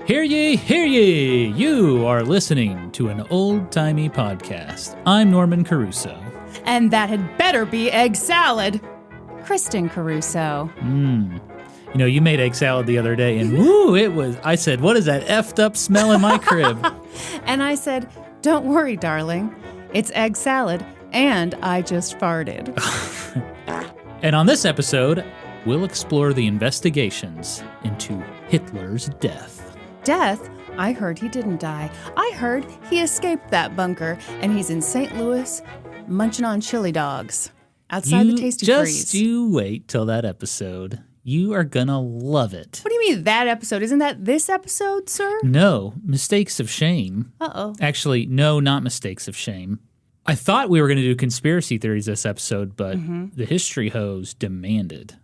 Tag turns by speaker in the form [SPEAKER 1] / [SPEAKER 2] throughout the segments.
[SPEAKER 1] Hear ye, hear ye! You are listening to an old-timey podcast. I'm Norman Caruso.
[SPEAKER 2] And that had better be egg salad. Kristen Caruso.
[SPEAKER 1] You know, you made egg salad the other day, and woo, I said, what is that effed up smell in my crib?
[SPEAKER 2] And I said, don't worry, darling. It's egg salad, and I just farted.
[SPEAKER 1] And on this episode, we'll explore the investigations into Hitler's death.
[SPEAKER 2] Death? I heard he didn't die. I heard he escaped that bunker, and he's in St. Louis munching on chili dogs outside the Tasty Freeze.
[SPEAKER 1] Just you wait till that episode. You are gonna love it.
[SPEAKER 2] What do you mean that episode? Isn't that this episode, sir?
[SPEAKER 1] No, Mistakes of Shame.
[SPEAKER 2] Uh-oh.
[SPEAKER 1] Actually, no, not Mistakes of Shame. I thought we were going to do conspiracy theories this episode, but the history hose demanded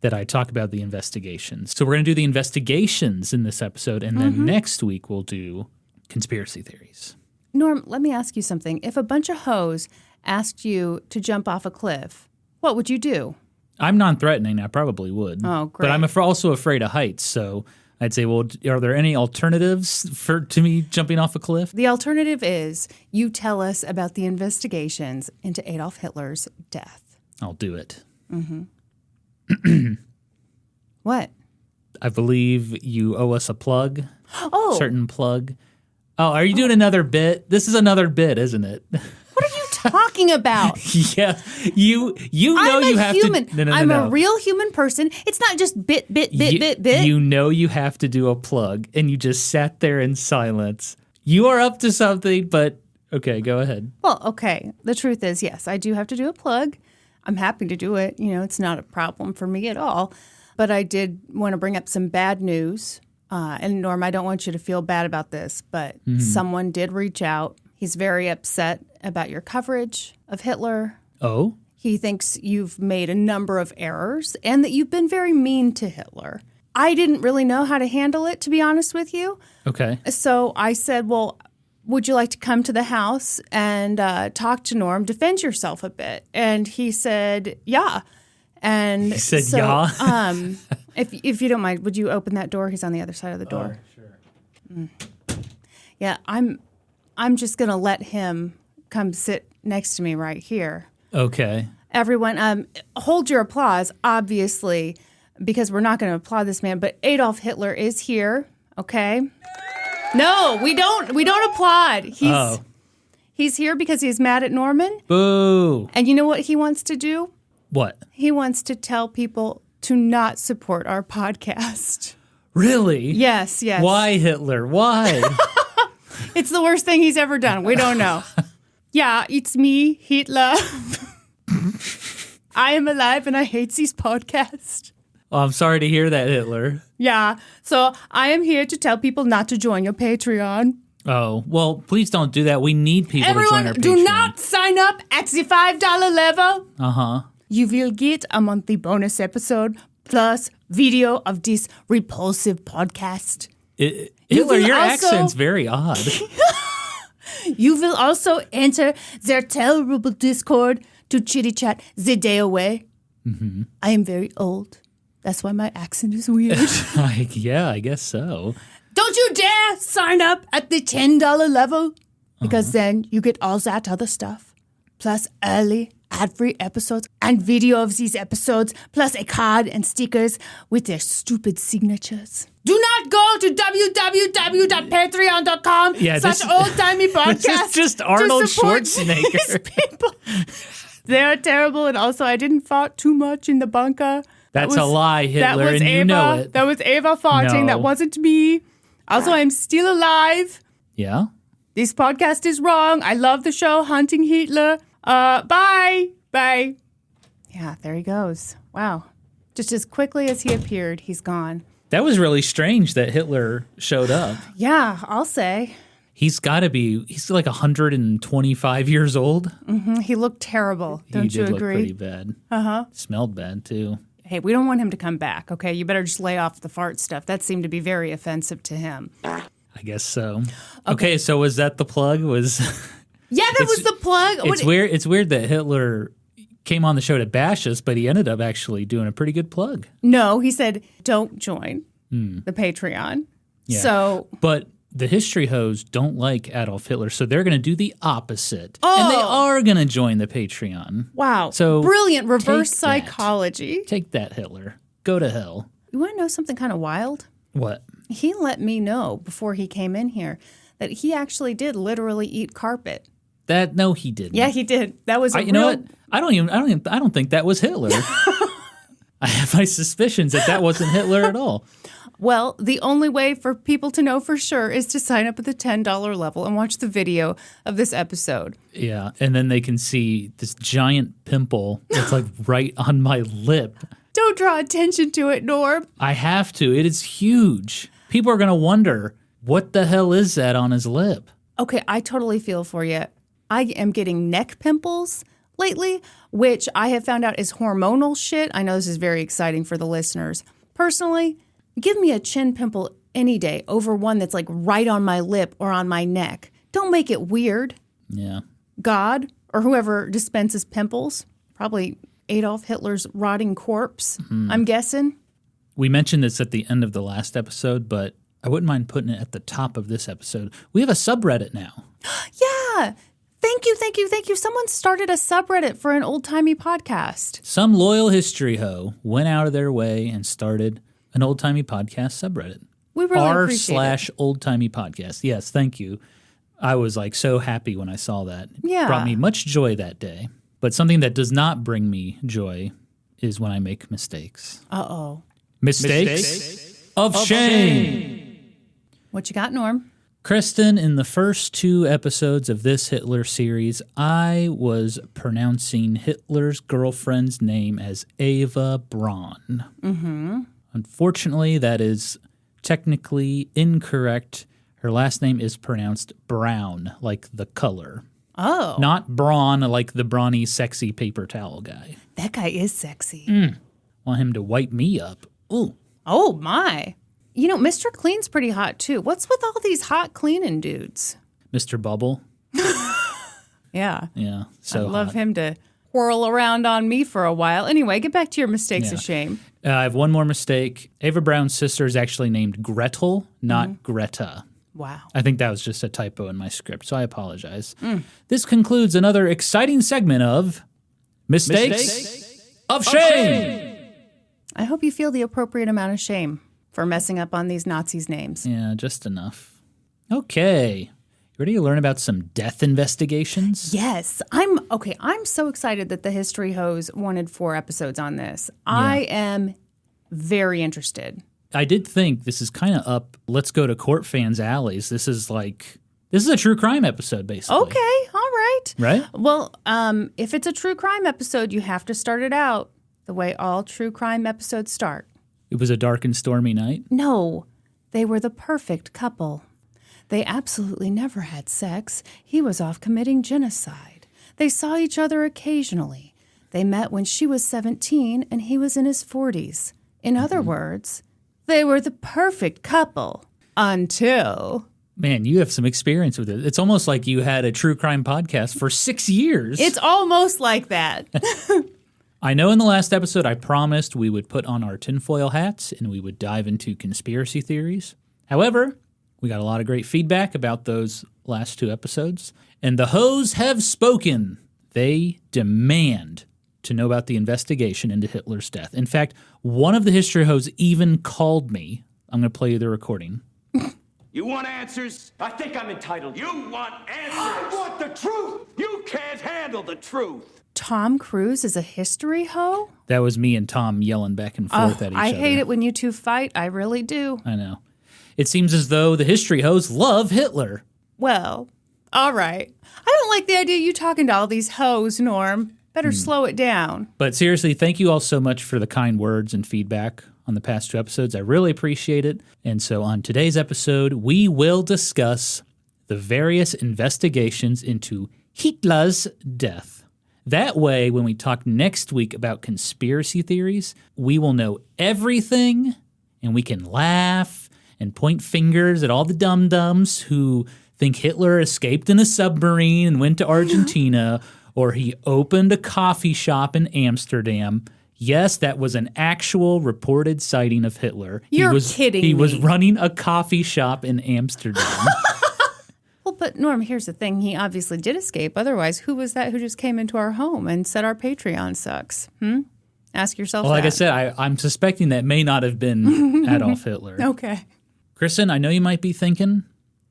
[SPEAKER 1] that I talk about the investigations. So we're going to do the investigations in this episode, and then next week we'll do conspiracy theories.
[SPEAKER 2] Norm, let me ask you something. If a bunch of hoes asked you to jump off a cliff, what would you do?
[SPEAKER 1] I'm non-threatening. I probably would.
[SPEAKER 2] Oh, great.
[SPEAKER 1] But I'm also afraid of heights, so I'd say, well, are there any alternatives to me jumping off a cliff?
[SPEAKER 2] The alternative is you tell us about the investigations into Adolf Hitler's death.
[SPEAKER 1] I'll do it.
[SPEAKER 2] What?
[SPEAKER 1] I believe you owe us a plug.
[SPEAKER 2] Oh.
[SPEAKER 1] Certain plug. Oh, are you doing another bit? This is another bit, isn't it?
[SPEAKER 2] What are you talking about?
[SPEAKER 1] Yeah, you know you have
[SPEAKER 2] human.
[SPEAKER 1] to. No,
[SPEAKER 2] I'm a real human person. It's not just bit.
[SPEAKER 1] You know you have to do a plug, and you just sat there in silence. You are up to something, but okay, go ahead.
[SPEAKER 2] Well, okay. The truth is, yes, I do have to do a plug. I'm happy to do it. You know, it's not a problem for me at all. But I did want to bring up some bad news. And Norm, I don't want you to feel bad about this, but someone did reach out. He's very upset about your coverage of Hitler.
[SPEAKER 1] Oh?
[SPEAKER 2] He thinks you've made a number of errors and that you've been very mean to Hitler. I didn't really know how to handle it, to be honest with you.
[SPEAKER 1] Okay.
[SPEAKER 2] So I said, well, would you like to come to the house and talk to Norm, defend yourself a bit? And he said, yeah. And
[SPEAKER 1] he said, yeah?
[SPEAKER 2] If you don't mind, would you open that door? He's on the other side of the door.
[SPEAKER 1] Sure.
[SPEAKER 2] Yeah, I'm just going to let him come sit next to me right here.
[SPEAKER 1] Okay.
[SPEAKER 2] Everyone, hold your applause, obviously, because we're not going to applaud this man, but Adolf Hitler is here, okay? No, we don't applaud. He's here because he's mad at Norman.
[SPEAKER 1] Boo.
[SPEAKER 2] And you know what he wants to do?
[SPEAKER 1] What?
[SPEAKER 2] He wants to tell people to not support our podcast.
[SPEAKER 1] Really?
[SPEAKER 2] Yes.
[SPEAKER 1] Why, Hitler? Why?
[SPEAKER 2] It's the worst thing he's ever done. We don't know. Yeah, it's me, Hitler. I am alive and I hate this podcast.
[SPEAKER 1] Well, I'm sorry to hear that, Hitler.
[SPEAKER 2] Yeah, so I am here to tell people not to join your Patreon.
[SPEAKER 1] Oh, well, please don't do that. We need people to join our Patreon.
[SPEAKER 2] Everyone, do not sign up at the $5 level.
[SPEAKER 1] Uh-huh.
[SPEAKER 2] You will get a monthly bonus episode plus video of this repulsive podcast.
[SPEAKER 1] Hitler, your accent's very odd.
[SPEAKER 2] You will also enter their terrible Discord to chitty-chat the day away. Mm-hmm. I am very old. That's why my accent is weird.
[SPEAKER 1] Yeah, I guess so.
[SPEAKER 2] Don't you dare sign up at the $10 level, because then you get all that other stuff, plus early ad-free episodes and video of these episodes, plus a card and stickers with their stupid signatures. Do not go to www.patreon.com /oldtimey podcast.
[SPEAKER 1] This is just Arnold Schwarzenegger.
[SPEAKER 2] These people. They're terrible, and also I didn't fart too much in the bunker.
[SPEAKER 1] That's a lie, Hitler, and
[SPEAKER 2] Ava,
[SPEAKER 1] you know it.
[SPEAKER 2] That was Ava farting.
[SPEAKER 1] No.
[SPEAKER 2] That wasn't me. Also, I'm still alive.
[SPEAKER 1] Yeah?
[SPEAKER 2] This podcast is wrong. I love the show Hunting Hitler. Bye. Yeah, there he goes. Wow. Just as quickly as he appeared, he's gone.
[SPEAKER 1] That was really strange that Hitler showed up.
[SPEAKER 2] Yeah, I'll say.
[SPEAKER 1] He's like 125 years old.
[SPEAKER 2] Mm-hmm. He looked terrible. Don't you agree?
[SPEAKER 1] He did look pretty bad.
[SPEAKER 2] Uh-huh.
[SPEAKER 1] Smelled bad, too.
[SPEAKER 2] Hey, we don't want him to come back, okay? You better just lay off the fart stuff. That seemed to be very offensive to him.
[SPEAKER 1] I guess so. Okay, so was that the plug?
[SPEAKER 2] Yeah, that was the plug.
[SPEAKER 1] It's weird that Hitler came on the show to bash us, but he ended up actually doing a pretty good plug.
[SPEAKER 2] No, he said, don't join the Patreon.
[SPEAKER 1] Yeah.
[SPEAKER 2] So,
[SPEAKER 1] but the history hoes don't like Adolf Hitler, so they're going to do the opposite.
[SPEAKER 2] Oh.
[SPEAKER 1] And they are going to join the Patreon.
[SPEAKER 2] wow.
[SPEAKER 1] So
[SPEAKER 2] brilliant reverse
[SPEAKER 1] take that.
[SPEAKER 2] psychology.
[SPEAKER 1] Take that, Hitler. Go to hell.
[SPEAKER 2] You want to know something kind of wild?
[SPEAKER 1] What?
[SPEAKER 2] He let me know before he came in here that he actually did literally eat carpet.
[SPEAKER 1] No, he didn't.
[SPEAKER 2] Yeah, he did. That was
[SPEAKER 1] You know what? I don't think that was Hitler. I have my suspicions that wasn't Hitler at all.
[SPEAKER 2] Well, the only way for people to know for sure is to sign up at the $10 level and watch the video of this episode.
[SPEAKER 1] Yeah, and then they can see this giant pimple that's like right on my lip.
[SPEAKER 2] Don't draw attention to it, Norm.
[SPEAKER 1] I have to. It is huge. People are going to wonder, what the hell is that on his lip?
[SPEAKER 2] Okay, I totally feel for you. I am getting neck pimples lately, which I have found out is hormonal shit. I know this is very exciting for the listeners. Personally, give me a chin pimple any day over one that's like right on my lip or on my neck. Don't make it weird.
[SPEAKER 1] Yeah.
[SPEAKER 2] God, or whoever dispenses pimples, probably Adolf Hitler's rotting corpse, I'm guessing.
[SPEAKER 1] We mentioned this at the end of the last episode, but I wouldn't mind putting it at the top of this episode. We have a subreddit now.
[SPEAKER 2] Yeah. Thank you. Someone started a subreddit for an old-timey podcast.
[SPEAKER 1] Some loyal history hoe went out of their way and started an old-timey podcast subreddit.
[SPEAKER 2] We really appreciate it.
[SPEAKER 1] r/oldtimey podcast. Yes, thank you. I was like so happy when I saw that.
[SPEAKER 2] Yeah.
[SPEAKER 1] It brought me much joy that day. But something that does not bring me joy is when I make mistakes.
[SPEAKER 2] Uh-oh.
[SPEAKER 1] Mistakes of shame.
[SPEAKER 2] What you got, Norm?
[SPEAKER 1] Kristen, in the first 2 episodes of this Hitler series, I was pronouncing Hitler's girlfriend's name as Eva Braun. Mm-hmm. Unfortunately, that is technically incorrect. Her last name is pronounced Brown, like the color.
[SPEAKER 2] Oh.
[SPEAKER 1] Not Braun, like the brawny, sexy paper towel guy.
[SPEAKER 2] That guy is sexy.
[SPEAKER 1] Want him to wipe me up. Ooh.
[SPEAKER 2] Oh, my. You know, Mr. Clean's pretty hot, too. What's with all these hot cleaning dudes?
[SPEAKER 1] Mr. Bubble.
[SPEAKER 2] Yeah.
[SPEAKER 1] Yeah, so
[SPEAKER 2] I'd love
[SPEAKER 1] hot.
[SPEAKER 2] him to whirl around on me for a while. Anyway, get back to your mistakes of shame.
[SPEAKER 1] I have one more mistake. Eva Braun's sister is actually named Gretel, not Greta.
[SPEAKER 2] Wow.
[SPEAKER 1] I think that was just a typo in my script, so I apologize. This concludes another exciting segment of Mistakes of Shame.
[SPEAKER 2] I hope you feel the appropriate amount of shame for messing up on these Nazis' names.
[SPEAKER 1] Yeah, just enough. Okay. You ready to learn about some death investigations?
[SPEAKER 2] Yes. I'm so excited that the History Hoes wanted 4 episodes on this. I am very interested.
[SPEAKER 1] I did think this is kind of up Let's Go to Court fans' alleys. This is a true crime episode, basically.
[SPEAKER 2] Okay, all right.
[SPEAKER 1] Right?
[SPEAKER 2] Well, if it's a true crime episode, you have to start it out the way all true crime episodes start.
[SPEAKER 1] It was a dark and stormy night.
[SPEAKER 2] No, they were the perfect couple. They absolutely never had sex. He was off committing genocide. They saw each other occasionally. They met when she was 17 and he was in his 40s. In other words, they were the perfect couple until...
[SPEAKER 1] Man, you have some experience with it. It's almost like you had a true crime podcast for 6 years.
[SPEAKER 2] It's almost like that.
[SPEAKER 1] I know in the last episode I promised we would put on our tinfoil hats and we would dive into conspiracy theories. However, we got a lot of great feedback about those last 2 episodes. And the hoes have spoken. They demand to know about the investigation into Hitler's death. In fact, one of the history hoes even called me. I'm going to play you the recording.
[SPEAKER 3] You want answers? I think I'm entitled. You want answers? I want the truth. You can't handle the truth.
[SPEAKER 2] Tom Cruise is a history hoe?
[SPEAKER 1] That was me and Tom yelling back and forth at each other.
[SPEAKER 2] I hate it when you two fight. I really do.
[SPEAKER 1] I know. It seems as though the history hoes love Hitler.
[SPEAKER 2] Well, all right. I don't like the idea of you talking to all these hoes, Norm. Better slow it down.
[SPEAKER 1] But seriously, thank you all so much for the kind words and feedback on the past 2 episodes. I really appreciate it. And so on today's episode, we will discuss the various investigations into Hitler's death. That way, when we talk next week about conspiracy theories, we will know everything and we can laugh and point fingers at all the dum-dums who think Hitler escaped in a submarine and went to Argentina or he opened a coffee shop in Amsterdam. Yes, that was an actual reported sighting of Hitler.
[SPEAKER 2] You're kidding me.
[SPEAKER 1] He was running a coffee shop in Amsterdam.
[SPEAKER 2] Well, but Norm, here's the thing. He obviously did escape. Otherwise, who was that who just came into our home and said our Patreon sucks? Ask yourself that.
[SPEAKER 1] Well, like I said, I'm suspecting that may not have been Adolf Hitler.
[SPEAKER 2] Okay.
[SPEAKER 1] Kristen, I know you might be thinking,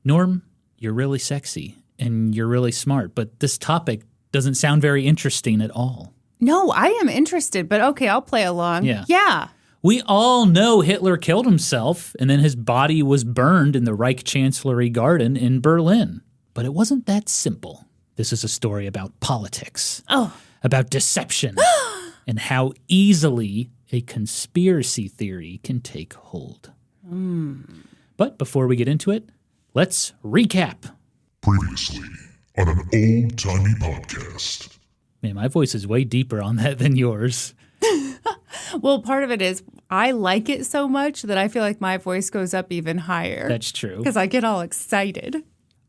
[SPEAKER 1] Norm, you're really sexy and you're really smart, but this topic doesn't sound very interesting at all.
[SPEAKER 2] No, I am interested, but okay, I'll play along. Yeah.
[SPEAKER 1] We all know Hitler killed himself, and then his body was burned in the Reich Chancellery Garden in Berlin. But it wasn't that simple. This is a story about politics. About deception, and how easily a conspiracy theory can take hold. But before we get into it, let's recap.
[SPEAKER 4] Previously on an old-timey podcast.
[SPEAKER 1] Man, my voice is way deeper on that than yours.
[SPEAKER 2] Well, part of it is I like it so much that I feel like my voice goes up even higher.
[SPEAKER 1] That's true.
[SPEAKER 2] Because I get all excited.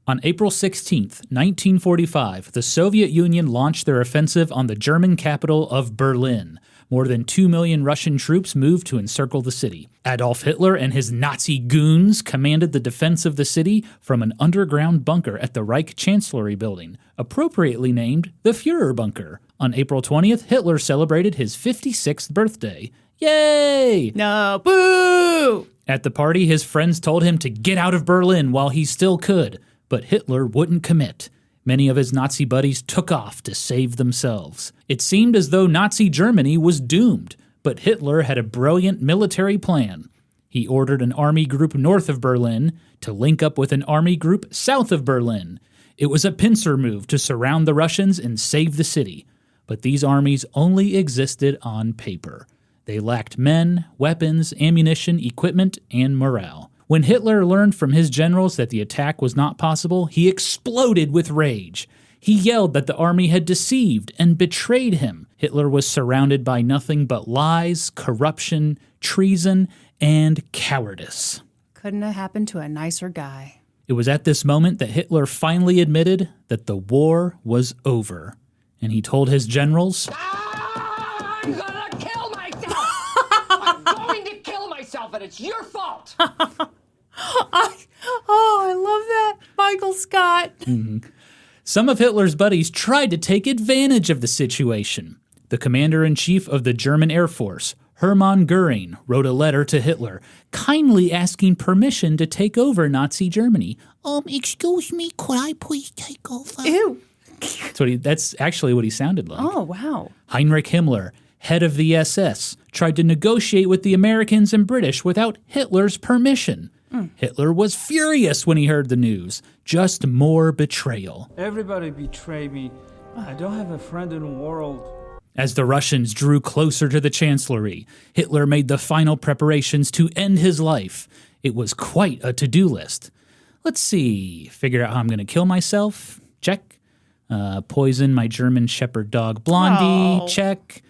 [SPEAKER 1] On April 16th, 1945, the Soviet Union launched their offensive on the German capital of Berlin. More than 2 million Russian troops moved to encircle the city. Adolf Hitler and his Nazi goons commanded the defense of the city from an underground bunker at the Reich Chancellery building, appropriately named the Führer Bunker. On April 20th, Hitler celebrated his 56th birthday. Yay!
[SPEAKER 2] No, boo!
[SPEAKER 1] At the party, his friends told him to get out of Berlin while he still could, but Hitler wouldn't commit. Many of his Nazi buddies took off to save themselves. It seemed as though Nazi Germany was doomed, but Hitler had a brilliant military plan. He ordered an army group north of Berlin to link up with an army group south of Berlin. It was a pincer move to surround the Russians and save the city. But these armies only existed on paper. They lacked men, weapons, ammunition, equipment, and morale. When Hitler learned from his generals that the attack was not possible, he exploded with rage. He yelled that the army had deceived and betrayed him. Hitler was surrounded by nothing but lies, corruption, treason, and cowardice.
[SPEAKER 2] Couldn't have happened to a nicer guy.
[SPEAKER 1] It was at this moment that Hitler finally admitted that the war was over. And he told his generals,
[SPEAKER 5] I'm gonna kill myself! I'm going to kill myself, and it's your fault!
[SPEAKER 2] I love that. Michael Scott.
[SPEAKER 1] Some of Hitler's buddies tried to take advantage of the situation. The commander-in-chief of the German Air Force, Hermann Goering, wrote a letter to Hitler, kindly asking permission to take over Nazi Germany. Excuse me, could I please take over?
[SPEAKER 2] Ew.
[SPEAKER 1] That's actually what he sounded like.
[SPEAKER 2] Oh, wow.
[SPEAKER 1] Heinrich Himmler, head of the SS, tried to negotiate with the Americans and British without Hitler's permission. Hitler was furious when he heard the news. Just more betrayal.
[SPEAKER 6] Everybody betrayed me. I don't have a friend in the world.
[SPEAKER 1] As the Russians drew closer to the Chancellery, Hitler made the final preparations to end his life. It was quite a to-do list. Let's see, figure out how I'm going to kill myself. Check. Poison my German shepherd dog Blondie. Check.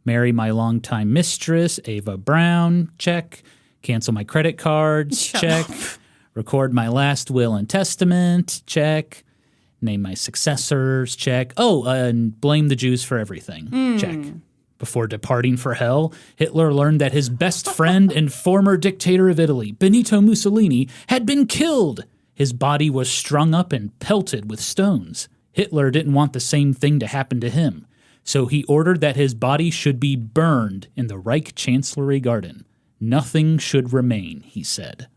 [SPEAKER 1] Marry my longtime mistress, Ava Braun. Check. Cancel my credit cards. Check. Record my last will and testament. Check. Name my successors. Check. And blame the Jews for everything. Check. Before departing for hell, Hitler learned that his best friend and former dictator of Italy, Benito Mussolini, had been killed. His body was strung up and pelted with stones. Hitler didn't want the same thing to happen to him, so he ordered that his body should be burned in the Reich Chancellery Garden. Nothing should remain, he said.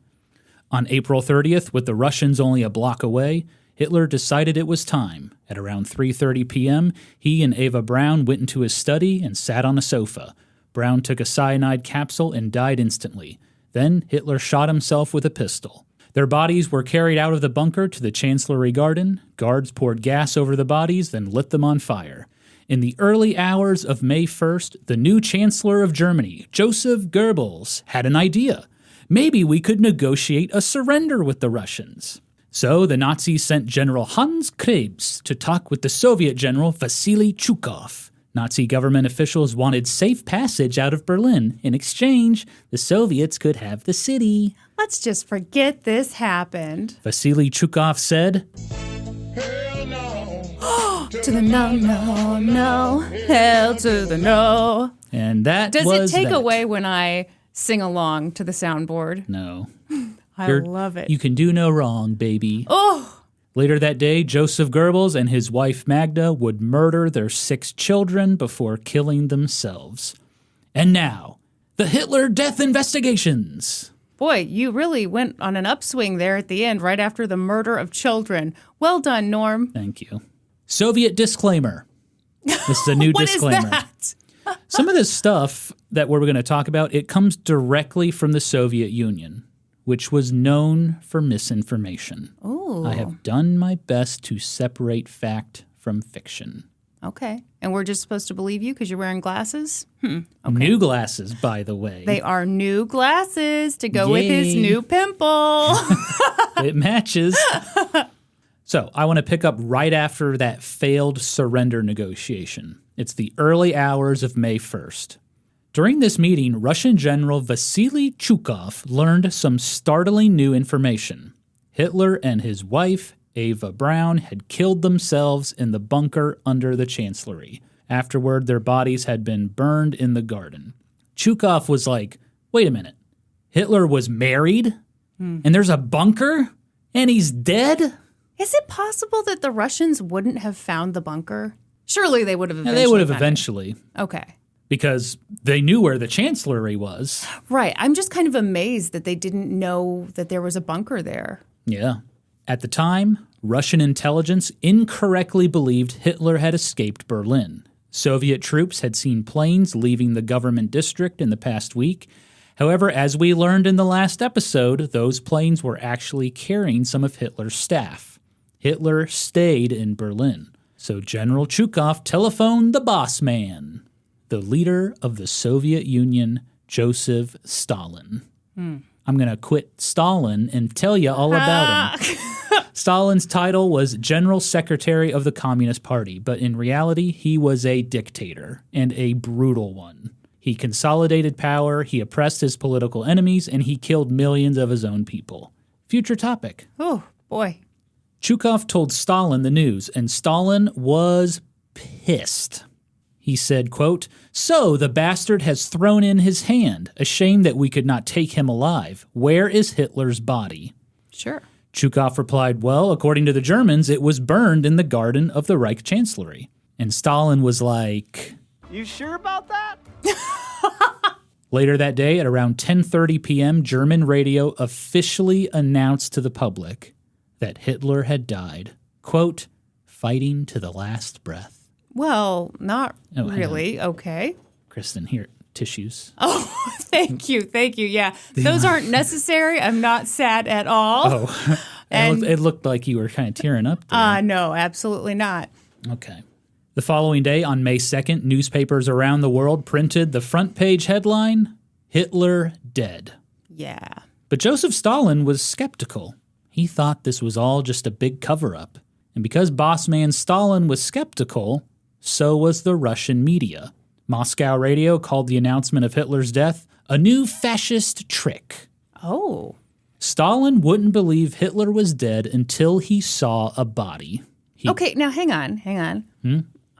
[SPEAKER 1] On April 30th, with the Russians only a block away, Hitler decided it was time. At around 3:30 p.m., he and Ava Braun went into his study and sat on a sofa. Braun took a cyanide capsule and died instantly. Then Hitler shot himself with a pistol. Their bodies were carried out of the bunker to the Chancellery Garden. Guards poured gas over the bodies, then lit them on fire. In the early hours of May 1st, the new Chancellor of Germany, Joseph Goebbels, had an idea. Maybe we could negotiate a surrender with the Russians. So the Nazis sent General Hans Krebs to talk with the Soviet General Vasily Zhukov. Nazi government officials wanted safe passage out of Berlin. In exchange, the Soviets could have the city.
[SPEAKER 2] Let's just forget this happened.
[SPEAKER 1] Vasily Zhukov said,
[SPEAKER 4] Hell no.
[SPEAKER 2] To the no, no, no. Hell to the no.
[SPEAKER 1] And that
[SPEAKER 2] Does
[SPEAKER 1] was
[SPEAKER 2] it take
[SPEAKER 1] that.
[SPEAKER 2] away when I sing along to the soundboard?
[SPEAKER 1] No.
[SPEAKER 2] I love it.
[SPEAKER 1] You can do no wrong, baby.
[SPEAKER 2] Oh,
[SPEAKER 1] Later that day, Joseph Goebbels and his wife Magda would murder their 6 children before killing themselves. And now, the Hitler death investigations.
[SPEAKER 2] boy, you really went on an upswing there at the end, right after the murder of children. Well done, Norm.
[SPEAKER 1] Thank you. Soviet disclaimer. This is a new
[SPEAKER 2] What
[SPEAKER 1] disclaimer.
[SPEAKER 2] is that?
[SPEAKER 1] Some of this stuff that we're going to talk about, it comes directly from the Soviet Union, which was known for misinformation.
[SPEAKER 2] Ooh.
[SPEAKER 1] I have done my best to separate fact from fiction.
[SPEAKER 2] Okay. And we're just supposed to believe you because you're wearing glasses? Okay.
[SPEAKER 1] New glasses, by the way.
[SPEAKER 2] They are new glasses to go with his
[SPEAKER 1] Yay.
[SPEAKER 2] new pimple.
[SPEAKER 1] It matches. So I want to pick up right after that failed surrender negotiation. It's the early hours of May 1st. During this meeting, Russian General Vasily Chukov learned some startling new information. Hitler and his wife, Eva Braun, had killed themselves in the bunker under the Chancellery. Afterward, their bodies had been burned in the garden. Chukov was like, wait a minute. Hitler was married? And there's a bunker? And he's dead?
[SPEAKER 2] Is it possible that the Russians wouldn't have found the bunker? Surely they would have
[SPEAKER 1] Yeah,
[SPEAKER 2] eventually
[SPEAKER 1] they would have
[SPEAKER 2] found it.
[SPEAKER 1] eventually,
[SPEAKER 2] Okay.
[SPEAKER 1] because they knew where the Chancellery was.
[SPEAKER 2] Right. I'm just kind of amazed that they didn't know that there was a bunker there.
[SPEAKER 1] Yeah. At the time, Russian intelligence incorrectly believed Hitler had escaped Berlin. Soviet troops had seen planes leaving the government district in the past week. However, as we learned in the last episode, those planes were actually carrying some of Hitler's staff. Hitler stayed in Berlin. So General Chukov telephoned the boss man, the leader of the Soviet Union, Joseph Stalin. I'm going to quit Stalin and tell you all about him. Stalin's title was General Secretary of the Communist Party, but in reality, he was a dictator, and a brutal one. He consolidated power, he oppressed his political enemies, and he killed millions of his own people. Future topic.
[SPEAKER 2] Oh, boy.
[SPEAKER 1] Chukov told Stalin the news, and Stalin was pissed. He said, quote, "So the bastard has thrown in his hand. A shame that we could not take him alive. Where is Hitler's body?"
[SPEAKER 2] Sure.
[SPEAKER 1] Chukov replied, "Well, according to the Germans, it was burned in the garden of the Reich Chancellery." And Stalin was like,
[SPEAKER 7] You sure about that?
[SPEAKER 1] Later that day, at around 10:30 p.m., German radio officially announced to the public that Hitler had died, quote, "fighting to the last breath."
[SPEAKER 2] Well, not
[SPEAKER 1] Oh, hang
[SPEAKER 2] really. Okay.
[SPEAKER 1] Kristen, here, tissues.
[SPEAKER 2] Oh, thank you. Thank you. Yeah. Those aren't necessary. I'm not sad at all.
[SPEAKER 1] Oh,
[SPEAKER 2] And-
[SPEAKER 1] it looked like you were kind of tearing up there.
[SPEAKER 2] No, absolutely not.
[SPEAKER 1] Okay. The following day, on May 2nd, newspapers around the world printed the front page headline, "Hitler Dead."
[SPEAKER 2] Yeah.
[SPEAKER 1] But Joseph Stalin was skeptical. He thought this was all just a big cover-up. And because boss man Stalin was skeptical, so was the Russian media. Moscow radio called the announcement of Hitler's death a new fascist trick.
[SPEAKER 2] Oh.
[SPEAKER 1] Stalin wouldn't believe Hitler was dead until he saw a body.
[SPEAKER 2] Okay, now hang on.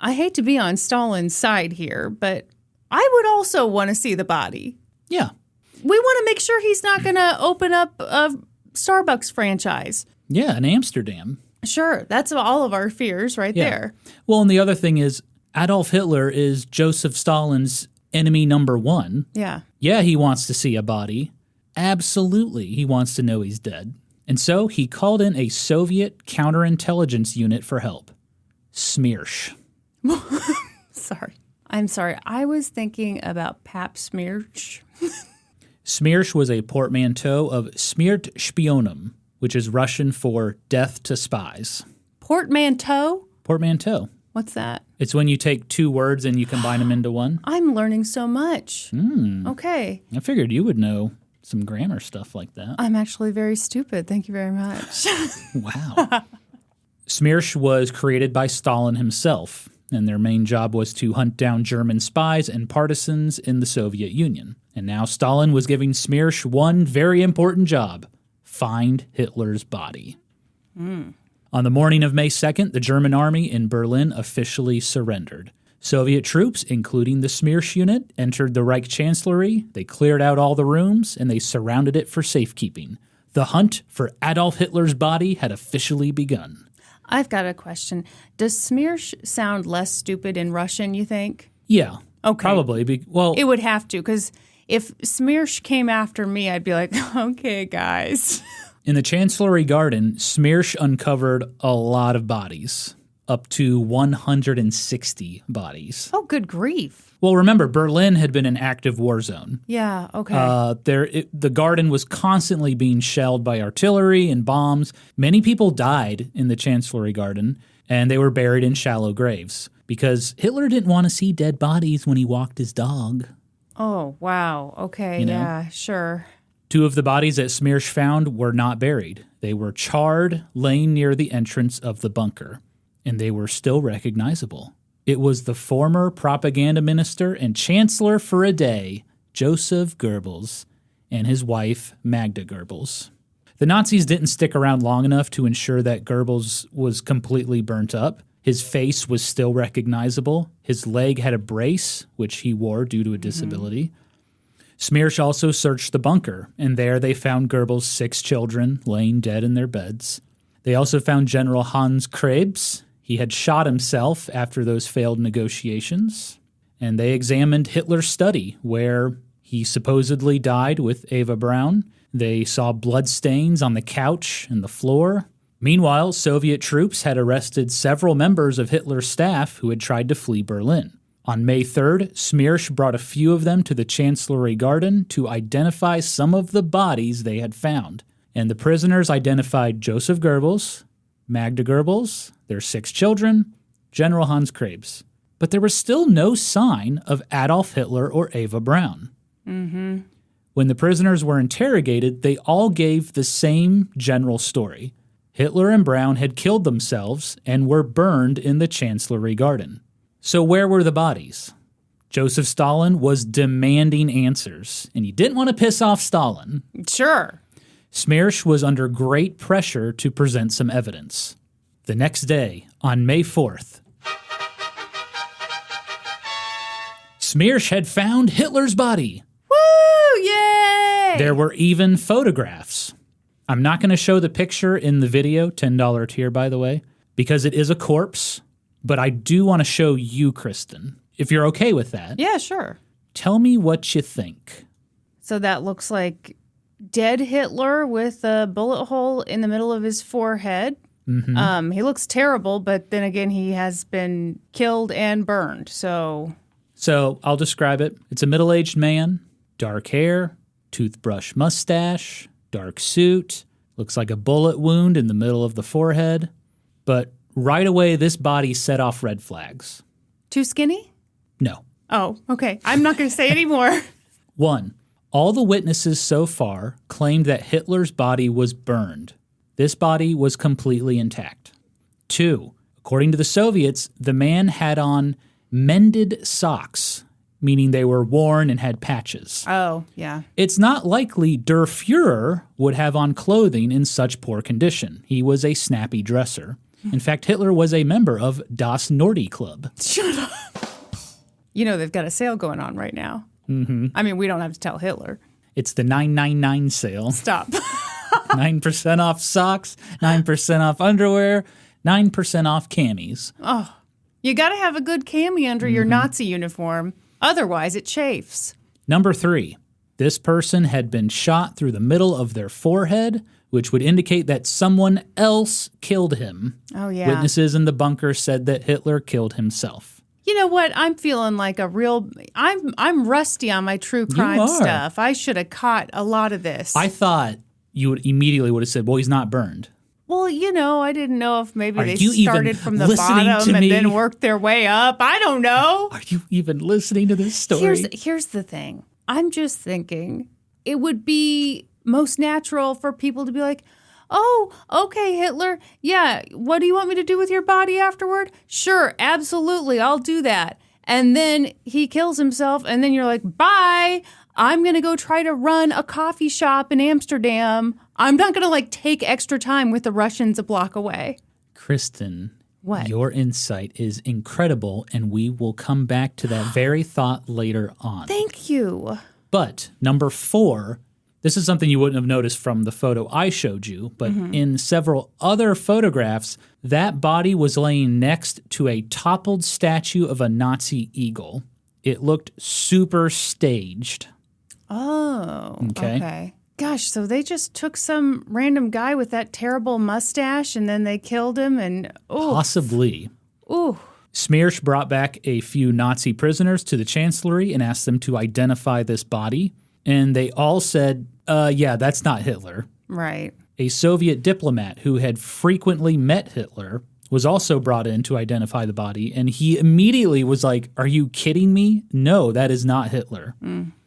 [SPEAKER 2] I hate to be on Stalin's side here, but I would also want to see the body.
[SPEAKER 1] Yeah.
[SPEAKER 2] We want to make sure he's not going to open up a Starbucks franchise.
[SPEAKER 1] Yeah, in Amsterdam.
[SPEAKER 2] Sure, that's all of our fears right
[SPEAKER 1] Yeah.
[SPEAKER 2] there.
[SPEAKER 1] Well, and the other thing is, Adolf Hitler is Joseph Stalin's enemy number one.
[SPEAKER 2] Yeah.
[SPEAKER 1] Yeah, he wants to see a body. Absolutely, he wants to know he's dead. And so he called in a Soviet counterintelligence unit for help. Smearsh.
[SPEAKER 2] Sorry. I'm sorry. I was thinking about Pap Smearch.
[SPEAKER 1] Smearsh was a portmanteau of Smert Spionum, which is Russian for death to spies.
[SPEAKER 2] Portmanteau?
[SPEAKER 1] Portmanteau.
[SPEAKER 2] What's that?
[SPEAKER 1] It's when you take two words and you combine them into one.
[SPEAKER 2] I'm learning so much. Okay.
[SPEAKER 1] I figured you would know some grammar stuff like that.
[SPEAKER 2] I'm actually very stupid. Thank you very much.
[SPEAKER 1] Wow. Smearsh was created by Stalin himself, and their main job was to hunt down German spies and partisans in the Soviet Union. And now Stalin was giving Smearsh one very important job: find Hitler's body. On the morning of May 2nd, the German army in Berlin officially surrendered. Soviet troops, including the Smersh unit, entered the Reich Chancellery. They cleared out all the rooms, and they surrounded it for safekeeping. The hunt for Adolf Hitler's body had officially begun.
[SPEAKER 2] I've got a question. Does Smersh sound less stupid in Russian, you think?
[SPEAKER 1] Yeah,
[SPEAKER 2] Okay.
[SPEAKER 1] probably.
[SPEAKER 2] It would have to, because if Smersh came after me, I'd be like, okay, guys.
[SPEAKER 1] In the Chancellery Garden, Smersh uncovered a lot of bodies, up to 160 bodies.
[SPEAKER 2] Oh, good grief.
[SPEAKER 1] Well, remember, Berlin had been an active war zone.
[SPEAKER 2] Yeah, okay.
[SPEAKER 1] The garden was constantly being shelled by artillery and bombs. Many people died in the Chancellery Garden, and they were buried in shallow graves because Hitler didn't want to see dead bodies when he walked his dog.
[SPEAKER 2] Oh, wow. Okay,
[SPEAKER 1] You know?
[SPEAKER 2] yeah, sure.
[SPEAKER 1] 2 of the bodies that Smersh found were not buried. They were charred, laying near the entrance of the bunker, and they were still recognizable. It was the former propaganda minister and chancellor for a day, Joseph Goebbels, and his wife, Magda Goebbels. The Nazis didn't stick around long enough to ensure that Goebbels was completely burnt up. His face was still recognizable. His leg had a brace, which he wore due to a disability. Smersh also searched the bunker, and there they found Goebbels' 6 children laying dead in their beds. They also found General Hans Krebs. He had shot himself after those failed negotiations. And they examined Hitler's study, where he supposedly died with Eva Braun. They saw bloodstains on the couch and the floor. Meanwhile, Soviet troops had arrested several members of Hitler's staff who had tried to flee Berlin. On May 3rd, Smersh brought a few of them to the Chancellery Garden to identify some of the bodies they had found. And the prisoners identified Joseph Goebbels, Magda Goebbels, their 6 children, General Hans Krebs. But there was still no sign of Adolf Hitler or Eva Braun.
[SPEAKER 2] Mm-hmm.
[SPEAKER 1] When the prisoners were interrogated, they all gave the same general story. Hitler and Braun had killed themselves and were burned in the Chancellery Garden. So where were the bodies? Joseph Stalin was demanding answers, and he didn't want to piss off Stalin.
[SPEAKER 2] Sure.
[SPEAKER 1] Smersh was under great pressure to present some evidence. The next day, on May 4th, Smersh had found Hitler's body.
[SPEAKER 2] Woo! Yay!
[SPEAKER 1] There were even photographs. I'm not going to show the picture in the video, $10 tier, by the way, because it is a corpse, but I do want to show you, Kristen, if you're okay with that.
[SPEAKER 2] Yeah, sure.
[SPEAKER 1] Tell me what you think.
[SPEAKER 2] So that looks like dead Hitler with a bullet hole in the middle of his forehead.
[SPEAKER 1] Mm-hmm.
[SPEAKER 2] He looks terrible, but then again, he has been killed and burned. So
[SPEAKER 1] I'll describe it. It's a middle-aged man, dark hair, toothbrush mustache, dark suit, looks like a bullet wound in the middle of the forehead. But right away, this body set off red flags.
[SPEAKER 2] Too skinny?
[SPEAKER 1] No.
[SPEAKER 2] Oh, okay. I'm not going to say any more.
[SPEAKER 1] 1. All the witnesses so far claimed that Hitler's body was burned. This body was completely intact. 2. According to the Soviets, the man had on mended socks, meaning they were worn and had patches.
[SPEAKER 2] Oh, yeah.
[SPEAKER 1] It's not likely Der Fuhrer would have on clothing in such poor condition. He was a snappy dresser. In fact, Hitler was a member of Das Nordi Club.
[SPEAKER 2] Shut up. You know, they've got a sale going on right now.
[SPEAKER 1] Mm-hmm.
[SPEAKER 2] I mean, we don't have to tell Hitler.
[SPEAKER 1] It's the 999 sale.
[SPEAKER 2] Stop.
[SPEAKER 1] 9% off socks, 9% off underwear, 9% off camis.
[SPEAKER 2] Oh, you got to have a good cami under your Nazi uniform. Otherwise, it chafes.
[SPEAKER 1] Number 3, this person had been shot through the middle of their forehead, which would indicate that someone else killed him.
[SPEAKER 2] Oh, yeah.
[SPEAKER 1] Witnesses in the bunker said that Hitler killed himself.
[SPEAKER 2] You know what? I'm feeling like a real... I'm rusty on my true crime
[SPEAKER 1] are.
[SPEAKER 2] stuff. I should have caught a lot of this.
[SPEAKER 1] I thought you would have said, well, he's not burned.
[SPEAKER 2] Well, you know, I didn't know if maybe
[SPEAKER 1] Are
[SPEAKER 2] they
[SPEAKER 1] you even
[SPEAKER 2] started from the
[SPEAKER 1] listening
[SPEAKER 2] bottom
[SPEAKER 1] to
[SPEAKER 2] and
[SPEAKER 1] me?
[SPEAKER 2] then worked their way up. I don't know.
[SPEAKER 1] Are you even listening to this story?
[SPEAKER 2] Here's the thing. I'm just thinking it would be most natural for people to be like, oh, okay, Hitler. Yeah, what do you want me to do with your body afterward? Sure, absolutely, I'll do that. And then he kills himself, and then you're like, bye. I'm going to go try to run a coffee shop in Amsterdam. I'm not going to, take extra time with the Russians a block away.
[SPEAKER 1] Kristen,
[SPEAKER 2] What?
[SPEAKER 1] Your insight is incredible, and we will come back to that very thought later on.
[SPEAKER 2] Thank you.
[SPEAKER 1] But number 4, this is something you wouldn't have noticed from the photo I showed you, but in several other photographs, that body was laying next to a toppled statue of a Nazi eagle. It looked super staged.
[SPEAKER 2] Oh, okay. Gosh, so they just took some random guy with that terrible mustache and then they killed him and,
[SPEAKER 1] Possibly.
[SPEAKER 2] Ooh.
[SPEAKER 1] Smearsh brought back a few Nazi prisoners to the chancellery and asked them to identify this body. And they all said, yeah, that's not Hitler.
[SPEAKER 2] Right.
[SPEAKER 1] A Soviet diplomat who had frequently met Hitler was also brought in to identify the body. And he immediately was like, are you kidding me? No, that is not Hitler.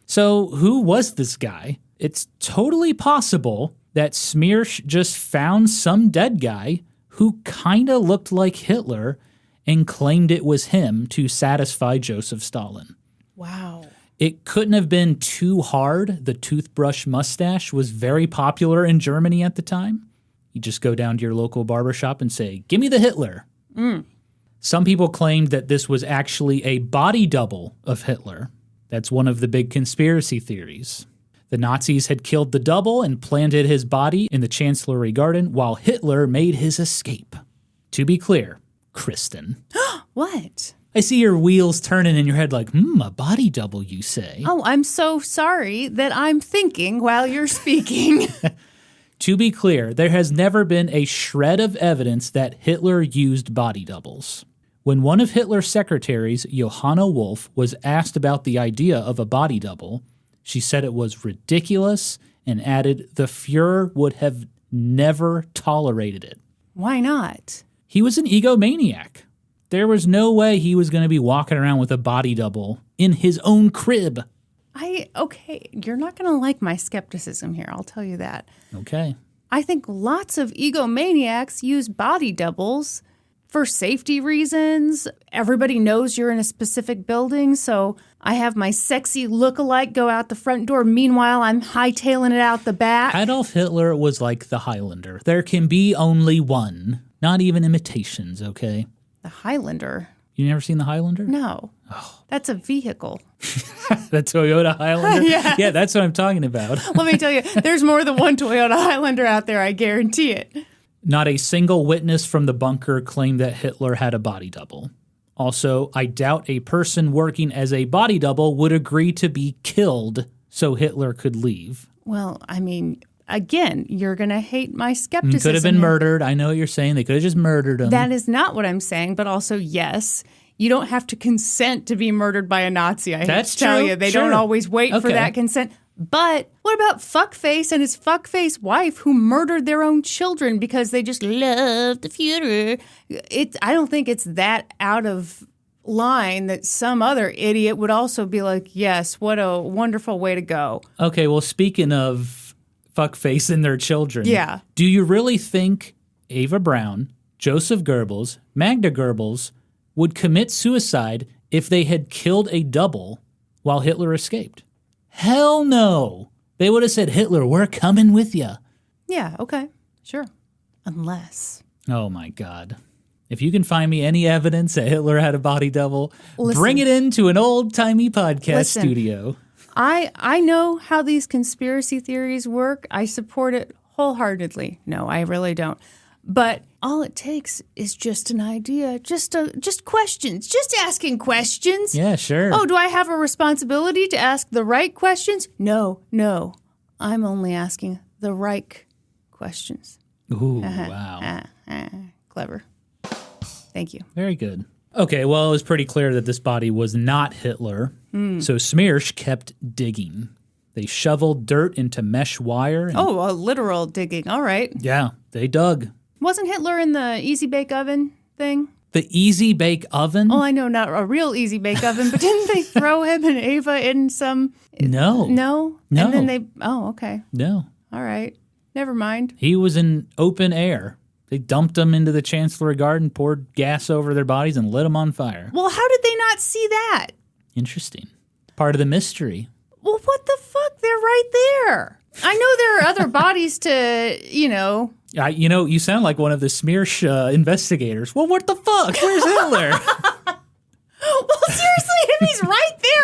[SPEAKER 1] So who was this guy? It's totally possible that Smearsh just found some dead guy who kind of looked like Hitler and claimed it was him to satisfy Joseph Stalin.
[SPEAKER 2] Wow.
[SPEAKER 1] It couldn't have been too hard. The toothbrush mustache was very popular in Germany at the time. You just go down to your local barbershop and say, give me the Hitler. Some people claimed that this was actually a body double of Hitler. That's one of the big conspiracy theories. The Nazis had killed the double and planted his body in the Chancellery Garden while Hitler made his escape. To be clear, Kristen.
[SPEAKER 2] What?
[SPEAKER 1] I see your wheels turning in your head like, a body double, you say.
[SPEAKER 2] Oh, I'm so sorry that I'm thinking while you're speaking.
[SPEAKER 1] To be clear, there has never been a shred of evidence that Hitler used body doubles. When one of Hitler's secretaries, Johanna Wolf, was asked about the idea of a body double, she said it was ridiculous and added the Fuhrer would have never tolerated it.
[SPEAKER 2] Why not?
[SPEAKER 1] He was an egomaniac. There was no way he was going to be walking around with a body double in his own crib.
[SPEAKER 2] Okay, you're not going to like my skepticism here, I'll tell you that.
[SPEAKER 1] Okay.
[SPEAKER 2] I think lots of egomaniacs use body doubles for safety reasons. Everybody knows you're in a specific building, so I have my sexy look-alike go out the front door. Meanwhile, I'm hightailing it out the back.
[SPEAKER 1] Adolf Hitler was like the Highlander. There can be only one, not even imitations, okay?
[SPEAKER 2] The Highlander?
[SPEAKER 1] You never seen the Highlander?
[SPEAKER 2] No. Oh. That's a vehicle.
[SPEAKER 1] The Toyota Highlander? Yeah, that's what I'm talking about.
[SPEAKER 2] Let me tell you, there's more than one Toyota Highlander out there, I guarantee it.
[SPEAKER 1] Not a single witness from the bunker claimed that Hitler had a body double. Also, I doubt a person working as a body double would agree to be killed so Hitler could leave.
[SPEAKER 2] Well, I mean, again, you're going to hate my skepticism.
[SPEAKER 1] Could have been murdered. I know what you're saying. They could have just murdered him.
[SPEAKER 2] That is not what I'm saying, but also, yes, you don't have to consent to be murdered by a Nazi. I hate to tell you. They don't always wait for that consent. But what about Fuckface and his fuckface wife who murdered their own children because they just loved the Führer? I don't think it's that out of line that some other idiot would also be like, yes, what a wonderful way to go.
[SPEAKER 1] Okay, well, speaking of fuckface and their children,
[SPEAKER 2] yeah.
[SPEAKER 1] Do you really think Ava Braun, Joseph Goebbels, Magda Goebbels would commit suicide if they had killed a double while Hitler escaped? Hell no. They would have said, Hitler, we're coming with you.
[SPEAKER 2] Yeah, okay, sure. Unless.
[SPEAKER 1] Oh, my God. If you can find me any evidence that Hitler had a body double, bring it into an old-timey podcast studio.
[SPEAKER 2] I know how these conspiracy theories work. I support it wholeheartedly. No, I really don't. But all it takes is just an idea, just questions, just asking questions.
[SPEAKER 1] Yeah, sure.
[SPEAKER 2] Oh, do I have a responsibility to ask the right questions? No. I'm only asking the right questions.
[SPEAKER 1] Ooh, wow.
[SPEAKER 2] Clever. Thank you.
[SPEAKER 1] Very good. Okay, well, it was pretty clear that this body was not Hitler. So Smearsh kept digging. They shoveled dirt into mesh wire.
[SPEAKER 2] A literal digging. All right.
[SPEAKER 1] Yeah, they dug.
[SPEAKER 2] Wasn't Hitler in the Easy Bake Oven thing?
[SPEAKER 1] The Easy Bake Oven?
[SPEAKER 2] Oh, I know, not a real Easy Bake Oven, but didn't they throw him and Ava in some?
[SPEAKER 1] No.
[SPEAKER 2] No? And then they, okay.
[SPEAKER 1] No.
[SPEAKER 2] All right. Never mind.
[SPEAKER 1] He was in open air. They dumped them into the Chancellery Garden, poured gas over their bodies, and lit them on fire.
[SPEAKER 2] Well, how did they not see that?
[SPEAKER 1] Interesting. Part of the mystery.
[SPEAKER 2] Well, what the fuck? They're right there. I know there are other bodies to,
[SPEAKER 1] You sound like one of the Smearsh investigators. Well, what the fuck? Where's Hitler?
[SPEAKER 2] Well, seriously, if he's right there,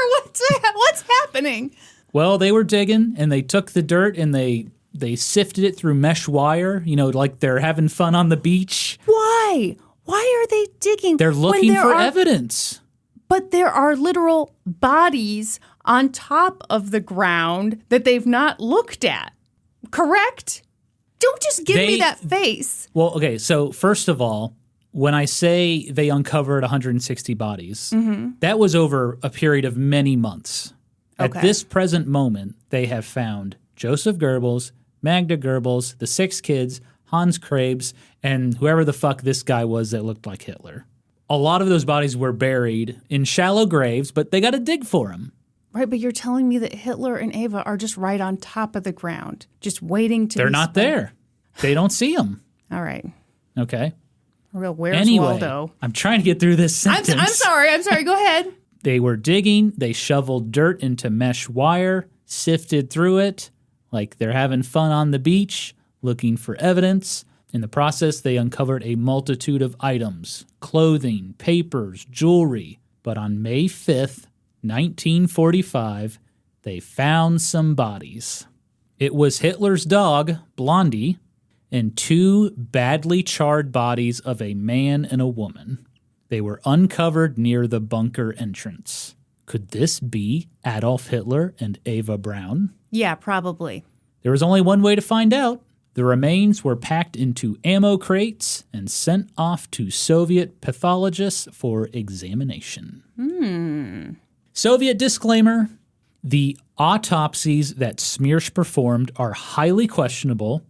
[SPEAKER 2] what's happening?
[SPEAKER 1] Well, they were digging, and they took the dirt, and they sifted it through mesh wire, like they're having fun on the beach.
[SPEAKER 2] Why? Why are they digging?
[SPEAKER 1] They're looking for evidence.
[SPEAKER 2] But there are literal bodies on top of the ground that they've not looked at. Correct? Don't just give me that face.
[SPEAKER 1] Well, okay, so first of all, when I say they uncovered 160 bodies, that was over a period of many months. At this present moment, they have found Joseph Goebbels, Magda Goebbels, the 6 kids, Hans Krebs, and whoever the fuck this guy was that looked like Hitler. A lot of those bodies were buried in shallow graves, but they got to dig for them.
[SPEAKER 2] Right, but you're telling me that Hitler and Ava are just right on top of the ground, just waiting to
[SPEAKER 1] They're not there. They don't see them.
[SPEAKER 2] All right.
[SPEAKER 1] Okay.
[SPEAKER 2] Where's Waldo?
[SPEAKER 1] I'm trying to get through this sentence.
[SPEAKER 2] I'm sorry. Go ahead.
[SPEAKER 1] They were digging. They shoveled dirt into mesh wire, sifted through it like they're having fun on the beach, looking for evidence. In the process, they uncovered a multitude of items, clothing, papers, jewelry. But on May 5th, 1945, they found some bodies. It was Hitler's dog, Blondie, and 2 badly charred bodies of a man and a woman. They were uncovered near the bunker entrance. Could this be Adolf Hitler and Ava Braun?
[SPEAKER 2] Yeah, probably.
[SPEAKER 1] There was only one way to find out. The remains were packed into ammo crates and sent off to Soviet pathologists for examination. Soviet disclaimer: the autopsies that Smearsh performed are highly questionable,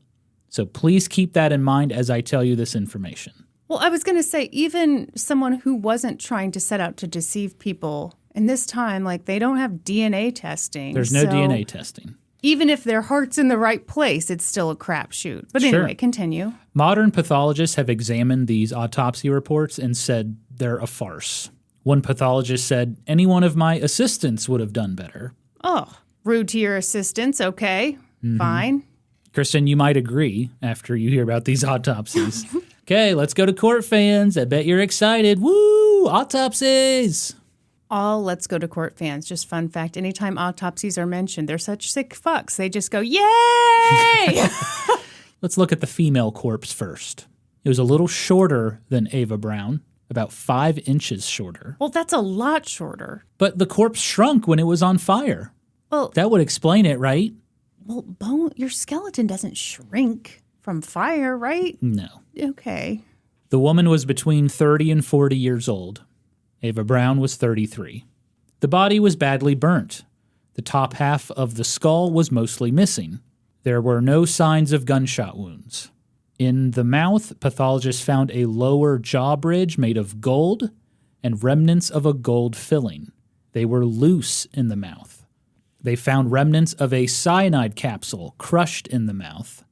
[SPEAKER 1] so please keep that in mind as I tell you this information.
[SPEAKER 2] Well, I was going to say, even someone who wasn't trying to set out to deceive people, in this time, they don't have DNA testing.
[SPEAKER 1] There's no DNA testing.
[SPEAKER 2] Even if their heart's in the right place, it's still a crapshoot. But anyway, continue.
[SPEAKER 1] Modern pathologists have examined these autopsy reports and said they're a farce. One pathologist said, any one of my assistants would have done better.
[SPEAKER 2] Oh, rude to your assistants. Okay, fine.
[SPEAKER 1] Kristen, you might agree after you hear about these autopsies. Okay, let's go to court, fans. I bet you're excited. Woo! Autopsies!
[SPEAKER 2] All Let's Go to Court fans. Just fun fact, anytime autopsies are mentioned, they're such sick fucks. They just go, yay!
[SPEAKER 1] Let's look at the female corpse first. It was a little shorter than Ava Braun, about 5 inches shorter.
[SPEAKER 2] Well, that's a lot shorter.
[SPEAKER 1] But the corpse shrunk when it was on fire.
[SPEAKER 2] Well,
[SPEAKER 1] that would explain it, right?
[SPEAKER 2] Well, your skeleton doesn't shrink from fire, right?
[SPEAKER 1] No.
[SPEAKER 2] Okay.
[SPEAKER 1] The woman was between 30 and 40 years old. Ava Braun was 33. The body was badly burnt. The top half of the skull was mostly missing. There were no signs of gunshot wounds. In the mouth, pathologists found a lower jaw bridge made of gold and remnants of a gold filling. They were loose in the mouth. They found remnants of a cyanide capsule crushed in the mouth.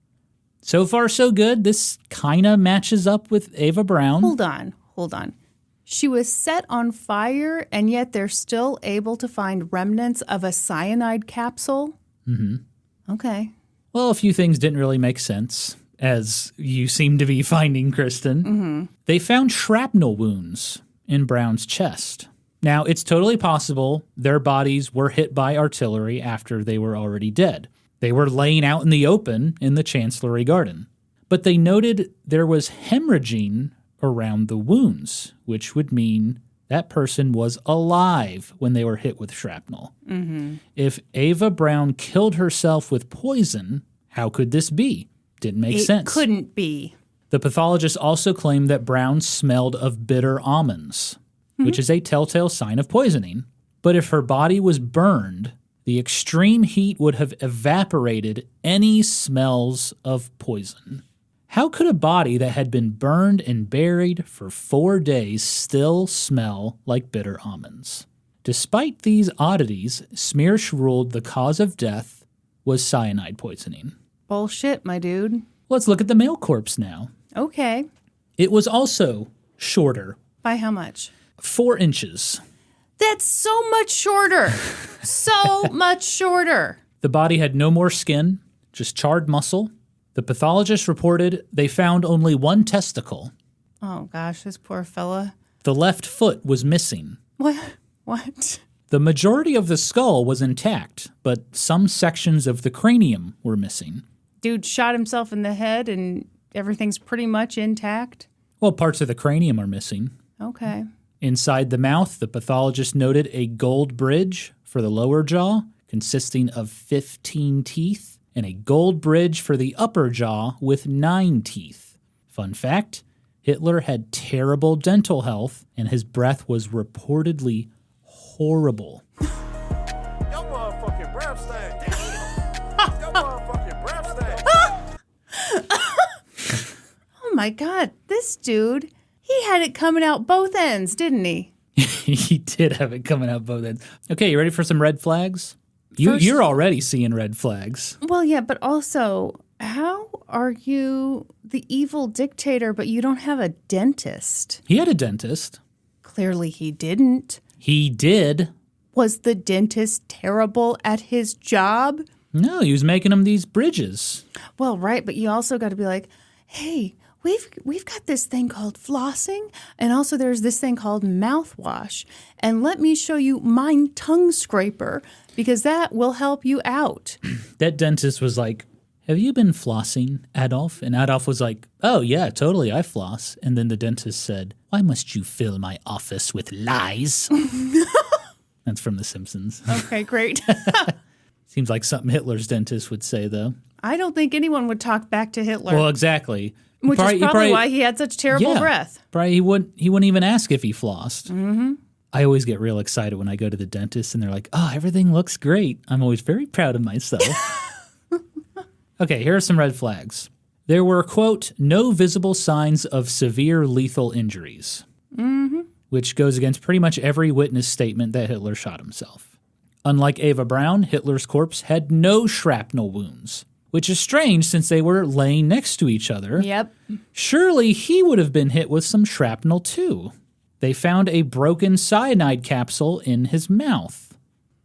[SPEAKER 1] So far, so good. This kind of matches up with Ava Braun.
[SPEAKER 2] Hold on. She was set on fire, and yet they're still able to find remnants of a cyanide capsule? Mm-hmm. Okay.
[SPEAKER 1] Well, a few things didn't really make sense, as you seem to be finding, Kristen.
[SPEAKER 2] Mm-hmm.
[SPEAKER 1] They found shrapnel wounds in Braun's chest. Now, it's totally possible their bodies were hit by artillery after they were already dead. They were laying out in the open in the Chancellery Garden. But they noted there was hemorrhaging around the wounds, which would mean that person was alive when they were hit with shrapnel. Mm-hmm. If Ava Braun killed herself with poison, how could this be? Didn't make sense.
[SPEAKER 2] It couldn't be.
[SPEAKER 1] The pathologist also claimed that Braun smelled of bitter almonds, which is a telltale sign of poisoning. But if her body was burned, the extreme heat would have evaporated any smells of poison. How could a body that had been burned and buried for 4 days still smell like bitter almonds? Despite these oddities, Smearsh ruled the cause of death was cyanide poisoning.
[SPEAKER 2] Bullshit, my dude.
[SPEAKER 1] Let's look at the male corpse now.
[SPEAKER 2] Okay.
[SPEAKER 1] It was also shorter.
[SPEAKER 2] By how much?
[SPEAKER 1] 4 inches.
[SPEAKER 2] That's so much shorter. So much shorter.
[SPEAKER 1] The body had no more skin, just charred muscle. The pathologist reported they found only one testicle.
[SPEAKER 2] Oh, gosh, this poor fella.
[SPEAKER 1] The left foot was missing.
[SPEAKER 2] What?
[SPEAKER 1] The majority of the skull was intact, but some sections of the cranium were missing.
[SPEAKER 2] Dude shot himself in the head and everything's pretty much intact?
[SPEAKER 1] Well, parts of the cranium are missing.
[SPEAKER 2] Okay.
[SPEAKER 1] Inside the mouth, the pathologist noted a gold bridge for the lower jaw, consisting of 15 teeth, and a gold bridge for the upper jaw with 9 teeth. Fun fact, Hitler had terrible dental health, and his breath was reportedly horrible.
[SPEAKER 7] Your motherfucking breath stank. Your motherfucking breath stank.
[SPEAKER 2] Oh my God, this dude, he had it coming out both ends, didn't he?
[SPEAKER 1] He did have it coming out both ends. Okay, you ready for some red flags? You're already seeing red flags.
[SPEAKER 2] Well, yeah, but also, how are you the evil dictator, but you don't have a dentist?
[SPEAKER 1] He had a dentist.
[SPEAKER 2] Clearly he didn't.
[SPEAKER 1] He did.
[SPEAKER 2] Was the dentist terrible at his job?
[SPEAKER 1] No, he was making him these bridges.
[SPEAKER 2] Well, right, but you also got to be like, hey, we've got this thing called flossing, and also there's this thing called mouthwash. And let me show you my tongue scraper, because that will help you out.
[SPEAKER 1] That dentist was like, have you been flossing, Adolf? And Adolf was like, oh, yeah, totally, I floss. And then the dentist said, why must you fill my office with lies? That's from The Simpsons.
[SPEAKER 2] Okay, great.
[SPEAKER 1] Seems like something Hitler's dentist would say, though.
[SPEAKER 2] I don't think anyone would talk back to Hitler.
[SPEAKER 1] Well, exactly.
[SPEAKER 2] Which is probably why he had such terrible breath.
[SPEAKER 1] Probably he wouldn't even ask if he flossed. Mm-hmm. I always get real excited when I go to the dentist and they're like, oh, everything looks great. I'm always very proud of myself. Okay, here are some red flags. There were, quote, no visible signs of severe lethal injuries, which goes against pretty much every witness statement that Hitler shot himself. Unlike Eva Braun, Hitler's corpse had no shrapnel wounds, which is strange since they were laying next to each other.
[SPEAKER 2] Yep.
[SPEAKER 1] Surely he would have been hit with some shrapnel too. They found a broken cyanide capsule in his mouth,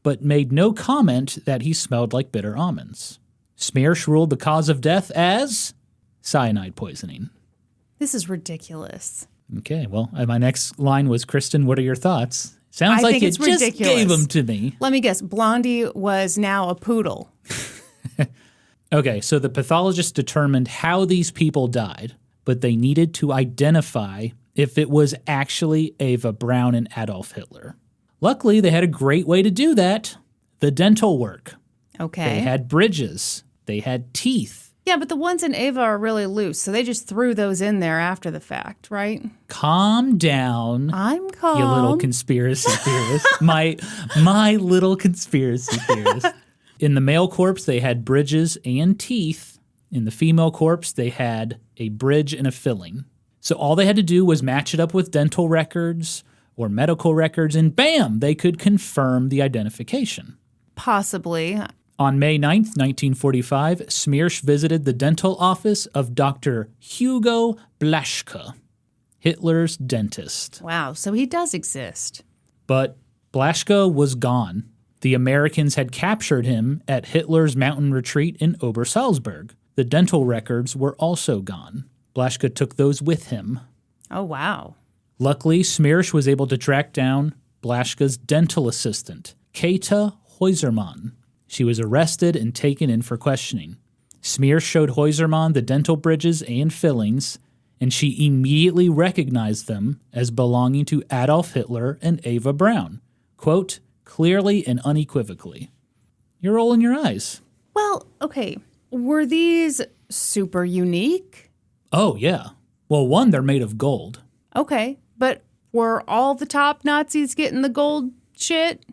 [SPEAKER 1] but made no comment that he smelled like bitter almonds. Smearsh ruled the cause of death as cyanide poisoning.
[SPEAKER 2] This is ridiculous.
[SPEAKER 1] Okay, well, my next line was, Kristen, what are your thoughts? Sounds like you just gave them to me.
[SPEAKER 2] Let me guess, Blondie was now a poodle.
[SPEAKER 1] Okay, so the pathologist determined how these people died, but they needed to identify if it was actually Eva Braun and Adolf Hitler. Luckily, they had a great way to do that. The dental work.
[SPEAKER 2] Okay.
[SPEAKER 1] They had bridges. They had teeth.
[SPEAKER 2] Yeah, but the ones in Ava are really loose, so they just threw those in there after the fact, right?
[SPEAKER 1] Calm down.
[SPEAKER 2] I'm calm.
[SPEAKER 1] You little conspiracy theorist. my little conspiracy theorist. In the male corpse, they had bridges and teeth. In the female corpse, they had a bridge and a filling. So all they had to do was match it up with dental records or medical records, and bam, they could confirm the identification.
[SPEAKER 2] Possibly.
[SPEAKER 1] On May 9th, 1945, Smearsh visited the dental office of Dr. Hugo Blaschke, Hitler's dentist.
[SPEAKER 2] Wow, so he does exist.
[SPEAKER 1] But Blaschke was gone. The Americans had captured him at Hitler's mountain retreat in Obersalzberg. The dental records were also gone. Blaschke took those with him.
[SPEAKER 2] Oh, wow.
[SPEAKER 1] Luckily, Smearsh was able to track down Blaschke's dental assistant, Käthe Häusermann. She was arrested and taken in for questioning. Smearsh showed Häusermann the dental bridges and fillings, and she immediately recognized them as belonging to Adolf Hitler and Eva Braun. Quote, clearly and unequivocally. You're rolling your eyes.
[SPEAKER 2] Well, okay. Were these super unique?
[SPEAKER 1] Oh, yeah. Well, one, they're made of gold.
[SPEAKER 2] Okay, but were all the top Nazis getting the gold shit?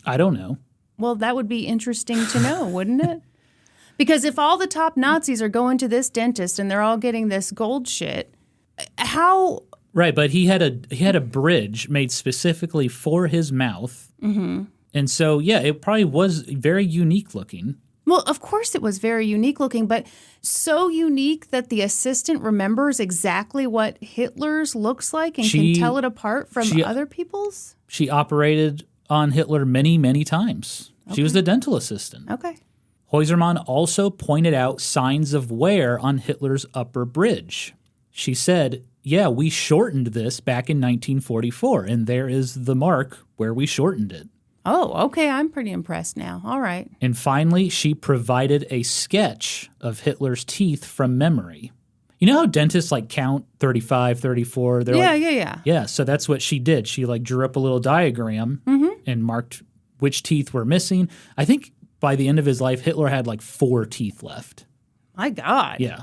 [SPEAKER 1] I don't know.
[SPEAKER 2] Well, that would be interesting to know, wouldn't it? Because if all the top Nazis are going to this dentist and they're all getting this gold shit, how...
[SPEAKER 1] Right, but he had a bridge made specifically for his mouth. Mm-hmm. And so, yeah, it probably was very unique looking.
[SPEAKER 2] Well, of course it was very unique looking, but so unique that the assistant remembers exactly what Hitler's looks like and can tell it apart from other people's?
[SPEAKER 1] She operated on Hitler many, many times. Okay. She was the dental assistant.
[SPEAKER 2] Okay.
[SPEAKER 1] Häusermann also pointed out signs of wear on Hitler's upper bridge. She said, yeah, we shortened this back in 1944, and there is the mark where we shortened it.
[SPEAKER 2] Oh, okay. I'm pretty impressed now. All right.
[SPEAKER 1] And finally, she provided a sketch of Hitler's teeth from memory. You know how dentists like count 35, 34?
[SPEAKER 2] Yeah.
[SPEAKER 1] Yeah, so that's what she did. She like drew up a little diagram and marked which teeth were missing. I think by the end of his life, Hitler had like 4 teeth left.
[SPEAKER 2] My God.
[SPEAKER 1] Yeah.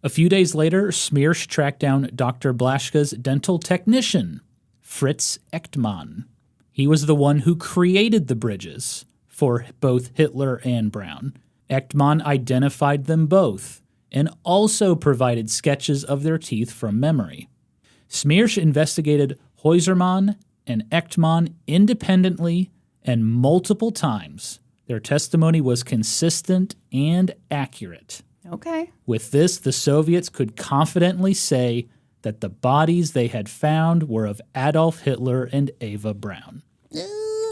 [SPEAKER 1] A few days later, Smearsh tracked down Dr. Blaschke's dental technician, Fritz Echtmann. He was the one who created the bridges for both Hitler and Braun. Echtmann identified them both and also provided sketches of their teeth from memory. Smearsh investigated Häusermann and Echtmann independently and multiple times. Their testimony was consistent and accurate.
[SPEAKER 2] Okay.
[SPEAKER 1] With this, the Soviets could confidently say that the bodies they had found were of Adolf Hitler and Eva Braun.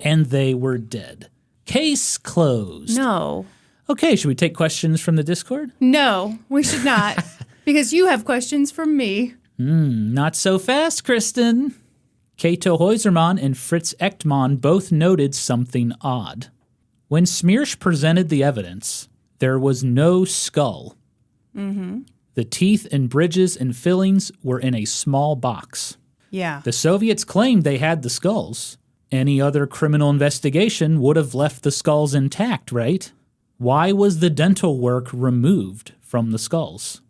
[SPEAKER 1] And they were dead. Case closed.
[SPEAKER 2] No.
[SPEAKER 1] Okay, should we take questions from the Discord?
[SPEAKER 2] No, we should not. Because you have questions from me.
[SPEAKER 1] Not so fast, Kristen. Cato Häusermann and Fritz Echtmann both noted something odd. When Smearsh presented the evidence, there was no skull. The teeth and bridges and fillings were in a small box.
[SPEAKER 2] Yeah.
[SPEAKER 1] The Soviets claimed they had the skulls. Any other criminal investigation would have left the skulls intact, right? Why was the dental work removed from the skulls?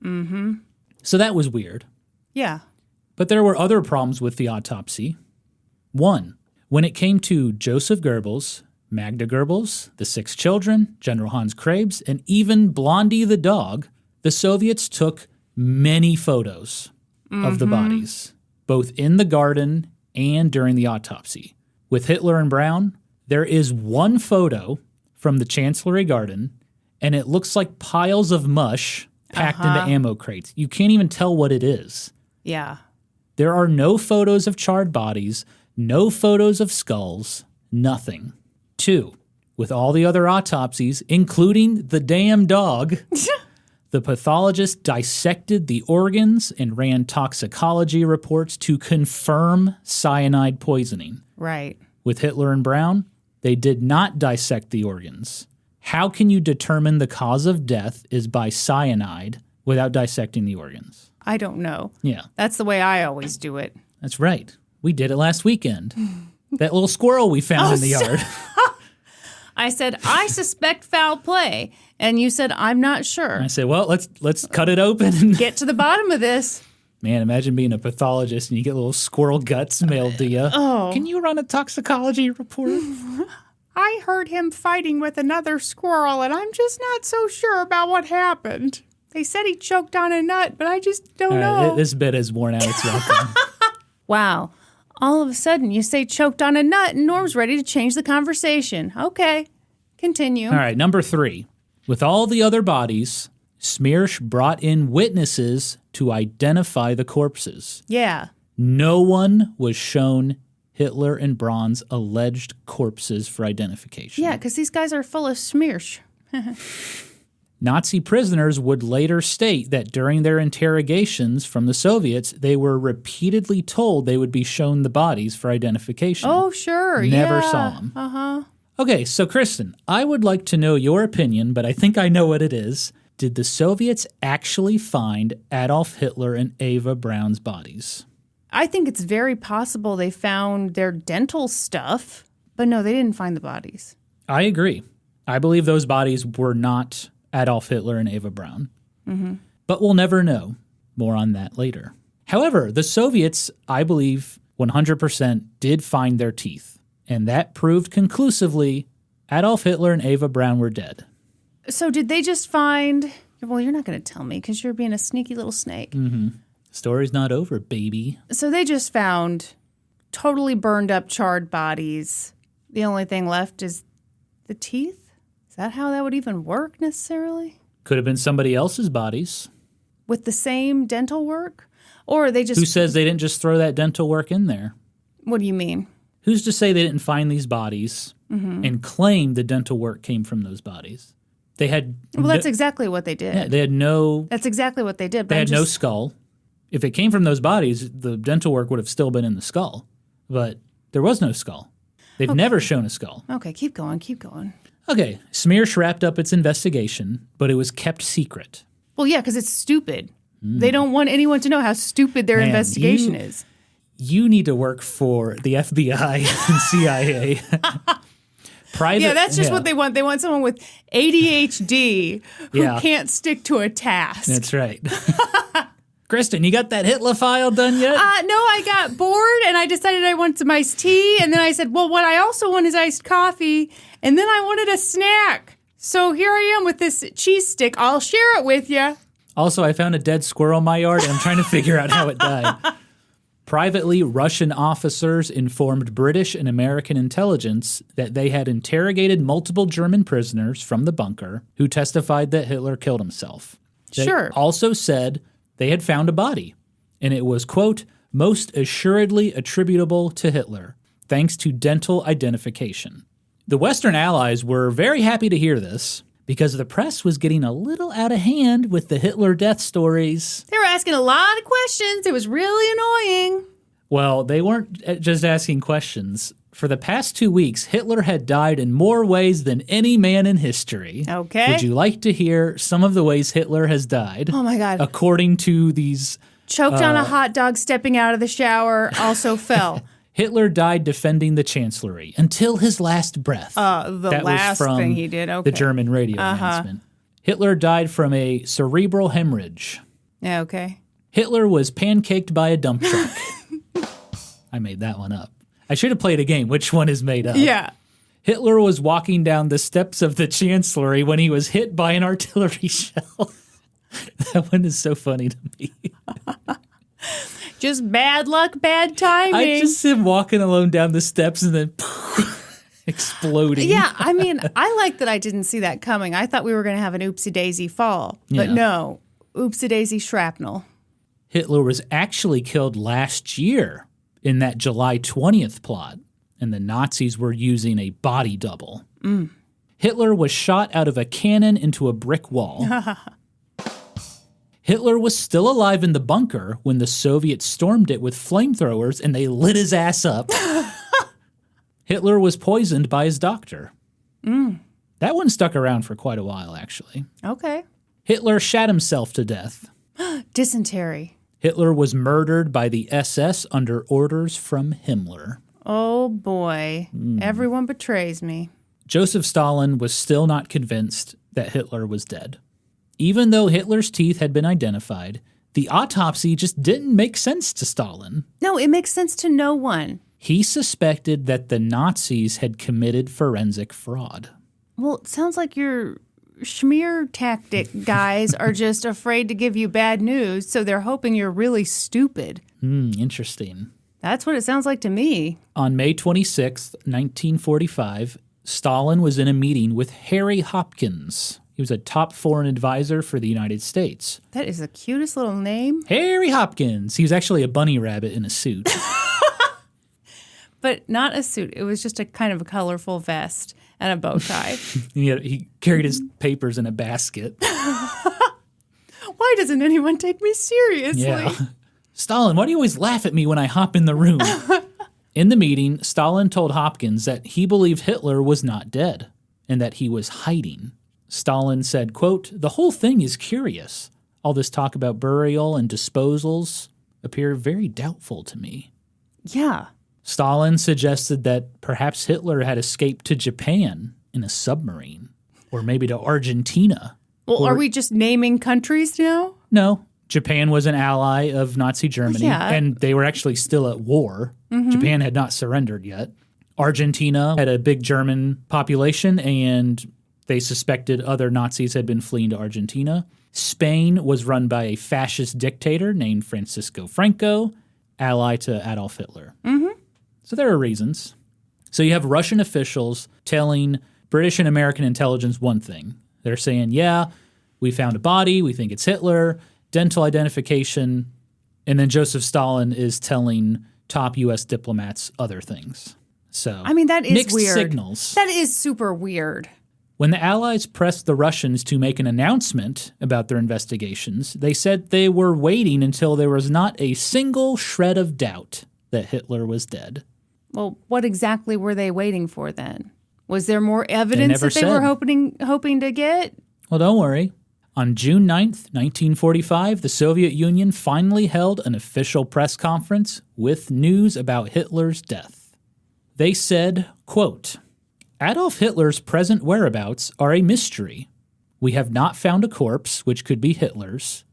[SPEAKER 1] So that was weird.
[SPEAKER 2] Yeah.
[SPEAKER 1] But there were other problems with the autopsy. 1. When it came to Joseph Goebbels, Magda Goebbels, the 6 children, General Hans Krebs, and even Blondie the dog, the Soviets took many photos of the bodies, both in the garden and during the autopsy. With Hitler and Braun, there is one photo from the Chancellery Garden, and it looks like piles of mush packed into ammo crates. You can't even tell what it is.
[SPEAKER 2] Yeah.
[SPEAKER 1] There are no photos of charred bodies, no photos of skulls, nothing. 2, with all the other autopsies, including the damn dog, the pathologist dissected the organs and ran toxicology reports to confirm cyanide poisoning.
[SPEAKER 2] Right.
[SPEAKER 1] With Hitler and Braun, they did not dissect the organs. How can you determine the cause of death is by cyanide without dissecting the organs?
[SPEAKER 2] I don't know.
[SPEAKER 1] Yeah.
[SPEAKER 2] That's the way I always do it.
[SPEAKER 1] That's right. We did it last weekend. That little squirrel we found in the yard.
[SPEAKER 2] I said, I suspect foul play. And you said, I'm not sure.
[SPEAKER 1] I said, well, let's cut it open and
[SPEAKER 2] Get to the bottom of this.
[SPEAKER 1] Man, imagine being a pathologist and you get little squirrel guts mailed to you.
[SPEAKER 2] Oh.
[SPEAKER 1] Can you run a toxicology report?
[SPEAKER 2] I heard him fighting with another squirrel, and I'm just not so sure about what happened. They said he choked on a nut, but I just don't know.
[SPEAKER 1] This bit has worn out its welcome.
[SPEAKER 2] Wow. All of a sudden, you say choked on a nut, and Norm's ready to change the conversation. Okay. Continue.
[SPEAKER 1] All right, number 3. With all the other bodies, Smearsh brought in witnesses to identify the corpses.
[SPEAKER 2] Yeah.
[SPEAKER 1] No one was shown Hitler and Braun's alleged corpses for identification.
[SPEAKER 2] Yeah, because these guys are full of smearsh.
[SPEAKER 1] Nazi prisoners would later state that during their interrogations from the Soviets, they were repeatedly told they would be shown the bodies for identification.
[SPEAKER 2] Oh, sure.
[SPEAKER 1] Never saw them.
[SPEAKER 2] Uh-huh.
[SPEAKER 1] Okay, so Kristen, I would like to know your opinion, but I think I know what it is. Did the Soviets actually find Adolf Hitler and Eva Braun's bodies?
[SPEAKER 2] I think it's very possible they found their dental stuff, but no, they didn't find the bodies.
[SPEAKER 1] I agree. I believe those bodies were not Adolf Hitler and Eva Braun.
[SPEAKER 2] Mm-hmm.
[SPEAKER 1] But we'll never know. More on that later. However, the Soviets, I believe, 100% did find their teeth. And that proved conclusively Adolf Hitler and Eva Braun were dead.
[SPEAKER 2] So did they just find... Well, you're not going to tell me because you're being a sneaky little snake.
[SPEAKER 1] Mm-hmm. Story's not over, baby.
[SPEAKER 2] So they just found totally burned up, charred bodies. The only thing left is the teeth? Is that how that would even work necessarily?
[SPEAKER 1] Could have been somebody else's bodies.
[SPEAKER 2] With the same dental work? Or they just...
[SPEAKER 1] Who says they didn't just throw that dental work in there?
[SPEAKER 2] What do you mean?
[SPEAKER 1] Who's to say they didn't find these bodies and claim the dental work came from those bodies? They had
[SPEAKER 2] Well, that's exactly what they did.
[SPEAKER 1] yeah, they had no
[SPEAKER 2] That's exactly what they did.
[SPEAKER 1] they had no skull. If it came from those bodies, the dental work would have still been in the skull. But there was no skull. They've never shown a skull.
[SPEAKER 2] Okay, keep going, keep going.
[SPEAKER 1] Okay, Smearsh wrapped up its investigation, but it was kept secret.
[SPEAKER 2] Well, yeah, because it's stupid. They don't want anyone to know how stupid their
[SPEAKER 1] Man,
[SPEAKER 2] investigation is.
[SPEAKER 1] You need to work for the FBI and CIA. Private,
[SPEAKER 2] Yeah, that's just what they want. They want someone with ADHD who
[SPEAKER 1] Yeah.
[SPEAKER 2] can't stick to a task.
[SPEAKER 1] That's right. Kristen, you got that Hitler file done yet?
[SPEAKER 2] No, I got bored and I decided I want some iced tea. And then I said, well, what I also want is iced coffee. And then I wanted a snack. So here I am with this cheese stick. I'll share it with you.
[SPEAKER 1] Also, I found a dead squirrel in my yard, and I'm trying to figure out how it died. Privately, Russian officers informed British and American intelligence that they had interrogated multiple German prisoners from the bunker who testified that Hitler killed himself. They
[SPEAKER 2] Sure.
[SPEAKER 1] also said they had found a body, and it was, quote, most assuredly attributable to Hitler, thanks to dental identification. The Western Allies were very happy to hear this because the press was getting a little out of hand with the Hitler death stories.
[SPEAKER 2] They were asking a lot of questions. It was really annoying.
[SPEAKER 1] Well, they weren't just asking questions. For the past 2 weeks, Hitler had died in more ways than any man in history.
[SPEAKER 2] Okay.
[SPEAKER 1] Would you like to hear some of the ways Hitler has died?
[SPEAKER 2] Oh, my God.
[SPEAKER 1] According to these,
[SPEAKER 2] Choked on a hot dog stepping out of the shower, also fell.
[SPEAKER 1] Hitler died defending the Chancellery until his last breath.
[SPEAKER 2] The
[SPEAKER 1] That was
[SPEAKER 2] last
[SPEAKER 1] from
[SPEAKER 2] thing he did. Okay.
[SPEAKER 1] the German radio announcement. Hitler died from a cerebral hemorrhage.
[SPEAKER 2] Yeah, okay.
[SPEAKER 1] Hitler was pancaked by a dump truck. I made that one up. I should have played a game. Which one is made up?
[SPEAKER 2] Yeah.
[SPEAKER 1] Hitler was walking down the steps of the Chancellery when he was hit by an artillery shell. That one is so funny to me.
[SPEAKER 2] Just bad luck, bad timing.
[SPEAKER 1] I just see him walking alone down the steps and then exploding.
[SPEAKER 2] Yeah, I mean, I like that I didn't see that coming. I thought we were going to have an oopsie-daisy fall. But
[SPEAKER 1] Yeah.
[SPEAKER 2] no, oopsie-daisy shrapnel.
[SPEAKER 1] Hitler was actually killed last year in that July 20th plot, and the Nazis were using a body double. Hitler was shot out of a cannon into a brick wall. Hitler was still alive in the bunker when the Soviets stormed it with flamethrowers and they lit his ass up. Hitler was poisoned by his doctor. That one stuck around for quite a while, actually.
[SPEAKER 2] Okay.
[SPEAKER 1] Hitler shot himself to death.
[SPEAKER 2] Dysentery.
[SPEAKER 1] Hitler was murdered by the SS under orders from Himmler.
[SPEAKER 2] Oh, boy. Everyone betrays me.
[SPEAKER 1] Joseph Stalin was still not convinced that Hitler was dead. Even though Hitler's teeth had been identified, the autopsy just didn't make sense to Stalin.
[SPEAKER 2] No, it makes sense to no one.
[SPEAKER 1] He suspected that the Nazis had committed forensic fraud.
[SPEAKER 2] Well, it sounds like your schmear tactic guys are just afraid to give you bad news, so they're hoping you're really stupid.
[SPEAKER 1] Interesting.
[SPEAKER 2] That's what it sounds like to me.
[SPEAKER 1] On May 26, 1945, Stalin was in a meeting with Harry Hopkins. He was a top foreign advisor for the United States.
[SPEAKER 2] That is the cutest little name.
[SPEAKER 1] Harry Hopkins. He was actually a bunny rabbit in a suit.
[SPEAKER 2] But not a suit. It was just a kind of a colorful vest and a bow tie.
[SPEAKER 1] He carried his papers in a basket.
[SPEAKER 2] Why doesn't anyone take me seriously?
[SPEAKER 1] Yeah. Stalin, why do you always laugh at me when I hop in the room? In the meeting, Stalin told Hopkins that he believed Hitler was not dead and that he was hiding. Stalin said, quote, "The whole thing is curious. All this talk about burial and disposals appear very doubtful to me."
[SPEAKER 2] Yeah.
[SPEAKER 1] Stalin suggested that perhaps Hitler had escaped to Japan in a submarine, or maybe to Argentina.
[SPEAKER 2] Well, are we just naming countries now?
[SPEAKER 1] No, Japan was an ally of Nazi Germany,
[SPEAKER 2] Yeah.
[SPEAKER 1] and they were actually still at war. Japan had not surrendered yet. Argentina had a big German population, and they suspected other Nazis had been fleeing to Argentina. Spain was run by a fascist dictator named Francisco Franco, ally to Adolf Hitler. So there are reasons. So you have Russian officials telling British and American intelligence one thing. They're saying, yeah, we found a body, we think it's Hitler, dental identification, and then Joseph Stalin is telling top U.S. diplomats other things. So
[SPEAKER 2] I mean, that is
[SPEAKER 1] mixed
[SPEAKER 2] weird.
[SPEAKER 1] signals.
[SPEAKER 2] That is super weird.
[SPEAKER 1] When the Allies pressed the Russians to make an announcement about their investigations, they said they were waiting until there was not a single shred of doubt that Hitler was dead.
[SPEAKER 2] Well, what exactly were they waiting for then? Was there more evidence that they were hoping to get?
[SPEAKER 1] Well, don't worry. On June 9th, 1945, the Soviet Union finally held an official press conference with news about Hitler's death. They said, quote, Adolf Hitler's present whereabouts are a mystery. We have not found a corpse, which could be Hitler's,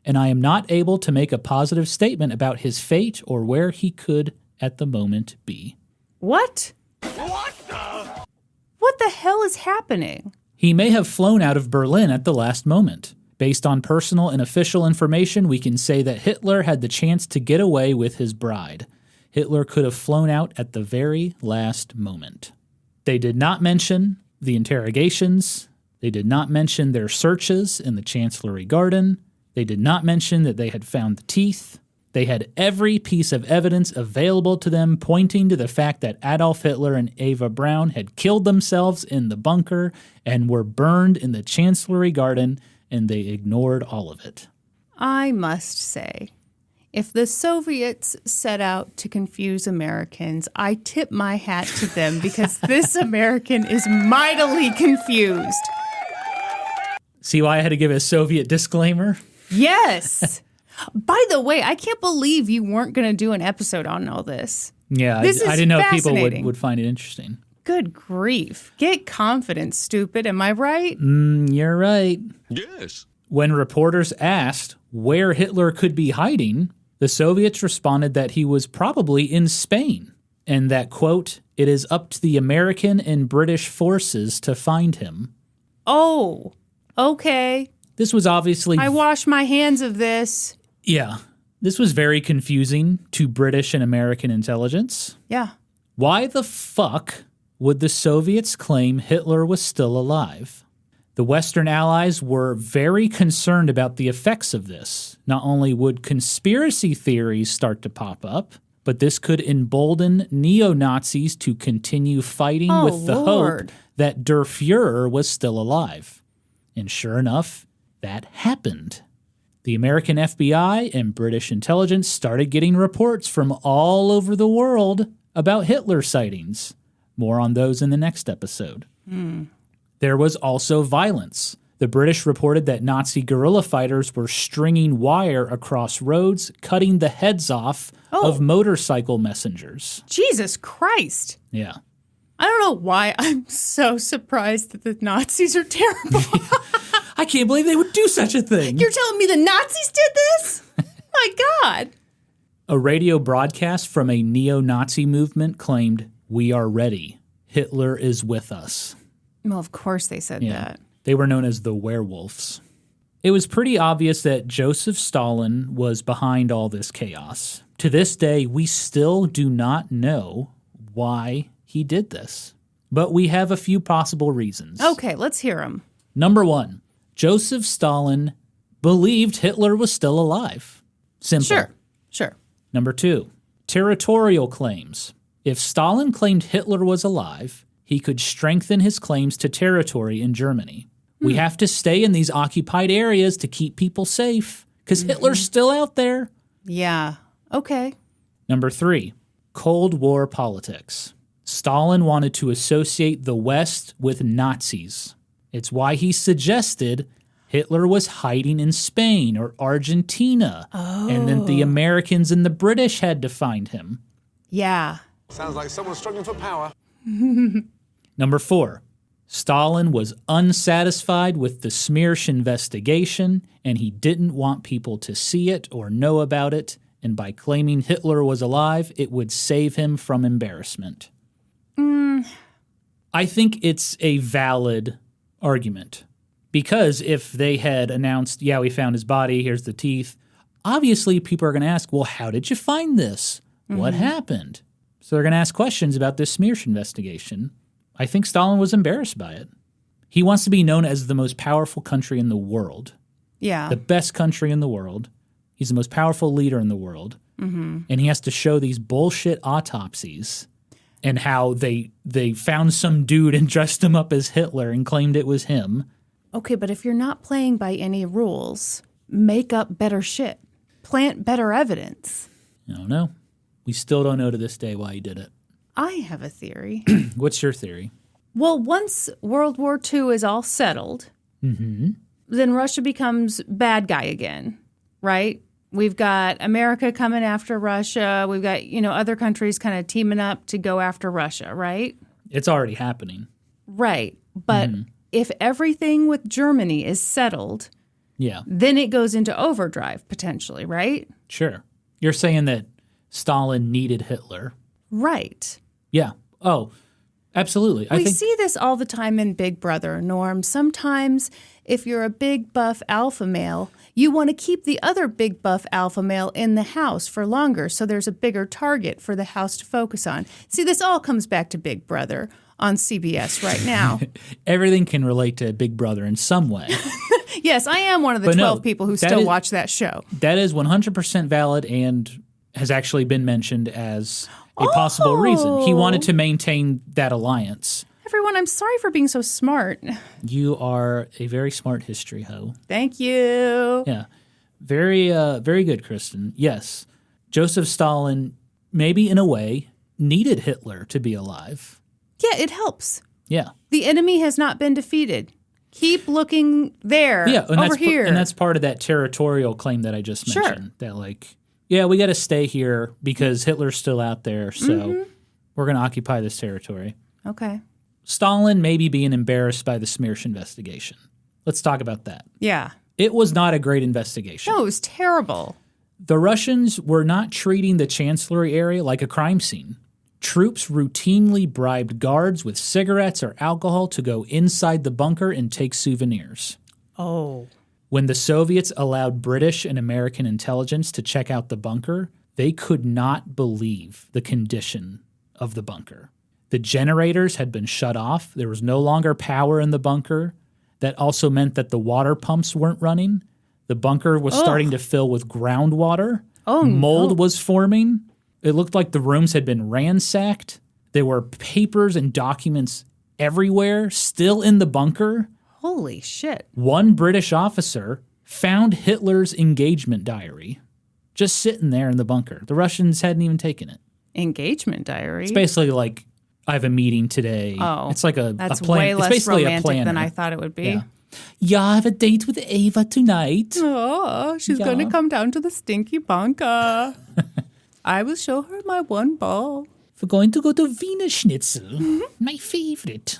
[SPEAKER 1] and I am not able to make a positive statement about his fate or where he could at the moment be.
[SPEAKER 2] What? What the hell is happening?
[SPEAKER 1] He may have flown out of Berlin at the last moment. Based on personal and official information, we can say that Hitler had the chance to get away with his bride. Hitler could have flown out at the very last moment. They did not mention the interrogations. They did not mention their searches in the Chancellery Garden. They did not mention that they had found the teeth. They had every piece of evidence available to them pointing to the fact that Adolf Hitler and Eva Braun had killed themselves in the bunker and were burned in the Chancellery Garden, and they ignored all of it.
[SPEAKER 2] I must say, if the Soviets set out to confuse Americans, I tip my hat to them because this American is mightily confused.
[SPEAKER 1] See why I had to give a Soviet disclaimer?
[SPEAKER 2] Yes. By the way, I can't believe you weren't going to do an episode on all this.
[SPEAKER 1] Yeah,
[SPEAKER 2] This
[SPEAKER 1] I
[SPEAKER 2] is
[SPEAKER 1] didn't know if people
[SPEAKER 2] fascinating.
[SPEAKER 1] would find it interesting.
[SPEAKER 2] Good grief. Get confident, stupid. Am I right?
[SPEAKER 1] You're right.
[SPEAKER 4] Yes.
[SPEAKER 1] When reporters asked where Hitler could be hiding, the Soviets responded that he was probably in Spain, and that, quote, it is up to the American and British forces to find him.
[SPEAKER 2] Oh, okay.
[SPEAKER 1] This was obviously...
[SPEAKER 2] I wash my hands of this.
[SPEAKER 1] Yeah. This was very confusing to British and American intelligence.
[SPEAKER 2] Yeah.
[SPEAKER 1] Why the fuck would the Soviets claim Hitler was still alive? The Western Allies were very concerned about the effects of this. Not only would conspiracy theories start to pop up, but this could embolden neo-Nazis to continue fighting with the hope that Der Fuhrer was still alive. And sure enough, that happened. The American FBI and British intelligence started getting reports from all over the world about Hitler sightings. More on those in the next episode. There was also violence. The British reported that Nazi guerrilla fighters were stringing wire across roads, cutting the heads off of motorcycle messengers.
[SPEAKER 2] Jesus Christ.
[SPEAKER 1] Yeah.
[SPEAKER 2] I don't know why I'm so surprised that the Nazis are terrible.
[SPEAKER 1] I can't believe they would do such a thing.
[SPEAKER 2] You're telling me the Nazis did this? My God.
[SPEAKER 1] A radio broadcast from a neo-Nazi movement claimed, "We are ready. Hitler is with us."
[SPEAKER 2] Well, of course they said that.
[SPEAKER 1] They were known as the werewolves. It was pretty obvious that Joseph Stalin was behind all this chaos. To this day, we still do not know why he did this. But we have a few possible reasons.
[SPEAKER 2] Okay, let's hear them.
[SPEAKER 1] Number one, Joseph Stalin believed Hitler was still alive. Simple.
[SPEAKER 2] Sure.
[SPEAKER 1] Number two, territorial claims. If Stalin claimed Hitler was alive, he could strengthen his claims to territory in Germany. We have to stay in these occupied areas to keep people safe, because Hitler's still out there.
[SPEAKER 2] Yeah. Okay.
[SPEAKER 1] Number three, Cold War politics. Stalin wanted to associate the West with Nazis. It's why he suggested Hitler was hiding in Spain or Argentina, and that the Americans and the British had to find him.
[SPEAKER 2] Yeah.
[SPEAKER 7] Sounds like someone's struggling for power.
[SPEAKER 1] Number four, Stalin was unsatisfied with the Smearsh investigation, and he didn't want people to see it or know about it, and by claiming Hitler was alive, it would save him from embarrassment. I think it's a valid argument, because if they had announced, yeah, we found his body, here's the teeth, obviously people are going to ask, well, how did you find this? What happened? So they're going to ask questions about this Smearsh investigation. I think Stalin was embarrassed by it. He wants to be known as the most powerful country in the world.
[SPEAKER 2] Yeah.
[SPEAKER 1] The best country in the world. He's the most powerful leader in the world. And he has to show these bullshit autopsies and how they found some dude and dressed him up as Hitler and claimed it was him.
[SPEAKER 2] Okay, but if you're not playing by any rules, make up better shit. Plant better evidence.
[SPEAKER 1] I don't know. We still don't know to this day why he did it.
[SPEAKER 2] I have a theory.
[SPEAKER 1] What's your theory?
[SPEAKER 2] Well, once World War II is all settled, then Russia becomes bad guy again, right? We've got America coming after Russia. We've got, other countries kind of teaming up to go after Russia, right?
[SPEAKER 1] It's already happening.
[SPEAKER 2] Right. But if everything with Germany is settled, then it goes into overdrive potentially, right?
[SPEAKER 1] Sure. You're saying that Stalin needed Hitler.
[SPEAKER 2] Right.
[SPEAKER 1] Yeah. Oh, absolutely.
[SPEAKER 2] We see this all the time in Big Brother, Norm. Sometimes if you're a big buff alpha male, you want to keep the other big buff alpha male in the house for longer so there's a bigger target for the house to focus on. See, this all comes back to Big Brother on CBS right now.
[SPEAKER 1] Everything can relate to Big Brother in some way.
[SPEAKER 2] Yes, I am one of the 12 people who still watch that show.
[SPEAKER 1] That is 100% valid and has actually been mentioned as a possible reason. He wanted to maintain that alliance.
[SPEAKER 2] Everyone, I'm sorry for being so smart.
[SPEAKER 1] You are a very smart history hoe.
[SPEAKER 2] Thank you.
[SPEAKER 1] Yeah. Very, very good, Kristen. Yes. Joseph Stalin, maybe in a way, needed Hitler to be alive.
[SPEAKER 2] Yeah, it helps.
[SPEAKER 1] Yeah.
[SPEAKER 2] The enemy has not been defeated. Keep looking there, over here.
[SPEAKER 1] And that's part of that territorial claim that I just mentioned. That we got to stay here because Hitler's still out there, so we're going to occupy this territory.
[SPEAKER 2] Okay.
[SPEAKER 1] Stalin maybe being embarrassed by the Smersh investigation. Let's talk about that.
[SPEAKER 2] Yeah.
[SPEAKER 1] It was not a great investigation.
[SPEAKER 2] No, it was terrible.
[SPEAKER 1] The Russians were not treating the Chancellery area like a crime scene. Troops routinely bribed guards with cigarettes or alcohol to go inside the bunker and take souvenirs.
[SPEAKER 2] Oh.
[SPEAKER 1] When the Soviets allowed British and American intelligence to check out the bunker, they could not believe the condition of the bunker. The generators had been shut off. There was no longer power in the bunker. That also meant that the water pumps weren't running. The bunker was starting to fill with groundwater. Mold was forming. It looked like the rooms had been ransacked. There were papers and documents everywhere, still in the bunker.
[SPEAKER 2] Holy shit.
[SPEAKER 1] One British officer found Hitler's engagement diary just sitting there in the bunker. The Russians hadn't even taken it.
[SPEAKER 2] Engagement diary?
[SPEAKER 1] It's basically like, I have a meeting today.
[SPEAKER 2] Oh.
[SPEAKER 1] It's like
[SPEAKER 2] that's
[SPEAKER 1] a plan.
[SPEAKER 2] way less
[SPEAKER 1] it's basically
[SPEAKER 2] romantic
[SPEAKER 1] a
[SPEAKER 2] than I thought it would be.
[SPEAKER 1] Yeah, I have a date with Ava tonight.
[SPEAKER 2] Oh, she's going to come down to the stinky bunker. I will show her my one ball.
[SPEAKER 1] We're going to go to Wiener Schnitzel, my favorite.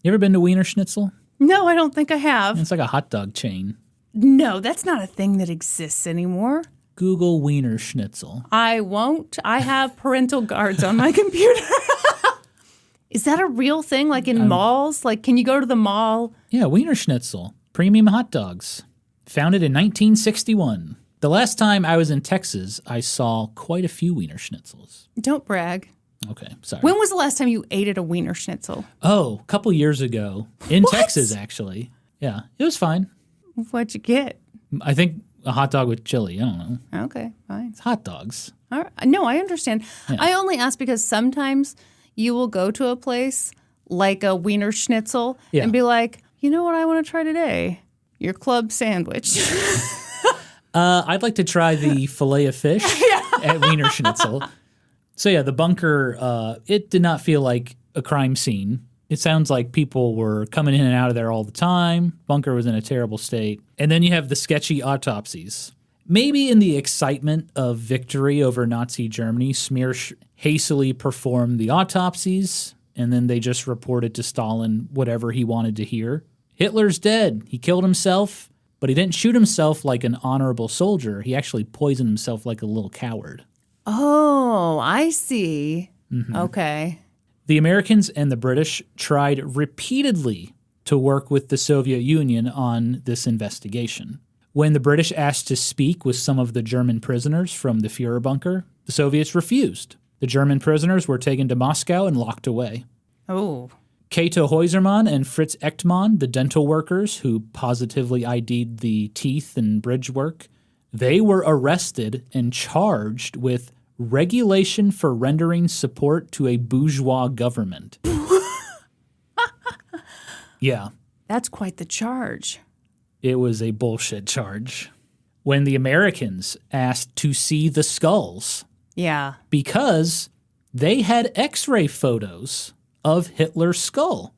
[SPEAKER 1] You ever been to Wiener Schnitzel?
[SPEAKER 2] No, I don't think I have.
[SPEAKER 1] It's like a hot dog chain.
[SPEAKER 2] No, that's not a thing that exists anymore.
[SPEAKER 1] Google Wiener Schnitzel.
[SPEAKER 2] I won't. I have parental guards on my computer. Is that a real thing, like in malls? Like, can you go to the mall?
[SPEAKER 1] Yeah, Wiener Schnitzel. Premium hot dogs. Founded in 1961. The last time I was in Texas, I saw quite a few Wiener Schnitzels.
[SPEAKER 2] Don't brag.
[SPEAKER 1] Okay, sorry.
[SPEAKER 2] When was the last time you ate at a Wiener Schnitzel?
[SPEAKER 1] Oh, a couple years ago. In Texas, actually. Yeah, it was fine.
[SPEAKER 2] What'd you get?
[SPEAKER 1] I think a hot dog with chili. I don't know.
[SPEAKER 2] Okay, fine.
[SPEAKER 1] It's hot dogs.
[SPEAKER 2] All right. No, I understand.
[SPEAKER 1] Yeah.
[SPEAKER 2] I only ask because sometimes you will go to a place like a Wiener Schnitzel and be like, you know what I want to try today? Your club sandwich.
[SPEAKER 1] I'd like to try the fillet of fish at Wiener Schnitzel. So yeah, the bunker, it did not feel like a crime scene. It sounds like people were coming in and out of there all the time. Bunker was in a terrible state. And then you have the sketchy autopsies. Maybe in the excitement of victory over Nazi Germany, Smersh hastily performed the autopsies, and then they just reported to Stalin whatever he wanted to hear. Hitler's dead. He killed himself, but he didn't shoot himself like an honorable soldier. He actually poisoned himself like a little coward.
[SPEAKER 2] Oh, I see. Okay.
[SPEAKER 1] The Americans and the British tried repeatedly to work with the Soviet Union on this investigation. When the British asked to speak with some of the German prisoners from the Führer bunker, the Soviets refused. The German prisoners were taken to Moscow and locked away.
[SPEAKER 2] Oh.
[SPEAKER 1] Cato Heusermann and Fritz Echtmann, the dental workers who positively ID'd the teeth and bridge work, they were arrested and charged with regulation for rendering support to a bourgeois government. Yeah.
[SPEAKER 2] That's quite the charge.
[SPEAKER 1] It was a bullshit charge. When the Americans asked to see the skulls,
[SPEAKER 2] Yeah.
[SPEAKER 1] because they had X-ray photos of Hitler's skull.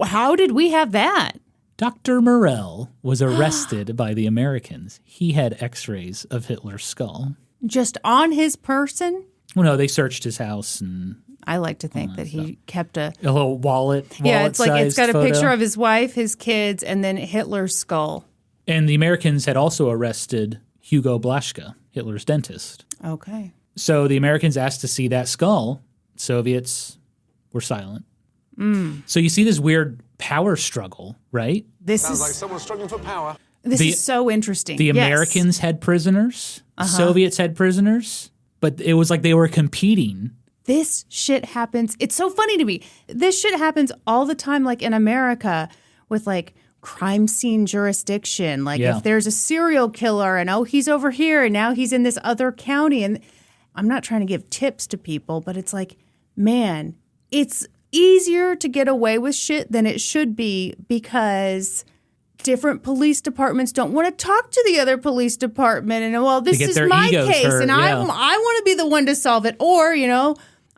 [SPEAKER 2] How did we have that?
[SPEAKER 1] Dr. Morell was arrested by the Americans. He had X-rays of Hitler's skull.
[SPEAKER 2] Just on his person?
[SPEAKER 1] Well, no, they searched his house and
[SPEAKER 2] I like to think that he kept a
[SPEAKER 1] little wallet.
[SPEAKER 2] Yeah, it's like it's got a
[SPEAKER 1] photo.
[SPEAKER 2] picture of his wife, his kids, and then Hitler's skull.
[SPEAKER 1] And the Americans had also arrested Hugo Blaschka, Hitler's dentist.
[SPEAKER 2] Okay.
[SPEAKER 1] So the Americans asked to see that skull. Soviets were silent. So you see this weird power struggle, right?
[SPEAKER 2] This
[SPEAKER 7] Sounds
[SPEAKER 2] is
[SPEAKER 7] like someone struggling for power.
[SPEAKER 2] this is so interesting.
[SPEAKER 1] The
[SPEAKER 2] Yes.
[SPEAKER 1] Americans had prisoners. Soviets had prisoners. But it was like they were competing.
[SPEAKER 2] This shit happens. It's so funny to me. This shit happens all the time, like in America, with like crime scene jurisdiction. Like
[SPEAKER 1] Yeah.
[SPEAKER 2] if there's a serial killer and he's over here and now he's in this other county. And I'm not trying to give tips to people, but it's like, man, it's easier to get away with shit than it should be because different police departments don't want to talk to the other police department. And well, this
[SPEAKER 1] get
[SPEAKER 2] is
[SPEAKER 1] their
[SPEAKER 2] my
[SPEAKER 1] egos
[SPEAKER 2] case
[SPEAKER 1] hurt,
[SPEAKER 2] and
[SPEAKER 1] yeah.
[SPEAKER 2] I want to be the one to solve it. Or,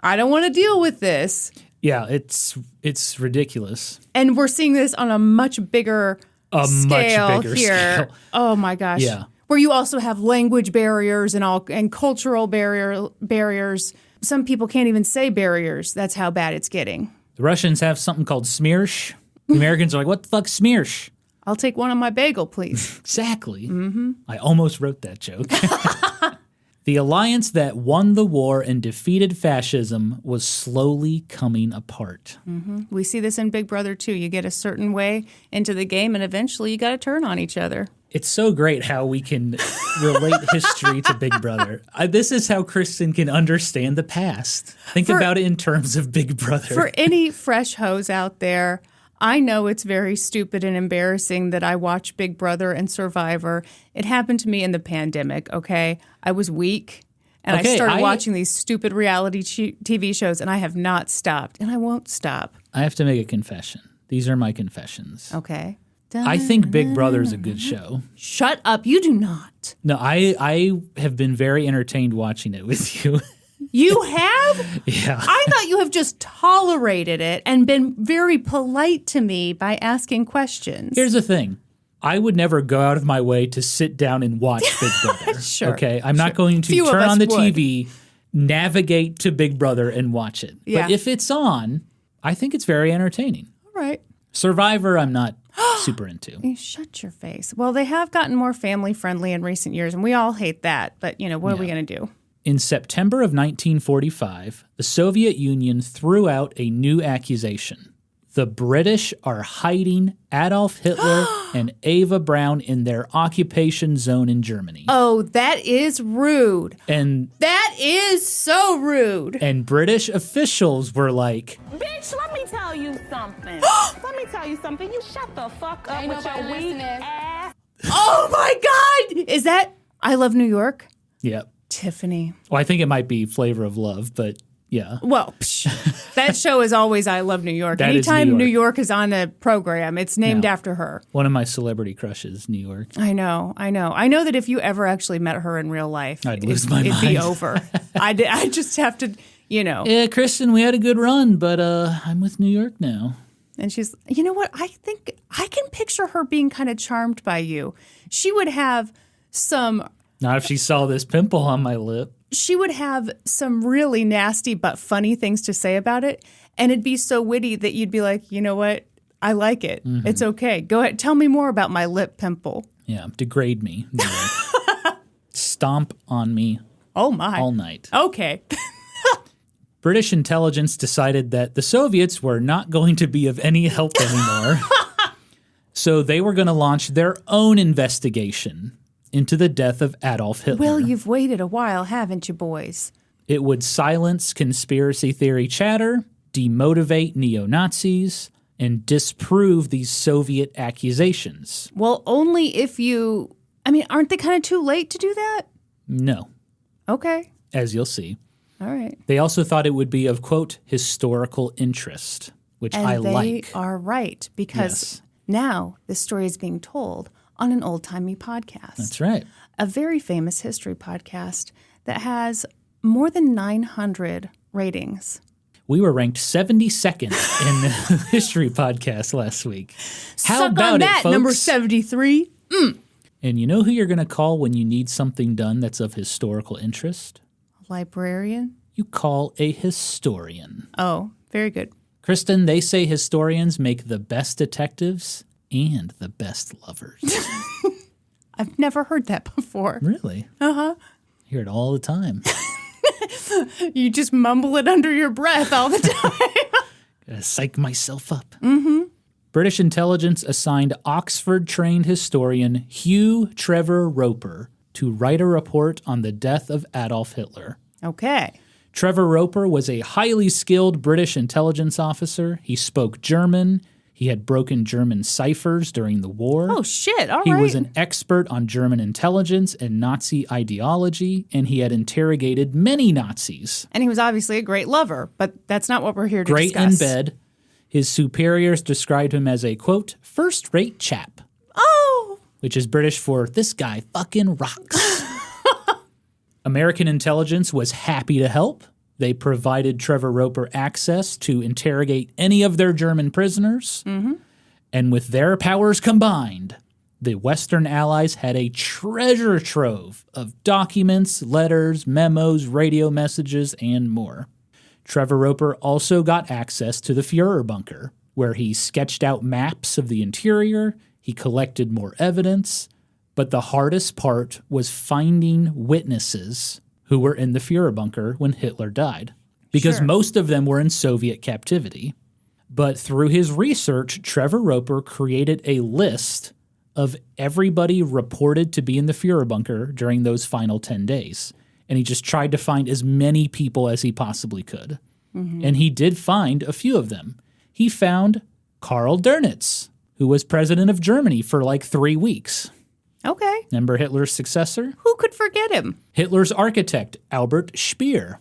[SPEAKER 2] I don't want to deal with this.
[SPEAKER 1] Yeah, it's ridiculous.
[SPEAKER 2] And we're seeing this on a much bigger scale
[SPEAKER 1] bigger
[SPEAKER 2] here.
[SPEAKER 1] scale.
[SPEAKER 2] Oh my gosh.
[SPEAKER 1] Yeah.
[SPEAKER 2] Where you also have language barriers and cultural barriers. Some people can't even say barriers. That's how bad it's getting.
[SPEAKER 1] The Russians have something called smearsh. The Americans are like, what the fuck, smearsh?
[SPEAKER 2] I'll take one on my bagel, please.
[SPEAKER 1] Exactly. Mm-hmm. I almost wrote that joke. The alliance that won the war and defeated fascism was slowly coming apart.
[SPEAKER 2] We see this in Big Brother too. You get a certain way into the game and eventually you got to turn on each other.
[SPEAKER 1] It's so great how we can relate history to Big Brother. This is how Kristen can understand the past. Think about it in terms of Big Brother.
[SPEAKER 2] For any fresh hoes out there, I know it's very stupid and embarrassing that I watch Big Brother and Survivor. It happened to me in the pandemic, okay? I was weak, and I started watching these stupid reality TV shows, and I have not stopped, and I won't stop.
[SPEAKER 1] I have to make a confession. These are my confessions.
[SPEAKER 2] Okay?
[SPEAKER 1] I think Big Brother is a good show.
[SPEAKER 2] Shut up. You do not.
[SPEAKER 1] No, I have been very entertained watching it with you.
[SPEAKER 2] You have?
[SPEAKER 1] Yeah.
[SPEAKER 2] I thought you have just tolerated it and been very polite to me by asking questions.
[SPEAKER 1] Here's the thing. I would never go out of my way to sit down and watch Big Brother.
[SPEAKER 2] Sure.
[SPEAKER 1] Okay? I'm not going to
[SPEAKER 2] Few of
[SPEAKER 1] turn
[SPEAKER 2] us
[SPEAKER 1] on the
[SPEAKER 2] would.
[SPEAKER 1] TV, navigate to Big Brother, and watch it.
[SPEAKER 2] Yeah.
[SPEAKER 1] But if it's on, I think it's very entertaining.
[SPEAKER 2] All right.
[SPEAKER 1] Survivor, I'm not super into.
[SPEAKER 2] You shut your face. Well, they have gotten more family friendly in recent years, and we all hate that. But, what are we going to do?
[SPEAKER 1] In September of 1945, the Soviet Union threw out a new accusation. The British are hiding Adolf Hitler and Eva Braun in their occupation zone in Germany.
[SPEAKER 2] Oh, that is rude.
[SPEAKER 1] And
[SPEAKER 2] That is so rude.
[SPEAKER 1] British officials were like,
[SPEAKER 8] Bitch, let me tell you something. Let me tell you something. You shut the fuck up
[SPEAKER 5] Ain't
[SPEAKER 8] with your
[SPEAKER 5] nobody
[SPEAKER 8] weak
[SPEAKER 5] listening.
[SPEAKER 8] ass.
[SPEAKER 2] Oh, my God. Is that I Love New York?
[SPEAKER 1] yep.
[SPEAKER 2] Tiffany.
[SPEAKER 1] Well, I think it might be Flavor of Love, but yeah.
[SPEAKER 2] Well, that show is always I Love New York.
[SPEAKER 1] That is
[SPEAKER 2] Anytime
[SPEAKER 1] New
[SPEAKER 2] New
[SPEAKER 1] York.
[SPEAKER 2] York is on a program, it's named
[SPEAKER 1] Yeah.
[SPEAKER 2] after her.
[SPEAKER 1] One of my celebrity crushes, New York.
[SPEAKER 2] I know. I know that if you ever actually met her in real life,
[SPEAKER 1] I'd lose my
[SPEAKER 2] it'd be
[SPEAKER 1] mind.
[SPEAKER 2] over. I just have to,
[SPEAKER 1] Yeah, Kristen, we had a good run, but I'm with New York now.
[SPEAKER 2] And she's, you know what? I think I can picture her being kind of charmed by you. She would have some
[SPEAKER 1] Not if she saw this pimple on my lip.
[SPEAKER 2] really nasty but funny things to say about it. And it'd be so witty that you'd be like, you know what? I like it.
[SPEAKER 1] Mm-hmm.
[SPEAKER 2] It's okay. Go ahead. Tell me more about my lip pimple.
[SPEAKER 1] Yeah, degrade me. New York. Stomp on me
[SPEAKER 2] Oh, my.
[SPEAKER 1] all night.
[SPEAKER 2] Okay.
[SPEAKER 1] British intelligence decided that the Soviets were not going to be of any help anymore. So they were going to launch their own investigation into the death of Adolf Hitler.
[SPEAKER 2] Well, you've waited a while, haven't you, boys?
[SPEAKER 1] It would silence conspiracy theory chatter, demotivate neo-Nazis, and disprove these Soviet accusations.
[SPEAKER 2] Well, only if aren't they kind of too late to do that?
[SPEAKER 1] No,
[SPEAKER 2] Okay.
[SPEAKER 1] as you'll see.
[SPEAKER 2] right.
[SPEAKER 1] They also thought it would be of, quote, historical interest, which
[SPEAKER 2] And
[SPEAKER 1] I
[SPEAKER 2] they
[SPEAKER 1] like.
[SPEAKER 2] are right, because
[SPEAKER 1] Yes.
[SPEAKER 2] now this story is being told on an old-timey podcast.
[SPEAKER 1] That's right.
[SPEAKER 2] A very famous history podcast that has more than 900 ratings.
[SPEAKER 1] We were ranked 72nd in the history podcast last week. How
[SPEAKER 2] Suck
[SPEAKER 1] about
[SPEAKER 2] on
[SPEAKER 1] it,
[SPEAKER 2] that,
[SPEAKER 1] folks?
[SPEAKER 2] number 73.
[SPEAKER 1] And you know who you're going to call when you need something done that's of historical interest?
[SPEAKER 2] Librarian.
[SPEAKER 1] You call a historian.
[SPEAKER 2] Oh, very good.
[SPEAKER 1] Kristen, they say historians make the best detectives and the best lovers.
[SPEAKER 2] I've never heard that before.
[SPEAKER 1] Really?
[SPEAKER 2] Uh-huh.
[SPEAKER 1] Hear it all the time.
[SPEAKER 2] You just mumble it under your breath all the time.
[SPEAKER 1] Gotta psych myself up. Mm-hmm. British intelligence assigned Oxford-trained historian Hugh Trevor Roper to write a report on the death of Adolf Hitler.
[SPEAKER 2] Okay.
[SPEAKER 1] Trevor Roper was a highly skilled British intelligence officer. He spoke German. He had broken German ciphers during the war.
[SPEAKER 2] Oh, shit. All right.
[SPEAKER 1] He was an expert on German intelligence and Nazi ideology, and he had interrogated many Nazis.
[SPEAKER 2] And he was obviously a great lover, but that's not what we're here to
[SPEAKER 1] Great
[SPEAKER 2] discuss.
[SPEAKER 1] in bed. His superiors described him as a, quote, first-rate chap,
[SPEAKER 2] Oh!
[SPEAKER 1] which is British for this guy fucking rocks. American intelligence was happy to help. They provided Trevor Roper access to interrogate any of their German prisoners. Mm-hmm. And with their powers combined, the Western Allies had a treasure trove of documents, letters, memos, radio messages, and more. Trevor Roper also got access to the Fuhrer bunker, where he sketched out maps of the interior, he collected more evidence, but the hardest part was finding witnesses who were in the Fuhrer bunker when Hitler died, because most of them were in Soviet captivity. But through his research, Trevor Roper created a list of everybody reported to be in the Fuhrer bunker during those final 10 days. And he just tried to find as many people as he possibly could. Mm-hmm. And he did find a few of them. He found Karl Dönitz, who was president of Germany for like 3 weeks.
[SPEAKER 2] Okay.
[SPEAKER 1] Remember Hitler's successor?
[SPEAKER 2] Who could forget him?
[SPEAKER 1] Hitler's architect, Albert Speer,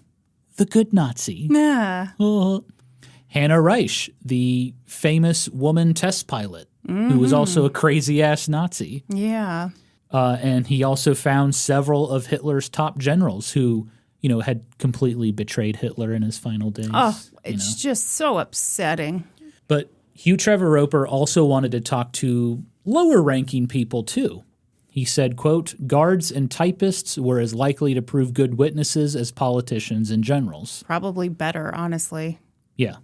[SPEAKER 1] the good Nazi.
[SPEAKER 2] Nah.
[SPEAKER 1] Hannah Reich, the famous woman test pilot, who was also a crazy-ass Nazi.
[SPEAKER 2] Yeah.
[SPEAKER 1] And he also found several of Hitler's top generals who, you know, had completely betrayed Hitler in his final days.
[SPEAKER 2] Oh, it's just so upsetting.
[SPEAKER 1] But Hugh Trevor Roper also wanted to talk to lower-ranking people, too. He said, quote, guards and typists were as likely to prove good witnesses as politicians and generals.
[SPEAKER 2] Probably better, honestly.
[SPEAKER 1] Yeah,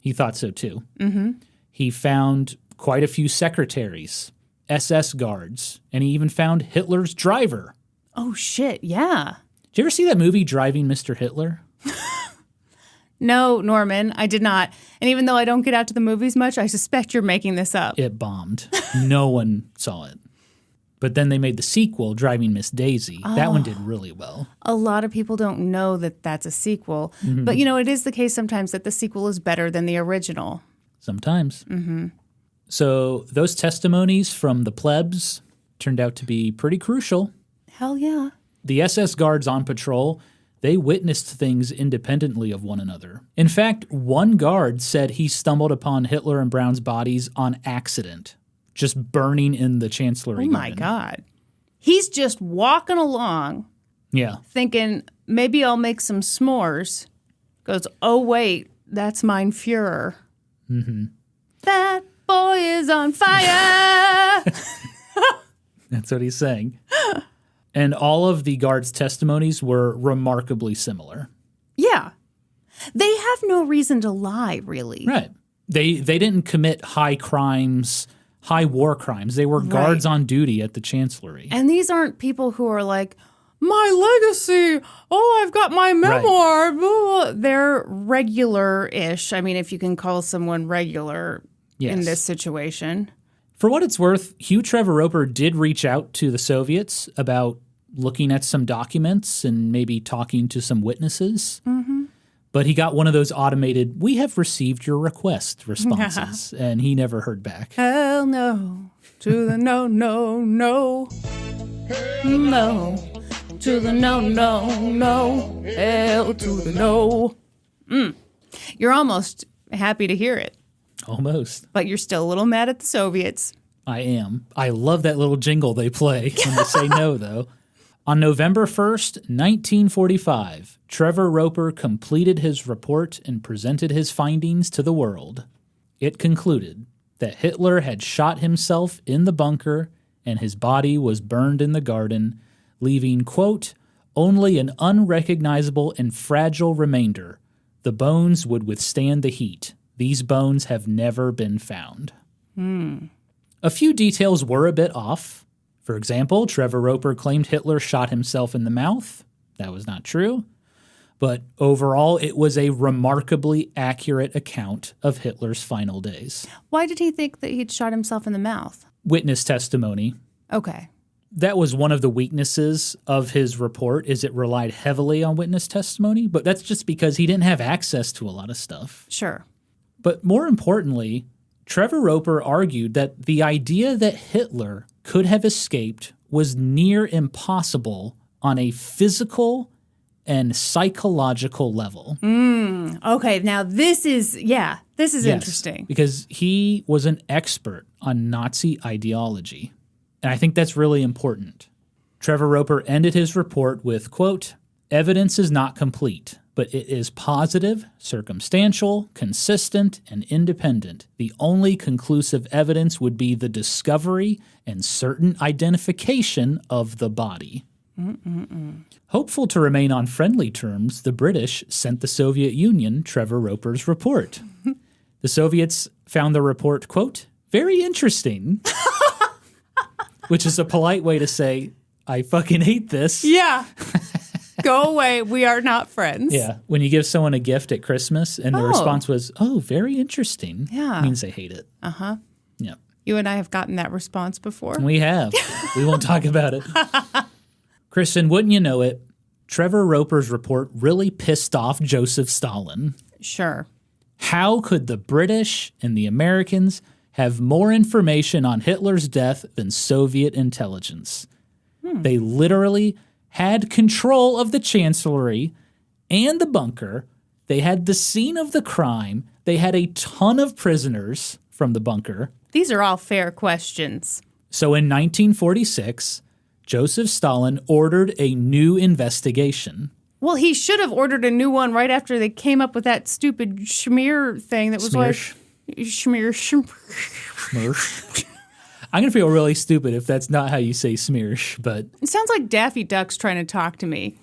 [SPEAKER 1] he thought so, too. Mm-hmm. He found quite a few secretaries, SS guards, and he even found Hitler's driver.
[SPEAKER 2] Oh, shit, yeah.
[SPEAKER 1] Did you ever see that movie, Driving Mr. Hitler?
[SPEAKER 2] No, Norman, I did not. And even though I don't get out to the movies much, I suspect you're making this up.
[SPEAKER 1] It bombed. No one saw it. But then they made the sequel, Driving Miss Daisy. That one did really well.
[SPEAKER 2] A lot of people don't know that that's a sequel. Mm-hmm. But, you know, it is the case sometimes that the sequel is better than the original.
[SPEAKER 1] Sometimes. Mm-hmm. So those testimonies from the plebs turned out to be pretty crucial.
[SPEAKER 2] Hell yeah.
[SPEAKER 1] The SS guards on patrol, they witnessed things independently of one another. In fact, one guard said he stumbled upon Hitler and Brown's bodies on accident, just burning in the Chancellery
[SPEAKER 2] Oh, my
[SPEAKER 1] garden.
[SPEAKER 2] God. He's just walking along
[SPEAKER 1] Yeah.
[SPEAKER 2] thinking, maybe I'll make some s'mores. Goes, oh, wait, that's mein Fuhrer. Mm-hmm. That boy is on fire.
[SPEAKER 1] That's what he's saying. And all of the guards' testimonies were remarkably similar.
[SPEAKER 2] Yeah. They have no reason to lie, really.
[SPEAKER 1] Right. They didn't commit high crimes, high war crimes. They were guards on duty at the Chancellery.
[SPEAKER 2] And these aren't people who are like, my legacy, oh, I've got my memoir. Blah. They're regular-ish. I mean, if you can call someone regular in this situation.
[SPEAKER 1] For what it's worth, Hugh Trevor Roper did reach out to the Soviets about looking at some documents and maybe talking to some witnesses. Mm-hmm. But he got one of those automated, we have received your request responses, and he never heard back.
[SPEAKER 2] Hell no to the no, no, no. No. to the no, no, no. Hell to the no. You're almost happy to hear it,
[SPEAKER 1] Almost.
[SPEAKER 2] but you're still a little mad at the Soviets.
[SPEAKER 1] I am. I love that little jingle they play when they say no, though. On November 1st, 1945, Trevor Roper completed his report and presented his findings to the world. It concluded that Hitler had shot himself in the bunker and his body was burned in the garden, leaving, quote, only an unrecognizable and fragile remainder. The bones would withstand the heat. These bones have never been found. A few details were a bit off. For example, Trevor Roper claimed Hitler shot himself in the mouth. That was not true. But overall, it was a remarkably accurate account of Hitler's final days.
[SPEAKER 2] Why did he think that he'd shot himself in the mouth?
[SPEAKER 1] Witness testimony.
[SPEAKER 2] Okay.
[SPEAKER 1] That was one of the weaknesses of his report, is it relied heavily on witness testimony, but that's just because he didn't have access to a lot of stuff.
[SPEAKER 2] Sure.
[SPEAKER 1] But more importantly, Trevor Roper argued that the idea that Hitler could have escaped was near impossible on a physical and psychological level.
[SPEAKER 2] Okay, now this is
[SPEAKER 1] Yes,
[SPEAKER 2] interesting.
[SPEAKER 1] Because he was an expert on Nazi ideology. And I think that's really important. Trevor Roper ended his report with, quote, evidence is not complete, but it is positive, circumstantial, consistent, and independent. The only conclusive evidence would be the discovery and certain identification of the body. Hopeful to remain on friendly terms, the British sent the Soviet Union Trevor Roper's report. The Soviets found the report, quote, very interesting, which is a polite way to say, I fucking hate this.
[SPEAKER 2] Yeah. Go away. We are not friends.
[SPEAKER 1] Yeah. When you give someone a gift at Christmas and the response was, oh, very interesting.
[SPEAKER 2] Yeah.
[SPEAKER 1] It means they hate it.
[SPEAKER 2] Uh-huh.
[SPEAKER 1] Yeah.
[SPEAKER 2] You and I have gotten that response before.
[SPEAKER 1] We have. We won't talk about it. Kristen, wouldn't you know it, Trevor Roper's report really pissed off Joseph Stalin.
[SPEAKER 2] Sure.
[SPEAKER 1] How could the British and the Americans have more information on Hitler's death than Soviet intelligence? They literally had control of the chancellery and the bunker. They had the scene of the crime. They had a ton of prisoners from the bunker.
[SPEAKER 2] These are all fair questions.
[SPEAKER 1] So in 1946, Joseph Stalin ordered a new investigation.
[SPEAKER 2] Well, he should have ordered a new one right after they came up with that stupid schmear thing that was
[SPEAKER 1] Smearsh.
[SPEAKER 2] like schmear.
[SPEAKER 1] Smirsh. I'm going to feel really stupid if that's not how you say smearsh, but
[SPEAKER 2] It sounds like Daffy Duck's trying to talk to me.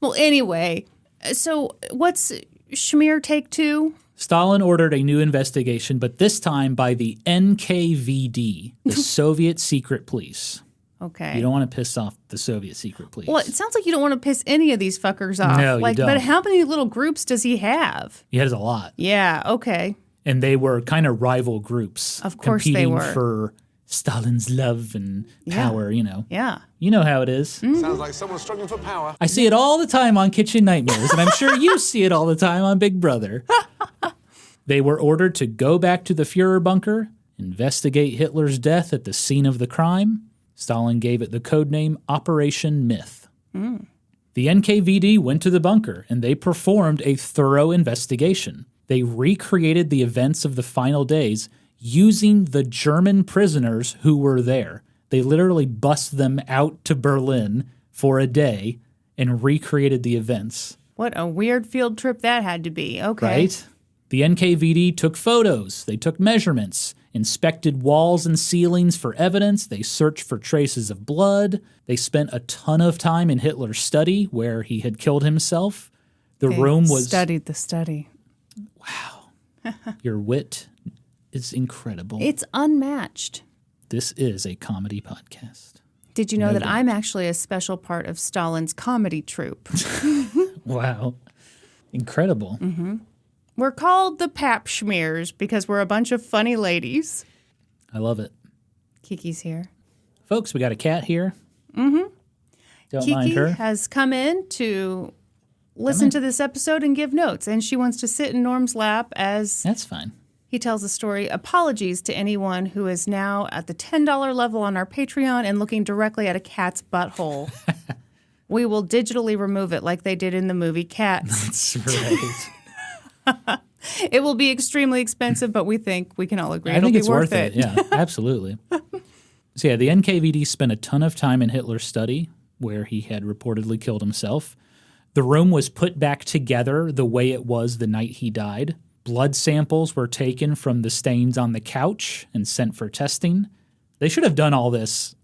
[SPEAKER 2] Well, anyway, so what's schmear take two?
[SPEAKER 1] Stalin ordered a new investigation, but this time by the NKVD, the Soviet secret police.
[SPEAKER 2] Okay.
[SPEAKER 1] You don't want to piss off the Soviet secret police.
[SPEAKER 2] Well, it sounds like you don't want to piss any of these fuckers off.
[SPEAKER 1] No, you don't.
[SPEAKER 2] But how many little groups does he have?
[SPEAKER 1] He has a lot.
[SPEAKER 2] Yeah, okay.
[SPEAKER 1] And they were kind of rival groups.
[SPEAKER 2] Of course they
[SPEAKER 1] competing
[SPEAKER 2] were.
[SPEAKER 1] for Stalin's love and power, you know.
[SPEAKER 2] Yeah.
[SPEAKER 1] You know how it is.
[SPEAKER 7] Sounds like someone struggling for power.
[SPEAKER 1] I see it all the time on Kitchen Nightmares, and I'm sure you see it all the time on Big Brother. They were ordered to go back to the Fuhrer bunker, investigate Hitler's death at the scene of the crime. Stalin gave it the codename Operation Myth. The NKVD went to the bunker, and they performed a thorough investigation. They recreated the events of the final days using the German prisoners who were there. They literally bussed them out to Berlin for a day and recreated the events.
[SPEAKER 2] What a weird field trip that had to be. Okay.
[SPEAKER 1] Right? The NKVD took photos, they took measurements, inspected walls and ceilings for evidence, they searched for traces of blood, they spent a ton of time in Hitler's study where he had killed himself. The
[SPEAKER 2] They
[SPEAKER 1] room was...
[SPEAKER 2] studied the study.
[SPEAKER 1] Your wit is incredible.
[SPEAKER 2] It's unmatched.
[SPEAKER 1] This is a comedy podcast.
[SPEAKER 2] Did you know
[SPEAKER 1] No
[SPEAKER 2] that
[SPEAKER 1] doubt.
[SPEAKER 2] I'm actually a special part of Stalin's comedy troupe?
[SPEAKER 1] Wow. Incredible.
[SPEAKER 2] We're called the Pap Schmears because we're a bunch of funny ladies.
[SPEAKER 1] I love it.
[SPEAKER 2] Kiki's here.
[SPEAKER 1] Folks, we got a cat here. Don't mind
[SPEAKER 2] Kiki
[SPEAKER 1] her.
[SPEAKER 2] has come in to listen to this episode and give notes, and she wants to sit in Norm's lap as
[SPEAKER 1] That's fine.
[SPEAKER 2] he tells the story. Apologies to anyone who is now at the $10 level on our Patreon and looking directly at a cat's butthole. We will digitally remove it like they did in the movie Cats.
[SPEAKER 1] That's right.
[SPEAKER 2] It will be extremely expensive, but we think we can all agree
[SPEAKER 1] I think it's worth
[SPEAKER 2] it.
[SPEAKER 1] Yeah, absolutely. So yeah, the NKVD spent a ton of time in Hitler's study, where he had reportedly killed himself. The room was put back together the way it was the night he died. Blood samples were taken from the stains on the couch and sent for testing. They should have done all this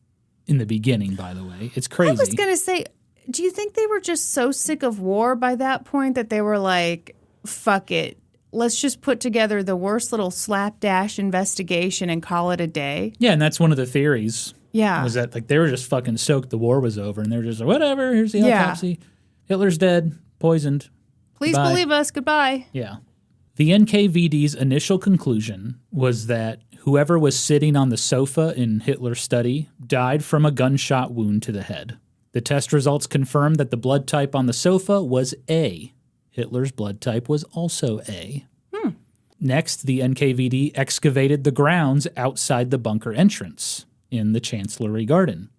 [SPEAKER 1] in the beginning, by the way. It's crazy.
[SPEAKER 2] I was going to say, do you think they were just so sick of war by that point that they were like, fuck it. Let's just put together the worst little slapdash investigation and call it a day?
[SPEAKER 1] Yeah, and that's one of the theories.
[SPEAKER 2] Yeah.
[SPEAKER 1] Was that like they were just fucking stoked the war was over, and they were just like, whatever, here's the autopsy. Hitler's dead, poisoned.
[SPEAKER 2] Please
[SPEAKER 1] Goodbye.
[SPEAKER 2] believe us. Goodbye.
[SPEAKER 1] Yeah. The NKVD's initial conclusion was that whoever was sitting on the sofa in Hitler's study died from a gunshot wound to the head. The test results confirmed that the blood type on the sofa was A. Hitler's blood type was also A. Next, the NKVD excavated the grounds outside the bunker entrance in the Chancellery Garden.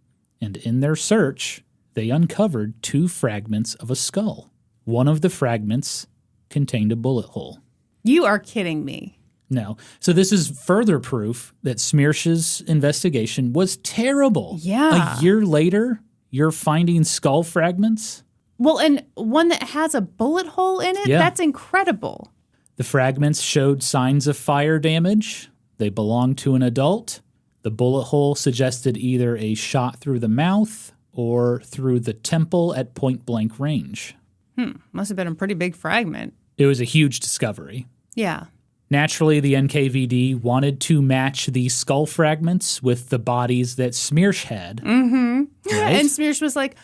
[SPEAKER 1] And in their search, they uncovered 2 fragments of a skull. One of the fragments contained a bullet hole.
[SPEAKER 2] You are kidding me.
[SPEAKER 1] No. So this is further proof that Smearsh's investigation was terrible.
[SPEAKER 2] Yeah.
[SPEAKER 1] A year later, you're finding skull fragments?
[SPEAKER 2] Well, and one that has a bullet hole in it?
[SPEAKER 1] Yeah.
[SPEAKER 2] That's incredible.
[SPEAKER 1] The fragments showed signs of fire damage. They belonged to an adult. The bullet hole suggested either a shot through the mouth or through the temple at point-blank range.
[SPEAKER 2] Must have been a pretty big fragment.
[SPEAKER 1] It was a huge discovery.
[SPEAKER 2] Yeah.
[SPEAKER 1] Naturally, the NKVD wanted to match the skull fragments with the bodies that Smearsh had.
[SPEAKER 2] Mm-hmm.
[SPEAKER 1] Right?
[SPEAKER 2] And Smearsh was like,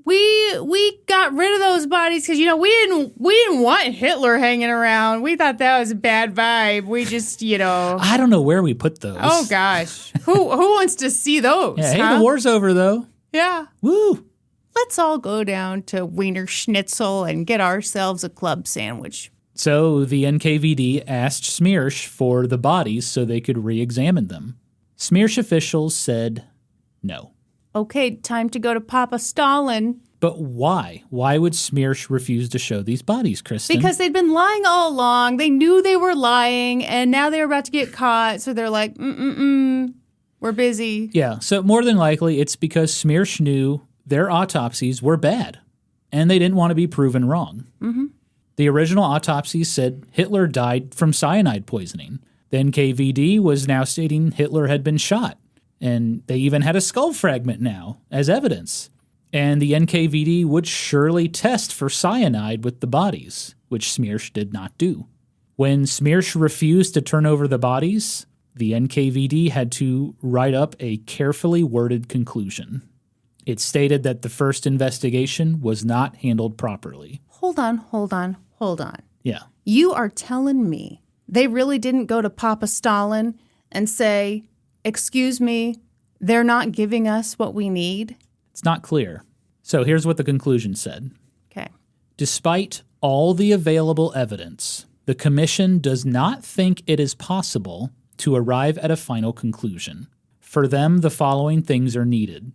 [SPEAKER 2] we got rid of those bodies because, we didn't want Hitler hanging around. We thought that was a bad vibe. We just,
[SPEAKER 1] I don't know where we put those.
[SPEAKER 2] Oh, gosh. Who wants to see those?
[SPEAKER 1] Yeah, hey,
[SPEAKER 2] huh?
[SPEAKER 1] the war's over, though.
[SPEAKER 2] Yeah.
[SPEAKER 1] Woo!
[SPEAKER 2] Let's all go down to Wiener Schnitzel and get ourselves a club sandwich.
[SPEAKER 1] So the NKVD asked Smearsh for the bodies so they could re-examine them. Smearsh officials said no.
[SPEAKER 2] Okay, time to go to Papa Stalin.
[SPEAKER 1] But why? Why would Smearsh refuse to show these bodies, Kristen?
[SPEAKER 2] Because they'd been lying all along. They knew they were lying, and now they were about to get caught, so they're like, we're busy.
[SPEAKER 1] Yeah, so more than likely it's because Smearsh knew their autopsies were bad, and they didn't want to be proven wrong.
[SPEAKER 2] Mm-hmm.
[SPEAKER 1] The original autopsies said Hitler died from cyanide poisoning. The NKVD was now stating Hitler had been shot, and they even had a skull fragment now as evidence. And the NKVD would surely test for cyanide with the bodies, which Smearsh did not do. When Smearsh refused to turn over the bodies, the NKVD had to write up a carefully worded conclusion. It stated that the first investigation was not handled properly.
[SPEAKER 2] Hold on.
[SPEAKER 1] Yeah.
[SPEAKER 2] You are telling me they really didn't go to Papa Stalin and say, excuse me, they're not giving us what we need?
[SPEAKER 1] It's not clear. So here's what the conclusion said.
[SPEAKER 2] Okay.
[SPEAKER 1] Despite all the available evidence, the commission does not think it is possible to arrive at a final conclusion. For them, the following things are needed.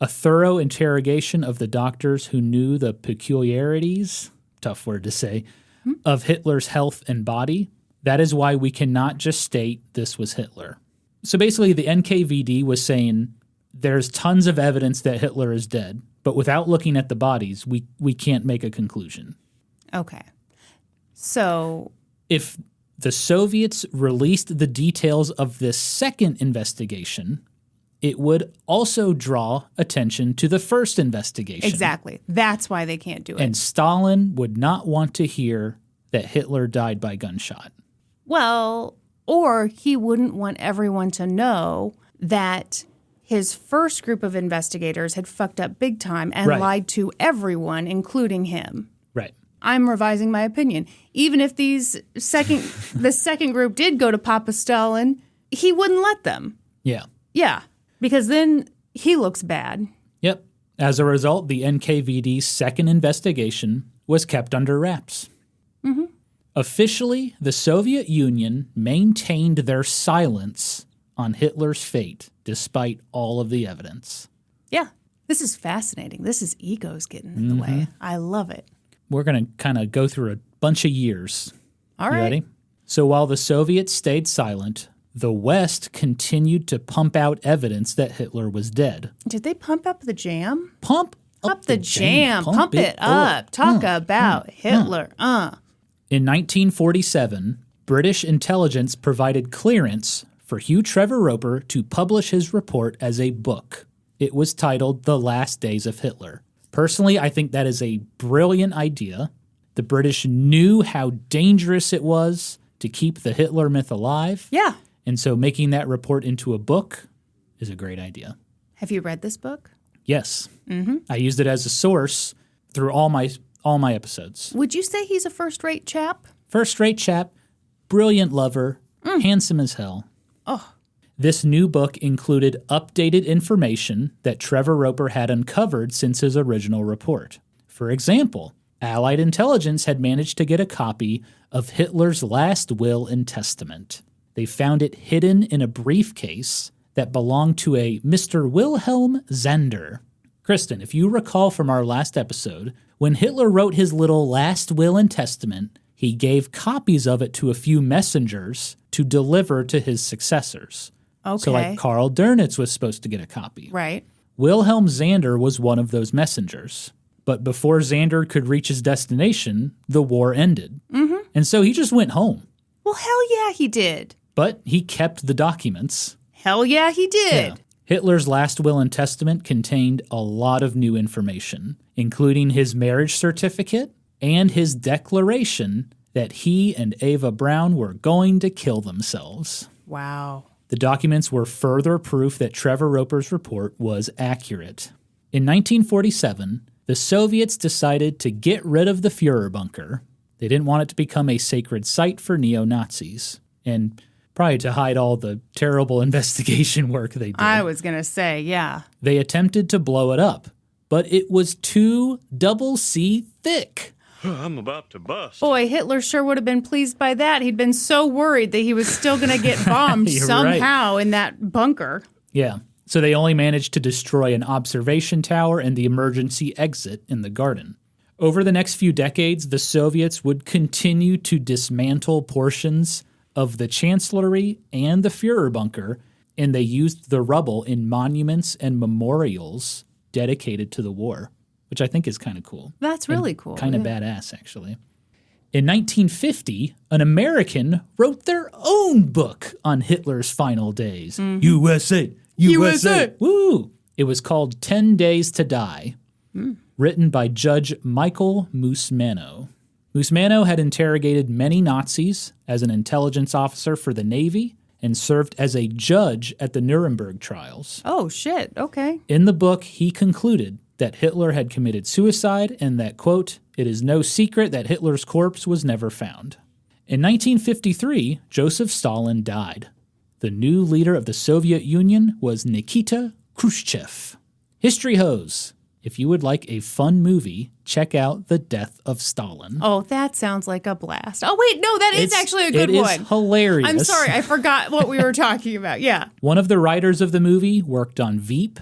[SPEAKER 1] A thorough interrogation of the doctors who knew the peculiarities, tough word to say, of Hitler's health and body. That is why we cannot just state this was Hitler. So basically, the NKVD was saying there's tons of evidence that Hitler is dead, but without looking at the bodies, we can't make a conclusion.
[SPEAKER 2] Okay. So
[SPEAKER 1] If the Soviets released the details of this second investigation, it would also draw attention to the first investigation.
[SPEAKER 2] exactly. That's why they can't do it.
[SPEAKER 1] And Stalin would not want to hear that Hitler died by gunshot.
[SPEAKER 2] Well, or he wouldn't want everyone to know that his first group of investigators had fucked up big time and
[SPEAKER 1] Right.
[SPEAKER 2] lied to everyone, including him.
[SPEAKER 1] Right.
[SPEAKER 2] I'm revising my opinion. Even if the second group did go to Papa Stalin, he wouldn't let them.
[SPEAKER 1] Yeah.
[SPEAKER 2] Yeah, because then he looks bad.
[SPEAKER 1] Yep. As a result, the NKVD's second investigation was kept under wraps.
[SPEAKER 2] Mm-hmm.
[SPEAKER 1] Officially, the Soviet Union maintained their silence on Hitler's fate despite all of the evidence.
[SPEAKER 2] Yeah. This is fascinating. This is egos getting in the way. I love it.
[SPEAKER 1] We're going to kind of go through a bunch of years.
[SPEAKER 2] All
[SPEAKER 1] You
[SPEAKER 2] right.
[SPEAKER 1] ready? So while the Soviets stayed silent, the West continued to pump out evidence that Hitler was dead.
[SPEAKER 2] Did they pump up the jam?
[SPEAKER 1] Pump
[SPEAKER 2] Up the jam. Pump it up. Talk about Hitler.
[SPEAKER 1] In 1947, British intelligence provided clearance for Hugh Trevor Roper to publish his report as a book. It was titled The Last Days of Hitler. Personally, I think that is a brilliant idea. The British knew how dangerous it was to keep the Hitler myth alive.
[SPEAKER 2] Yeah.
[SPEAKER 1] And so making that report into a book is a great idea.
[SPEAKER 2] Have you read this book?
[SPEAKER 1] Yes. I used it as a source through all my episodes.
[SPEAKER 2] Would you say he's a first-rate chap?
[SPEAKER 1] First-rate chap, brilliant lover, handsome as hell. This new book included updated information that Trevor Roper had uncovered since his original report. For example, Allied intelligence had managed to get a copy of Hitler's last will and testament. They found it hidden in a briefcase that belonged to a Mr. Wilhelm Zander. Kristen, if you recall from our last episode, when Hitler wrote his little last will and testament, he gave copies of it to a few messengers to deliver to his successors.
[SPEAKER 2] Okay.
[SPEAKER 1] So like Karl Dönitz was supposed to get a copy.
[SPEAKER 2] Right.
[SPEAKER 1] Wilhelm Zander was one of those messengers. But before Zander could reach his destination, the war ended. And so he just went home.
[SPEAKER 2] Well, hell yeah, he did.
[SPEAKER 1] But he kept the documents.
[SPEAKER 2] Hell yeah, he did.
[SPEAKER 1] Yeah. Hitler's last will and testament contained a lot of new information, including his marriage certificate and his declaration that he and Eva Braun were going to kill themselves.
[SPEAKER 2] Wow.
[SPEAKER 1] The documents were further proof that Trevor Roper's report was accurate. In 1947, the Soviets decided to get rid of the Führer bunker. They didn't want it to become a sacred site for neo-Nazis, and probably to hide all the terrible investigation work they did.
[SPEAKER 2] I was going to say, yeah.
[SPEAKER 1] They attempted to blow it up, but it was too double C thick.
[SPEAKER 9] I'm about to bust.
[SPEAKER 2] Boy, Hitler sure would have been pleased by that. He'd been so worried that he was still going to get bombed
[SPEAKER 1] You're
[SPEAKER 2] somehow in that bunker.
[SPEAKER 1] Yeah. So they only managed to destroy an observation tower and the emergency exit in the garden. Over the next few decades, the Soviets would continue to dismantle portions of the Chancellery and the Führer bunker, and they used the rubble in monuments and memorials dedicated to the war, which I think is kind of cool.
[SPEAKER 2] That's really cool.
[SPEAKER 1] Kind of badass, actually. In 1950, an American wrote their own book on Hitler's final days. USA! USA! Woo! It was called 10 Days to Die, written by Judge Michael Musmano. Musmano had interrogated many Nazis as an intelligence officer for the Navy and served as a judge at the Nuremberg trials.
[SPEAKER 2] Oh, shit. Okay.
[SPEAKER 1] In the book, he concluded that Hitler had committed suicide and that, quote, it is no secret that Hitler's corpse was never found. In 1953, Joseph Stalin died. The new leader of the Soviet Union was Nikita Khrushchev. History hose. If you would like a fun movie, check out The Death of Stalin.
[SPEAKER 2] Oh, that sounds like a blast. Oh, wait, no, that is actually a good one.
[SPEAKER 1] It is hilarious.
[SPEAKER 2] I'm sorry, I forgot what we were talking about. Yeah.
[SPEAKER 1] One of the writers of the movie worked on Veep,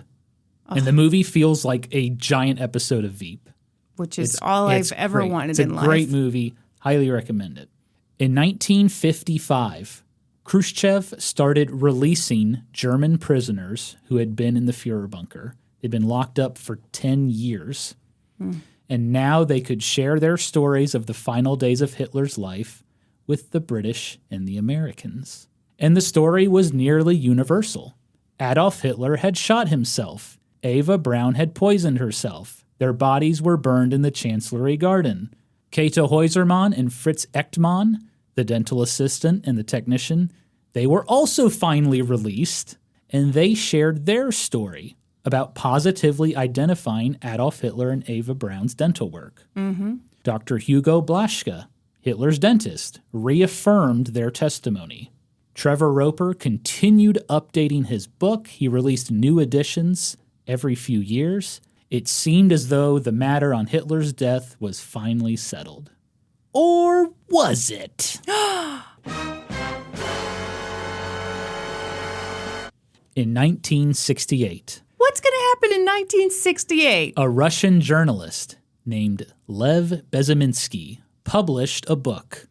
[SPEAKER 1] and the movie feels like a giant episode of Veep.
[SPEAKER 2] Which is all I've ever
[SPEAKER 1] great.
[SPEAKER 2] wanted
[SPEAKER 1] it's
[SPEAKER 2] in
[SPEAKER 1] a
[SPEAKER 2] life.
[SPEAKER 1] great movie. Highly recommend it. In 1955, Khrushchev started releasing German prisoners who had been in the Führer bunker. They'd been locked up for 10 years. And now they could share their stories of the final days of Hitler's life with the British and the Americans. And the story was nearly universal. Adolf Hitler had shot himself. Eva Braun had poisoned herself. Their bodies were burned in the Chancellery Garden. Käthe Häusermann and Fritz Echtmann, the dental assistant and the technician, they were also finally released, and they shared their story about positively identifying Adolf Hitler and Eva Braun's dental work. Dr. Hugo Blaschke, Hitler's dentist, reaffirmed their testimony. Trevor Roper continued updating his book. He released new editions every few years. It seemed as though the matter on Hitler's death was finally settled. Or was it? In 1968.
[SPEAKER 2] What's going to happen in 1968?
[SPEAKER 1] A Russian journalist named Lev Bezaminsky published a book,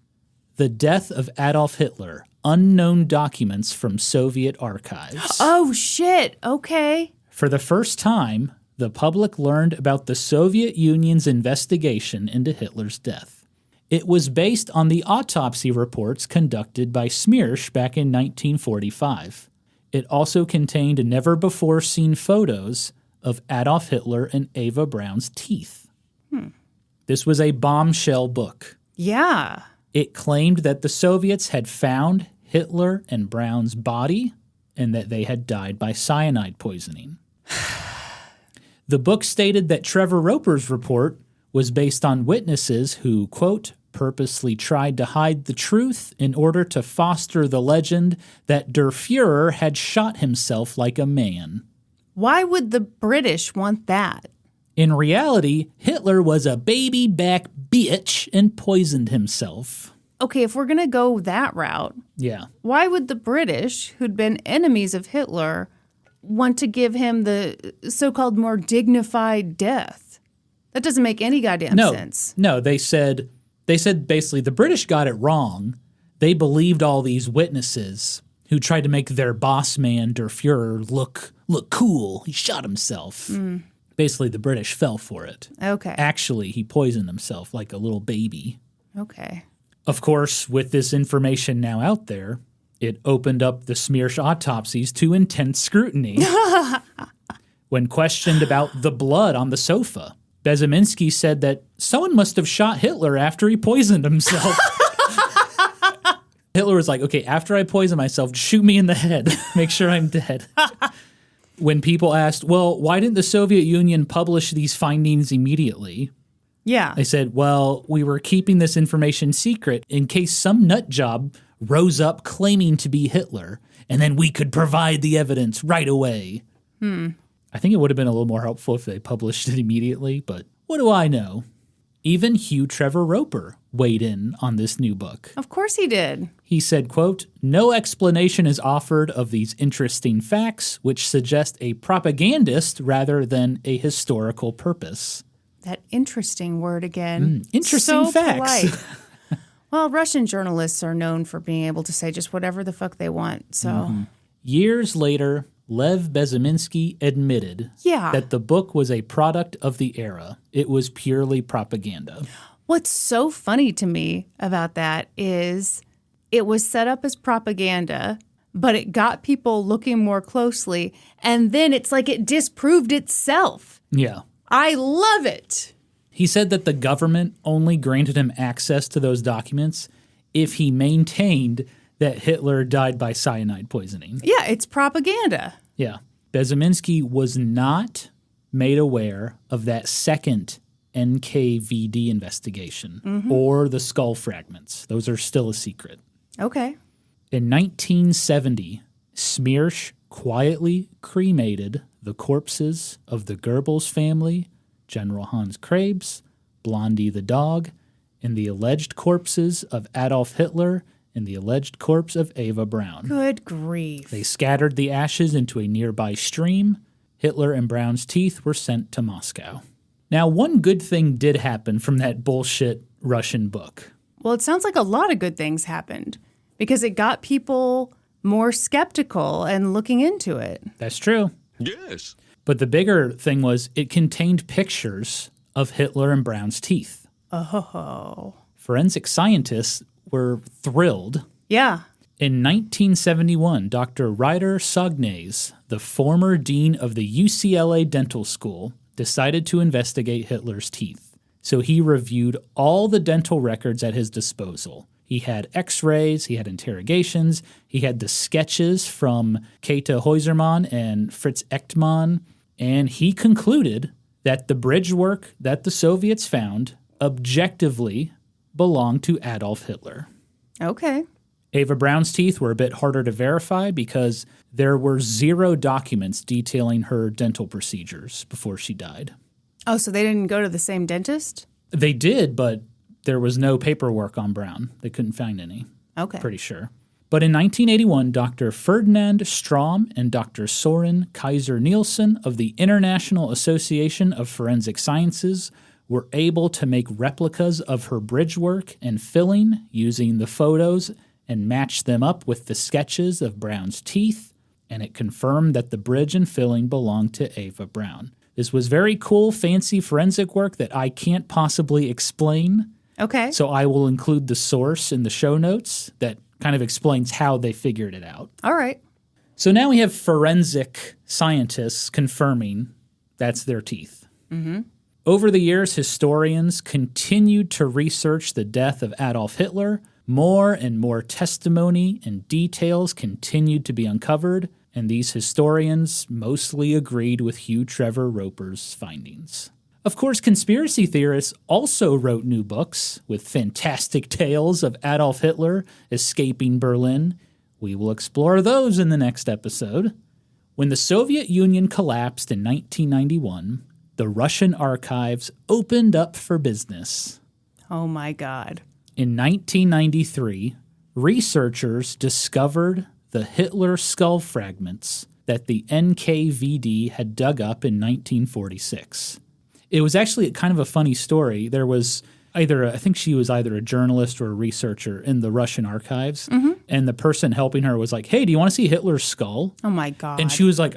[SPEAKER 1] The Death of Adolf Hitler, Unknown Documents from Soviet Archives.
[SPEAKER 2] Oh, shit. Okay.
[SPEAKER 1] For the first time, the public learned about the Soviet Union's investigation into Hitler's death. It was based on the autopsy reports conducted by Smirsch back in 1945. It also contained never-before-seen photos of Adolf Hitler and Eva Braun's teeth. This was a bombshell book.
[SPEAKER 2] Yeah.
[SPEAKER 1] It claimed that the Soviets had found Hitler and Braun's body and that they had died by cyanide poisoning. The book stated that Trevor Roper's report was based on witnesses who, quote, purposely tried to hide the truth in order to foster the legend that Der Fuhrer had shot himself like a man.
[SPEAKER 2] Why would the British want that?
[SPEAKER 1] In reality, Hitler was a baby-back bitch and poisoned himself.
[SPEAKER 2] Okay, if we're going to go that route,
[SPEAKER 1] Yeah.
[SPEAKER 2] why would the British, who'd been enemies of Hitler, want to give him the so-called more dignified death? That doesn't make any goddamn sense.
[SPEAKER 1] No, they said basically the British got it wrong. They believed all these witnesses who tried to make their boss man, Der Fuhrer, look cool. He shot himself. Basically, the British fell for it.
[SPEAKER 2] Okay.
[SPEAKER 1] Actually, he poisoned himself like a little baby.
[SPEAKER 2] Okay.
[SPEAKER 1] Of course, with this information now out there, it opened up the Smirsch autopsies to intense scrutiny. When questioned about the blood on the sofa, Bezaminsky said that someone must have shot Hitler after he poisoned himself. Hitler was like, okay, after I poison myself, shoot me in the head. Make sure I'm dead. When people asked, well, why didn't the Soviet Union publish these findings immediately?
[SPEAKER 2] Yeah.
[SPEAKER 1] They said, well, we were keeping this information secret in case some nut job rose up claiming to be Hitler, and then we could provide the evidence right away. I think it would have been a little more helpful if they published it immediately, but what do I know? Even Hugh Trevor Roper weighed in on this new book.
[SPEAKER 2] Of course he did.
[SPEAKER 1] He said, quote, no explanation is offered of these interesting facts, which suggest a propagandist rather than a historical purpose.
[SPEAKER 2] That interesting word again.
[SPEAKER 1] Interesting
[SPEAKER 2] so
[SPEAKER 1] facts.
[SPEAKER 2] Polite. Well, Russian journalists are known for being able to say just whatever the fuck they want, so...
[SPEAKER 1] Years later, Lev Bezaminsky admitted that the book was a product of the era. It was purely propaganda.
[SPEAKER 2] What's so funny to me about that is it was set up as propaganda, but it got people looking more closely, and then it's like it disproved itself.
[SPEAKER 1] Yeah.
[SPEAKER 2] I love it.
[SPEAKER 1] He said that the government only granted him access to those documents if he maintained that Hitler died by cyanide poisoning.
[SPEAKER 2] Yeah, it's propaganda.
[SPEAKER 1] Yeah. Bezaminsky was not made aware of that second NKVD investigation or the skull fragments. Those are still a secret.
[SPEAKER 2] Okay.
[SPEAKER 1] In 1970, Smirsch quietly cremated the corpses of the Goebbels family, General Hans Krebs, Blondie the dog, and the alleged corpses of Adolf Hitler and the alleged corpse of Eva Braun.
[SPEAKER 2] Good grief.
[SPEAKER 1] They scattered the ashes into a nearby stream. Hitler and Braun's teeth were sent to Moscow. Now, one good thing did happen from that bullshit Russian book.
[SPEAKER 2] Well, it sounds like a lot of good things happened because it got people more skeptical and looking into it.
[SPEAKER 1] That's true.
[SPEAKER 7] Yes.
[SPEAKER 1] But the bigger thing was it contained pictures of Hitler and Braun's teeth.
[SPEAKER 2] Oh.
[SPEAKER 1] Forensic scientists were thrilled.
[SPEAKER 2] Yeah.
[SPEAKER 1] In 1971, Dr. Ryder Sognaes, the former dean of the UCLA Dental School, decided to investigate Hitler's teeth. So he reviewed all the dental records at his disposal. He had x-rays, he had interrogations, he had the sketches from Käthe Häusermann and Fritz Echtmann, and he concluded that the bridge work that the Soviets found objectively belonged to Adolf Hitler.
[SPEAKER 2] Okay.
[SPEAKER 1] Eva Braun's teeth were a bit harder to verify because there were 0 documents detailing her dental procedures before she died.
[SPEAKER 2] Oh, so they didn't go to the same dentist?
[SPEAKER 1] They did, but there was no paperwork on Braun. They couldn't find any.
[SPEAKER 2] Okay.
[SPEAKER 1] Pretty sure. But in 1981, Dr. Ferdinand Strom and Dr. Soren Kaiser Nielsen of the International Association of Forensic Sciences were able to make replicas of her bridge work and filling using the photos and match them up with the sketches of Brown's teeth, and it confirmed that the bridge and filling belonged to Ava Brown. This was very cool, fancy forensic work that I can't possibly explain.
[SPEAKER 2] Okay.
[SPEAKER 1] So I will include the source in the show notes that kind of explains how they figured it out.
[SPEAKER 2] All right.
[SPEAKER 1] So now we have forensic scientists confirming that's their teeth.
[SPEAKER 2] Mm-hmm.
[SPEAKER 1] Over the years, historians continued to research the death of Adolf Hitler. More and more testimony and details continued to be uncovered, and these historians mostly agreed with Hugh Trevor Roper's findings. Of course, conspiracy theorists also wrote new books with fantastic tales of Adolf Hitler escaping Berlin. We will explore those in the next episode. When the Soviet Union collapsed in 1991, the Russian archives opened up for business.
[SPEAKER 2] Oh my God.
[SPEAKER 1] In 1993, researchers discovered the Hitler skull fragments that the NKVD had dug up in 1946. It was actually kind of a funny story. There was I think she was either a journalist or a researcher in the Russian archives, and the person helping her was like, hey, do you want to see Hitler's skull?
[SPEAKER 2] Oh my God.
[SPEAKER 1] And she was like,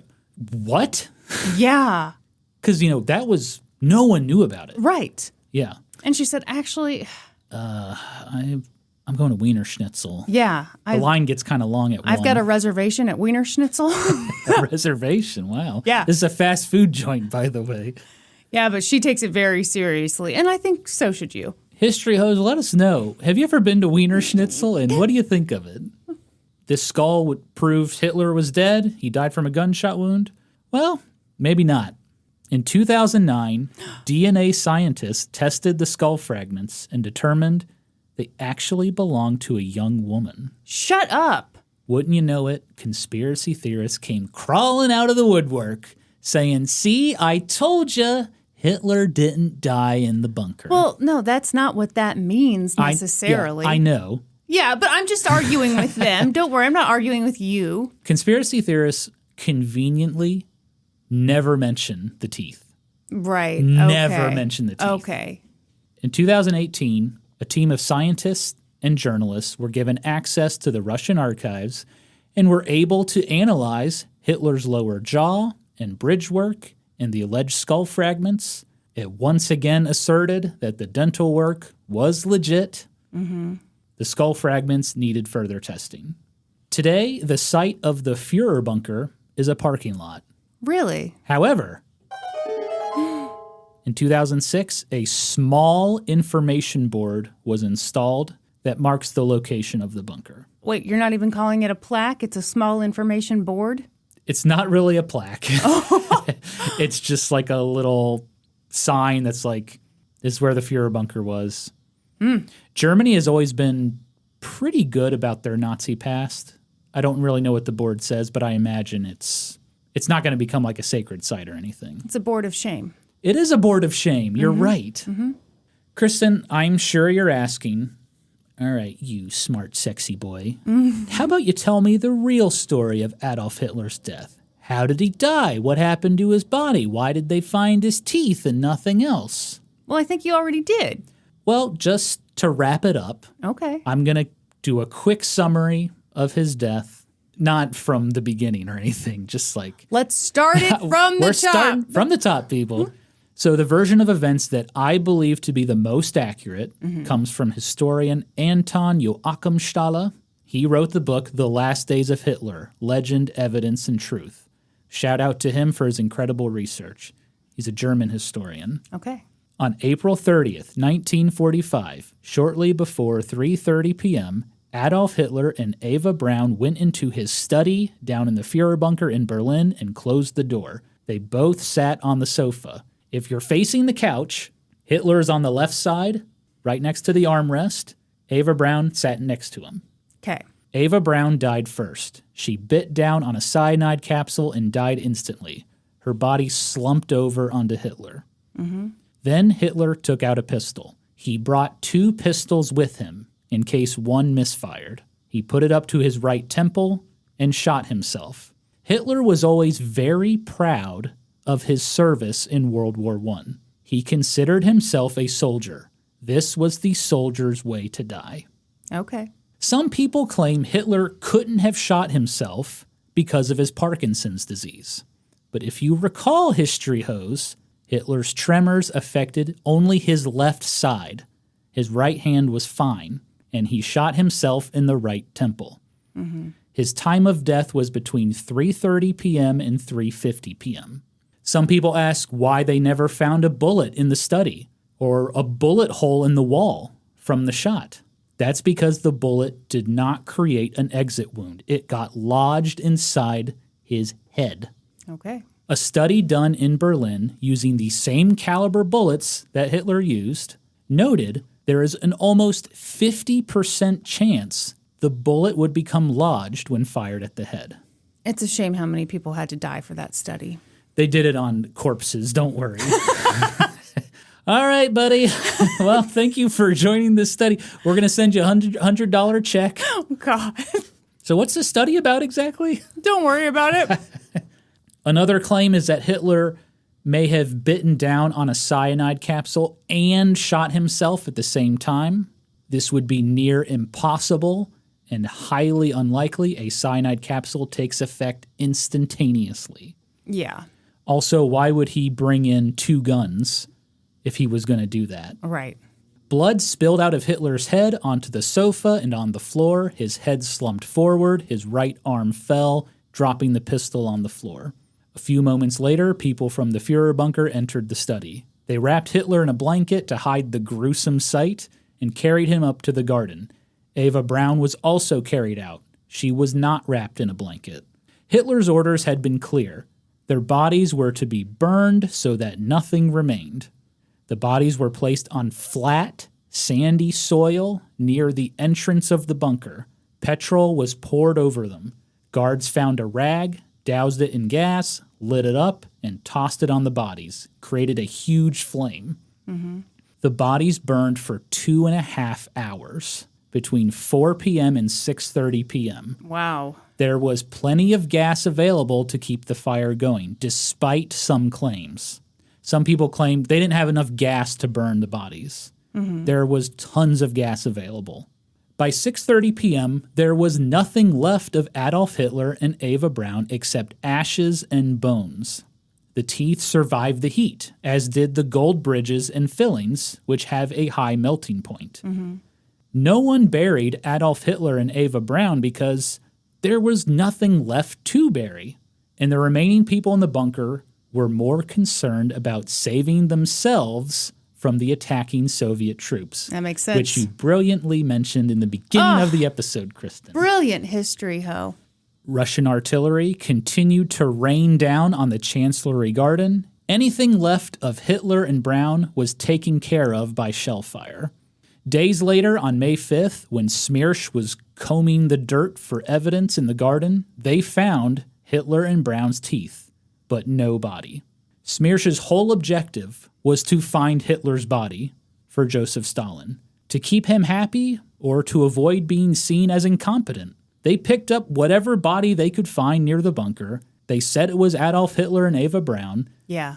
[SPEAKER 1] what?
[SPEAKER 2] Yeah.
[SPEAKER 1] Because, that was, no one knew about it.
[SPEAKER 2] Right.
[SPEAKER 1] Yeah.
[SPEAKER 2] And she said, actually,
[SPEAKER 1] I'm going to Wiener Schnitzel.
[SPEAKER 2] Yeah.
[SPEAKER 1] The line gets kind of long at 1.
[SPEAKER 2] I've got a reservation at Wiener Schnitzel.
[SPEAKER 1] A reservation, wow.
[SPEAKER 2] Yeah.
[SPEAKER 1] This is a fast food joint, by the way.
[SPEAKER 2] Yeah, but she takes it very seriously, and I think so should you.
[SPEAKER 1] History hoes, let us know. Have you ever been to Wiener Schnitzel, and what do you think of it? This skull would prove Hitler was dead. He died from a gunshot wound. Well, maybe not. In 2009, DNA scientists tested the skull fragments and determined they actually belonged to a young woman.
[SPEAKER 2] Shut up.
[SPEAKER 1] Wouldn't you know it, conspiracy theorists came crawling out of the woodwork saying, see, I told you, Hitler didn't die in the bunker.
[SPEAKER 2] Well, no, that's not what that means necessarily.
[SPEAKER 1] I know.
[SPEAKER 2] Yeah, but I'm just arguing with them. Don't worry, I'm not arguing with you.
[SPEAKER 1] Conspiracy theorists conveniently never mention the teeth.
[SPEAKER 2] Right.
[SPEAKER 1] Never mention the teeth.
[SPEAKER 2] Okay.
[SPEAKER 1] In 2018, a team of scientists and journalists were given access to the Russian archives and were able to analyze Hitler's lower jaw and bridge work and the alleged skull fragments. It once again asserted that the dental work was legit. Mm-hmm. The skull fragments needed further testing. Today, the site of the Führer bunker is a parking lot.
[SPEAKER 2] Really?
[SPEAKER 1] However, in 2006, a small information board was installed that marks the location of the bunker.
[SPEAKER 2] Wait, you're not even calling it a plaque? It's a small information board?
[SPEAKER 1] It's not really a plaque. It's just like a little sign that's like, this is where the Führer bunker was. Mm. Germany has always been pretty good about their Nazi past. I don't really know what the board says, but I imagine it's not going to become like a sacred site or anything.
[SPEAKER 2] It's a board of shame.
[SPEAKER 1] It is a board of shame. You're right. Mm-hmm. Kristen, I'm sure you're asking, all right, you smart, sexy boy, how about you tell me the real story of Adolf Hitler's death? How did he die? What happened to his body? Why did they find his teeth and nothing else?
[SPEAKER 2] Well, I think you already did.
[SPEAKER 1] Well, just to wrap it up,
[SPEAKER 2] okay,
[SPEAKER 1] I'm going to do a quick summary of his death, not from the beginning or anything, just like...
[SPEAKER 2] Let's start it from the top.
[SPEAKER 1] We're starting from the top, people. So the version of events that I believe to be the most accurate comes from historian Anton Joachimsthaler. He wrote the book, The Last Days of Hitler, Legend, Evidence, and Truth. Shout out to him for his incredible research. He's a German historian.
[SPEAKER 2] Okay.
[SPEAKER 1] On April 30th, 1945, shortly before 3:30 p.m., Adolf Hitler and Ava Braun went into his study down in the Führer bunker in Berlin and closed the door. They both sat on the sofa. If you're facing the couch, Hitler is on the left side, right next to the armrest. Ava Braun sat next to him.
[SPEAKER 2] Okay.
[SPEAKER 1] Ava Braun died first. She bit down on a cyanide capsule and died instantly. Her body slumped over onto Hitler. Mm-hmm. Then Hitler took out a pistol. He brought 2 pistols with him in case one misfired. He put it up to his right temple and shot himself. Hitler was always very proud of his service in World War I. He considered himself a soldier. This was the soldier's way to die.
[SPEAKER 2] Okay.
[SPEAKER 1] Some people claim Hitler couldn't have shot himself because of his Parkinson's disease. But if you recall, History Hose, Hitler's tremors affected only his left side. His right hand was fine, and he shot himself in the right temple. Mm-hmm. His time of death was between 3:30 p.m. and 3:50 p.m. Some people ask why they never found a bullet in the study or a bullet hole in the wall from the shot. That's because the bullet did not create an exit wound. It got lodged inside his head.
[SPEAKER 2] Okay.
[SPEAKER 1] A study done in Berlin using the same caliber bullets that Hitler used noted there is an almost 50% chance the bullet would become lodged when fired at the head.
[SPEAKER 2] It's a shame how many people had to die for that study.
[SPEAKER 1] They did it on corpses, don't worry. All right, buddy. Well, thank you for joining this study. We're going to send you a $100 check.
[SPEAKER 2] Oh, God.
[SPEAKER 1] So what's the study about exactly?
[SPEAKER 2] Don't worry about it.
[SPEAKER 1] Another claim is that Hitler may have bitten down on a cyanide capsule and shot himself at the same time. This would be near impossible and highly unlikely. A cyanide capsule takes effect instantaneously.
[SPEAKER 2] Yeah.
[SPEAKER 1] Also, why would he bring in 2 guns if he was going to do that?
[SPEAKER 2] Right.
[SPEAKER 1] Blood spilled out of Hitler's head onto the sofa and on the floor. His head slumped forward. His right arm fell, dropping the pistol on the floor. A few moments later, people from the Führer bunker entered the study. They wrapped Hitler in a blanket to hide the gruesome sight and carried him up to the garden. Eva Braun was also carried out. She was not wrapped in a blanket. Hitler's orders had been clear. Their bodies were to be burned so that nothing remained. The bodies were placed on flat, sandy soil near the entrance of the bunker. Petrol was poured over them. Guards found a rag, doused it in gas, lit it up, and tossed it on the bodies, created a huge flame. Mm-hmm. The bodies burned for 2.5 hours, between 4 p.m. and 6:30 p.m.
[SPEAKER 2] Wow.
[SPEAKER 1] There was plenty of gas available to keep the fire going, despite some claims. Some people claimed they didn't have enough gas to burn the bodies. Mm-hmm. There was tons of gas available. By 6:30 p.m., there was nothing left of Adolf Hitler and Eva Braun except ashes and bones. The teeth survived the heat, as did the gold bridges and fillings, which have a high melting point. Mm-hmm. No one buried Adolf Hitler and Eva Braun because there was nothing left to bury, and the remaining people in the bunker were more concerned about saving themselves from the attacking Soviet troops.
[SPEAKER 2] That makes sense.
[SPEAKER 1] Which you brilliantly mentioned in the beginning of the episode, Kristen.
[SPEAKER 2] Brilliant history, ho.
[SPEAKER 1] Russian artillery continued to rain down on the Chancellery Garden. Anything left of Hitler and Braun was taken care of by shell fire. Days later, on May 5th, when Smirsch was combing the dirt for evidence in the garden, they found Hitler and Braun's teeth, but no body. Smirsch's whole objective was to find Hitler's body for Joseph Stalin, to keep him happy or to avoid being seen as incompetent. They picked up whatever body they could find near the bunker. They said it was Adolf Hitler and Eva Braun,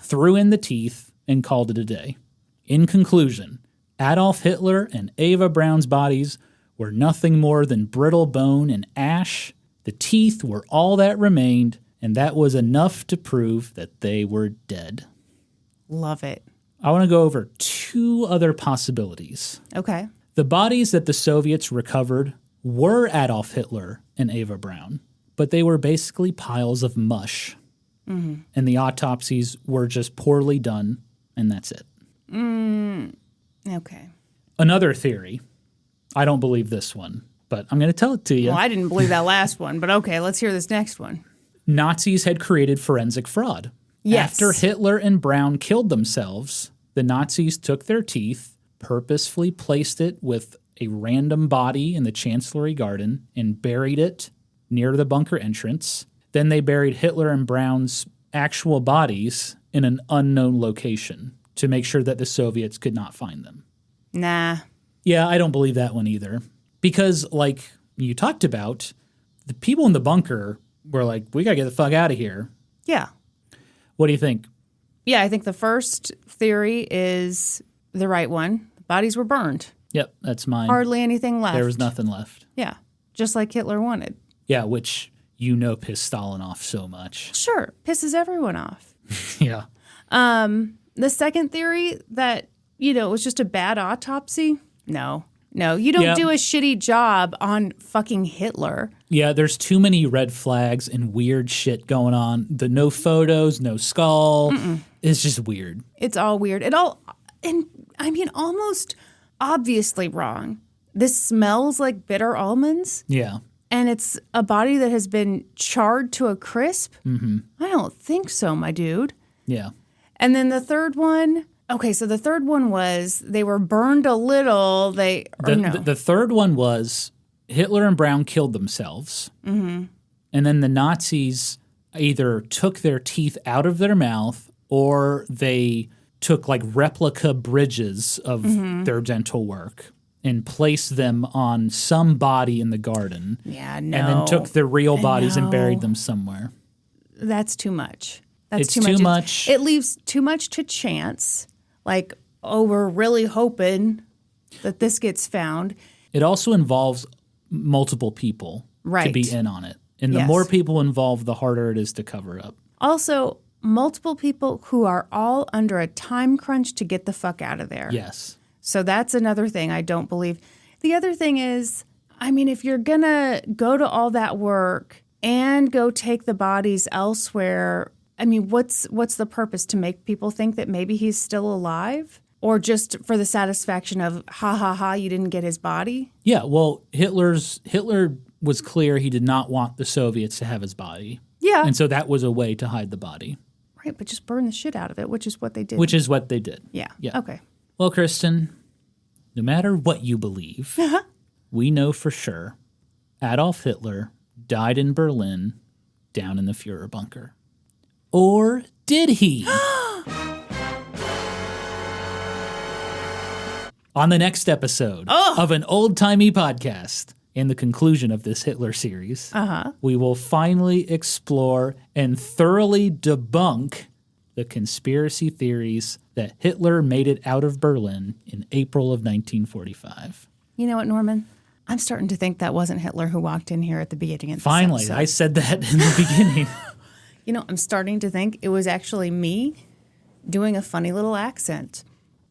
[SPEAKER 1] threw in the teeth, and called it a day. In conclusion, Adolf Hitler and Eva Braun's bodies were nothing more than brittle bone and ash. The teeth were all that remained, and that was enough to prove that they were dead.
[SPEAKER 2] Love it.
[SPEAKER 1] I want to go over 2 other possibilities.
[SPEAKER 2] Okay.
[SPEAKER 1] The bodies that the Soviets recovered were Adolf Hitler and Eva Braun, but they were basically piles of mush. Mm-hmm. And the autopsies were just poorly done, and that's it.
[SPEAKER 2] Okay.
[SPEAKER 1] Another theory, I don't believe this one, but I'm going to tell it to you.
[SPEAKER 2] Well, I didn't believe that last one, but okay, let's hear this next one.
[SPEAKER 1] Nazis had created forensic fraud.
[SPEAKER 2] Yes.
[SPEAKER 1] After Hitler and Braun killed themselves, the Nazis took their teeth, purposefully placed it with a random body in the Chancellery Garden, and buried it near the bunker entrance. Then they buried Hitler and Braun's actual bodies in an unknown location to make sure that the Soviets could not find them.
[SPEAKER 2] Nah.
[SPEAKER 1] Yeah, I don't believe that one either. Because, like you talked about, the people in the bunker were like, we got to get the fuck out of here.
[SPEAKER 2] Yeah.
[SPEAKER 1] What do you think?
[SPEAKER 2] Yeah, I think the first theory is the right one. The bodies were burned.
[SPEAKER 1] Yep, that's mine.
[SPEAKER 2] Hardly anything left.
[SPEAKER 1] There was nothing left.
[SPEAKER 2] Yeah, just like Hitler wanted.
[SPEAKER 1] Yeah, which pissed Stalin off so much.
[SPEAKER 2] Sure, pisses everyone off.
[SPEAKER 1] Yeah.
[SPEAKER 2] The second theory that, it was just a bad autopsy. No, you don't do a shitty job on fucking Hitler.
[SPEAKER 1] Yeah, there's too many red flags and weird shit going on. The no photos, no skull. It's just weird.
[SPEAKER 2] It's all weird. Almost obviously wrong. This smells like bitter almonds.
[SPEAKER 1] Yeah.
[SPEAKER 2] And it's a body that has been charred to a crisp?
[SPEAKER 1] Mm-hmm.
[SPEAKER 2] I don't think so, my dude.
[SPEAKER 1] Yeah.
[SPEAKER 2] And then the third one, so the third one was they were burned a little.
[SPEAKER 1] The third one was Hitler and Brown killed themselves.
[SPEAKER 2] Mm-hmm.
[SPEAKER 1] And then the Nazis either took their teeth out of their mouth or they took like replica bridges of their dental work and placed them on some body in the garden.
[SPEAKER 2] Yeah, no.
[SPEAKER 1] And then took the real bodies and buried them somewhere.
[SPEAKER 2] That's too much.
[SPEAKER 1] It's too much.
[SPEAKER 2] It leaves too much to chance. Like, we're really hoping that this gets found.
[SPEAKER 1] It also involves multiple people to be in on it. And the more people involved, the harder it is to cover up.
[SPEAKER 2] Also, multiple people who are all under a time crunch to get the fuck out of there.
[SPEAKER 1] Yes.
[SPEAKER 2] So that's another thing I don't believe. The other thing is, if you're going to go to all that work and go take the bodies elsewhere, what's the purpose? To make people think that maybe he's still alive? Or just for the satisfaction of, ha, you didn't get his body?
[SPEAKER 1] Yeah, well, Hitler was clear he did not want the Soviets to have his body.
[SPEAKER 2] Yeah.
[SPEAKER 1] And so that was a way to hide the body.
[SPEAKER 2] Right, but just burn the shit out of it, which is what they did.
[SPEAKER 1] Which is what they did.
[SPEAKER 2] Yeah. Okay.
[SPEAKER 1] Well, Kristen, no matter what you believe, we know for sure Adolf Hitler died in Berlin down in the Fuhrer bunker. Or did he? On the next episode of an old-timey podcast, in the conclusion of this Hitler series, we will finally explore and thoroughly debunk the conspiracy theories that Hitler made it out of Berlin in April of 1945.
[SPEAKER 2] You know what, Norman? I'm starting to think that wasn't Hitler who walked in here at the beginning of this
[SPEAKER 1] Finally,
[SPEAKER 2] episode.
[SPEAKER 1] I said that in the beginning.
[SPEAKER 2] I'm starting to think it was actually me doing a funny little accent.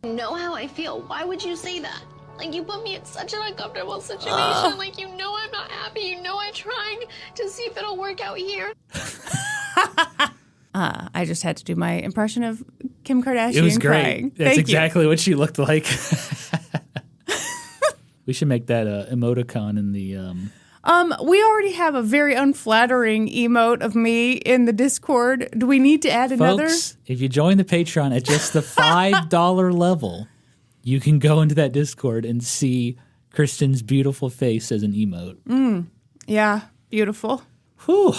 [SPEAKER 10] You know how I feel. Why would you say that? Like, you put me in such an uncomfortable situation. Like, I'm not happy. I'm trying to see if it'll work out here.
[SPEAKER 2] I just had to do my impression of Kim Kardashian.
[SPEAKER 1] It was great.
[SPEAKER 2] Crying.
[SPEAKER 1] That's
[SPEAKER 2] Thank
[SPEAKER 1] exactly
[SPEAKER 2] you.
[SPEAKER 1] what she looked like. We should make that emoticon in the...
[SPEAKER 2] We already have a very unflattering emote of me in the Discord. Do we need to add another?
[SPEAKER 1] Folks, if you join the Patreon at just the $5 level, you can go into that Discord and see Kristen's beautiful face as an emote.
[SPEAKER 2] Yeah, beautiful.
[SPEAKER 1] Whew.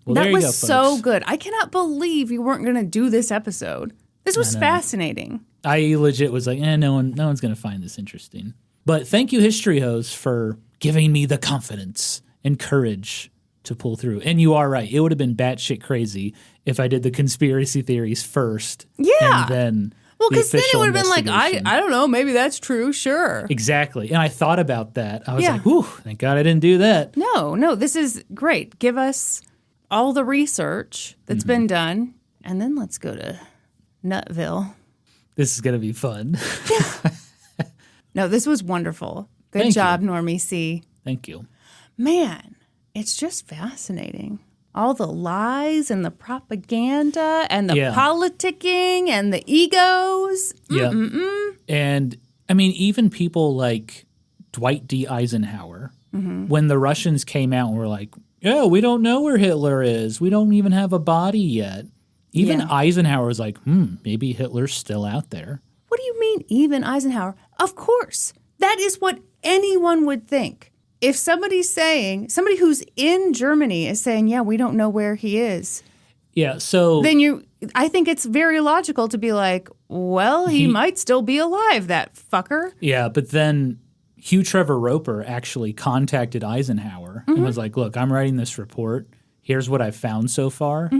[SPEAKER 1] Well,
[SPEAKER 2] that
[SPEAKER 1] there you
[SPEAKER 2] was
[SPEAKER 1] go,
[SPEAKER 2] so
[SPEAKER 1] folks.
[SPEAKER 2] good. I cannot believe you weren't going to do this episode. This was fascinating.
[SPEAKER 1] I legit was like, no one's going to find this interesting. But thank you, History Host, for giving me the confidence and courage to pull through. And you are right. It would have been batshit crazy if I did the conspiracy theories first.
[SPEAKER 2] Yeah.
[SPEAKER 1] And then
[SPEAKER 2] because then it would have been like,
[SPEAKER 1] investigation.
[SPEAKER 2] I don't know, maybe that's true, sure.
[SPEAKER 1] Exactly. And I thought about that. I was like, whew, thank God I didn't do that.
[SPEAKER 2] No, this is great. Give us all the research that's been done, and then let's go to Nutville.
[SPEAKER 1] This is going to be fun.
[SPEAKER 2] No, this was wonderful. Good
[SPEAKER 1] Thank
[SPEAKER 2] job,
[SPEAKER 1] you.
[SPEAKER 2] Normie C.
[SPEAKER 1] Thank you.
[SPEAKER 2] Man, it's just fascinating. All the lies and the propaganda and the politicking and the egos.
[SPEAKER 1] Yeah. And I mean, even people like Dwight D. Eisenhower, when the Russians came out and were like, yeah, we don't know where Hitler is. We don't even have a body yet. Even Eisenhower was like, maybe Hitler's still out there.
[SPEAKER 2] What do you mean, even Eisenhower? Of course. That is what anyone would think. If somebody who's in Germany is saying, yeah, we don't know where he is.
[SPEAKER 1] Yeah, so...
[SPEAKER 2] Then I think it's very logical to be like, well, he might still be alive, that fucker.
[SPEAKER 1] Yeah, but then Hugh Trevor Roper actually contacted Eisenhower and was like, look, I'm writing this report. Here's what I've found so far.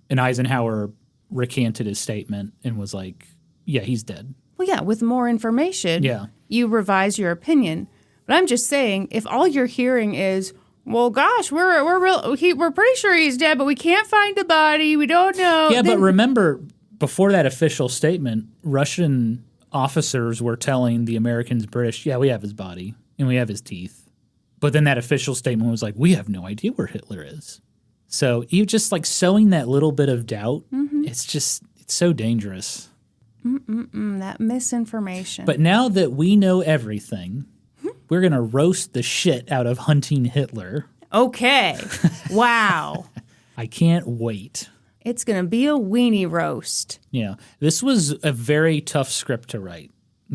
[SPEAKER 1] And Eisenhower recanted his statement and was like, yeah, he's dead.
[SPEAKER 2] Well, yeah, with more information, you revise your opinion. But I'm just saying, if all you're hearing is, well, gosh, we're pretty sure he's dead, but we can't find the body. We don't know.
[SPEAKER 1] Yeah, but remember, before that official statement, Russian officers were telling the Americans, British, yeah, we have his body and we have his teeth. But then that official statement was like, we have no idea where Hitler is. So you just like sowing that little bit of doubt, it's so dangerous.
[SPEAKER 2] That misinformation.
[SPEAKER 1] But now that we know everything, we're going to roast the shit out of hunting Hitler.
[SPEAKER 2] Okay. Wow.
[SPEAKER 1] I can't wait.
[SPEAKER 2] It's going to be a weenie roast.
[SPEAKER 1] Yeah. This was a very tough script to write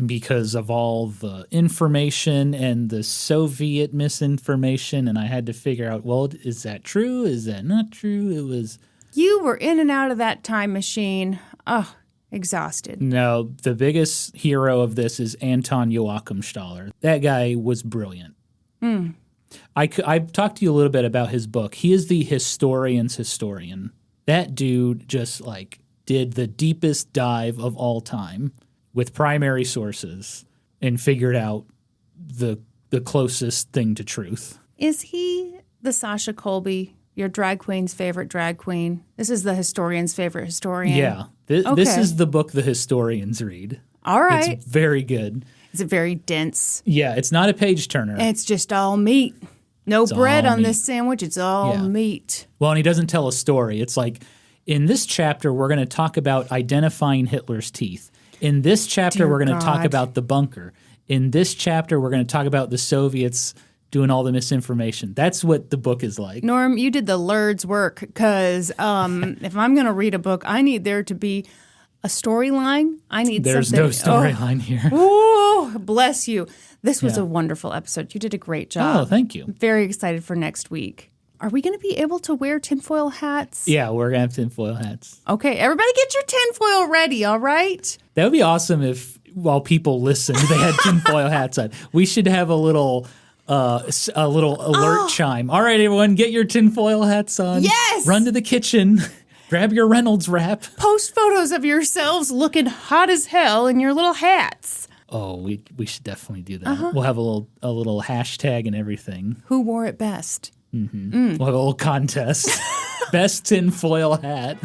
[SPEAKER 1] because of all the information and the Soviet misinformation. And I had to figure out, well, is that true? Is that not true? It was...
[SPEAKER 2] You were in and out of that time machine. Oh, exhausted.
[SPEAKER 1] No, the biggest hero of this is Anton Joachimsthaler. That guy was brilliant. I've talked to you a little bit about his book. He is the historian's historian. That dude just like did the deepest dive of all time with primary sources and figured out the closest thing to truth.
[SPEAKER 2] Is he the Sasha Colby, your drag queen's favorite drag queen? This is the historian's favorite historian?
[SPEAKER 1] Yeah. This is the book the historians read.
[SPEAKER 2] All right.
[SPEAKER 1] It's very good.
[SPEAKER 2] Is it very dense?
[SPEAKER 1] Yeah, it's not a page turner.
[SPEAKER 2] It's just all meat. No bread on this sandwich. It's all meat.
[SPEAKER 1] Well, and he doesn't tell a story. It's like, in this chapter, we're going to talk about identifying Hitler's teeth. In this chapter, we're going to talk about the bunker. In this chapter, we're going to talk about the Soviets doing all the misinformation. That's what the book is like.
[SPEAKER 2] Norm, you did the Lord's work because if I'm going to read a book, I need there to be a storyline.
[SPEAKER 1] There's no storyline here.
[SPEAKER 2] Oh, bless you. This was a wonderful episode. You did a great job.
[SPEAKER 1] Oh, thank you.
[SPEAKER 2] I'm very excited for next week. Are we going to be able to wear tinfoil hats?
[SPEAKER 1] Yeah, we're going to have tinfoil hats.
[SPEAKER 2] Okay, everybody get your tinfoil ready, all right?
[SPEAKER 1] That would be awesome if, while people listen, they had tinfoil hats on. We should have a little alert chime. All right, everyone, get your tinfoil hats on.
[SPEAKER 2] Yes!
[SPEAKER 1] Run to the kitchen. Grab your Reynolds wrap.
[SPEAKER 2] Post photos of yourselves looking hot as hell in your little hats.
[SPEAKER 1] Oh, we should definitely do that. We'll have a little hashtag and everything.
[SPEAKER 2] Who wore it best?
[SPEAKER 1] We'll have a little contest. Best tinfoil hat.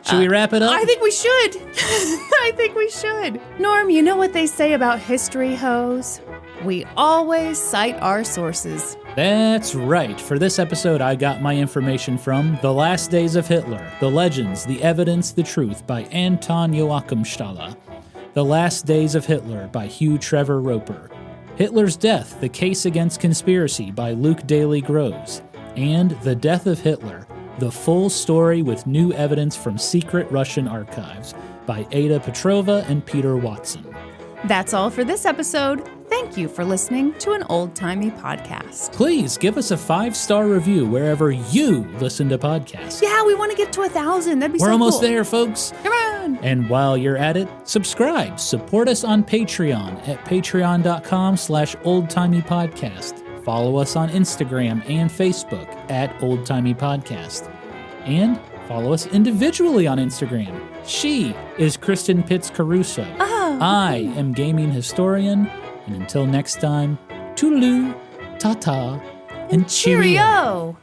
[SPEAKER 1] Should we wrap it up?
[SPEAKER 2] I think we should. I think we should. Norm, you know what they say about history, hoes? We always cite our sources.
[SPEAKER 1] That's right. For this episode, I got my information from The Last Days of Hitler, The Legends, The Evidence, The Truth by Anton Joachimsthaler, The Last Days of Hitler by Hugh Trevor Roper, Hitler's Death, The Case Against Conspiracy by Luke Daly-Groves, and The Death of Hitler, The Full Story with New Evidence from Secret Russian Archives by Ada Petrova and Peter Watson.
[SPEAKER 2] That's all for this episode. Thank you for listening to an old-timey podcast.
[SPEAKER 1] Please give us a 5-star review wherever you listen to podcasts.
[SPEAKER 2] Yeah, we want to get to 1,000. That'd be so cool.
[SPEAKER 1] We're almost there, folks.
[SPEAKER 2] Come on.
[SPEAKER 1] And while you're at it, subscribe. Support us on Patreon at patreon.com/oldtimeypodcast. Follow us on Instagram and Facebook at oldtimeypodcast. And follow us individually on Instagram. She is Kristen Pitts Caruso. I am Gaming Historian. And until next time, toodaloo, ta-ta, and cheerio.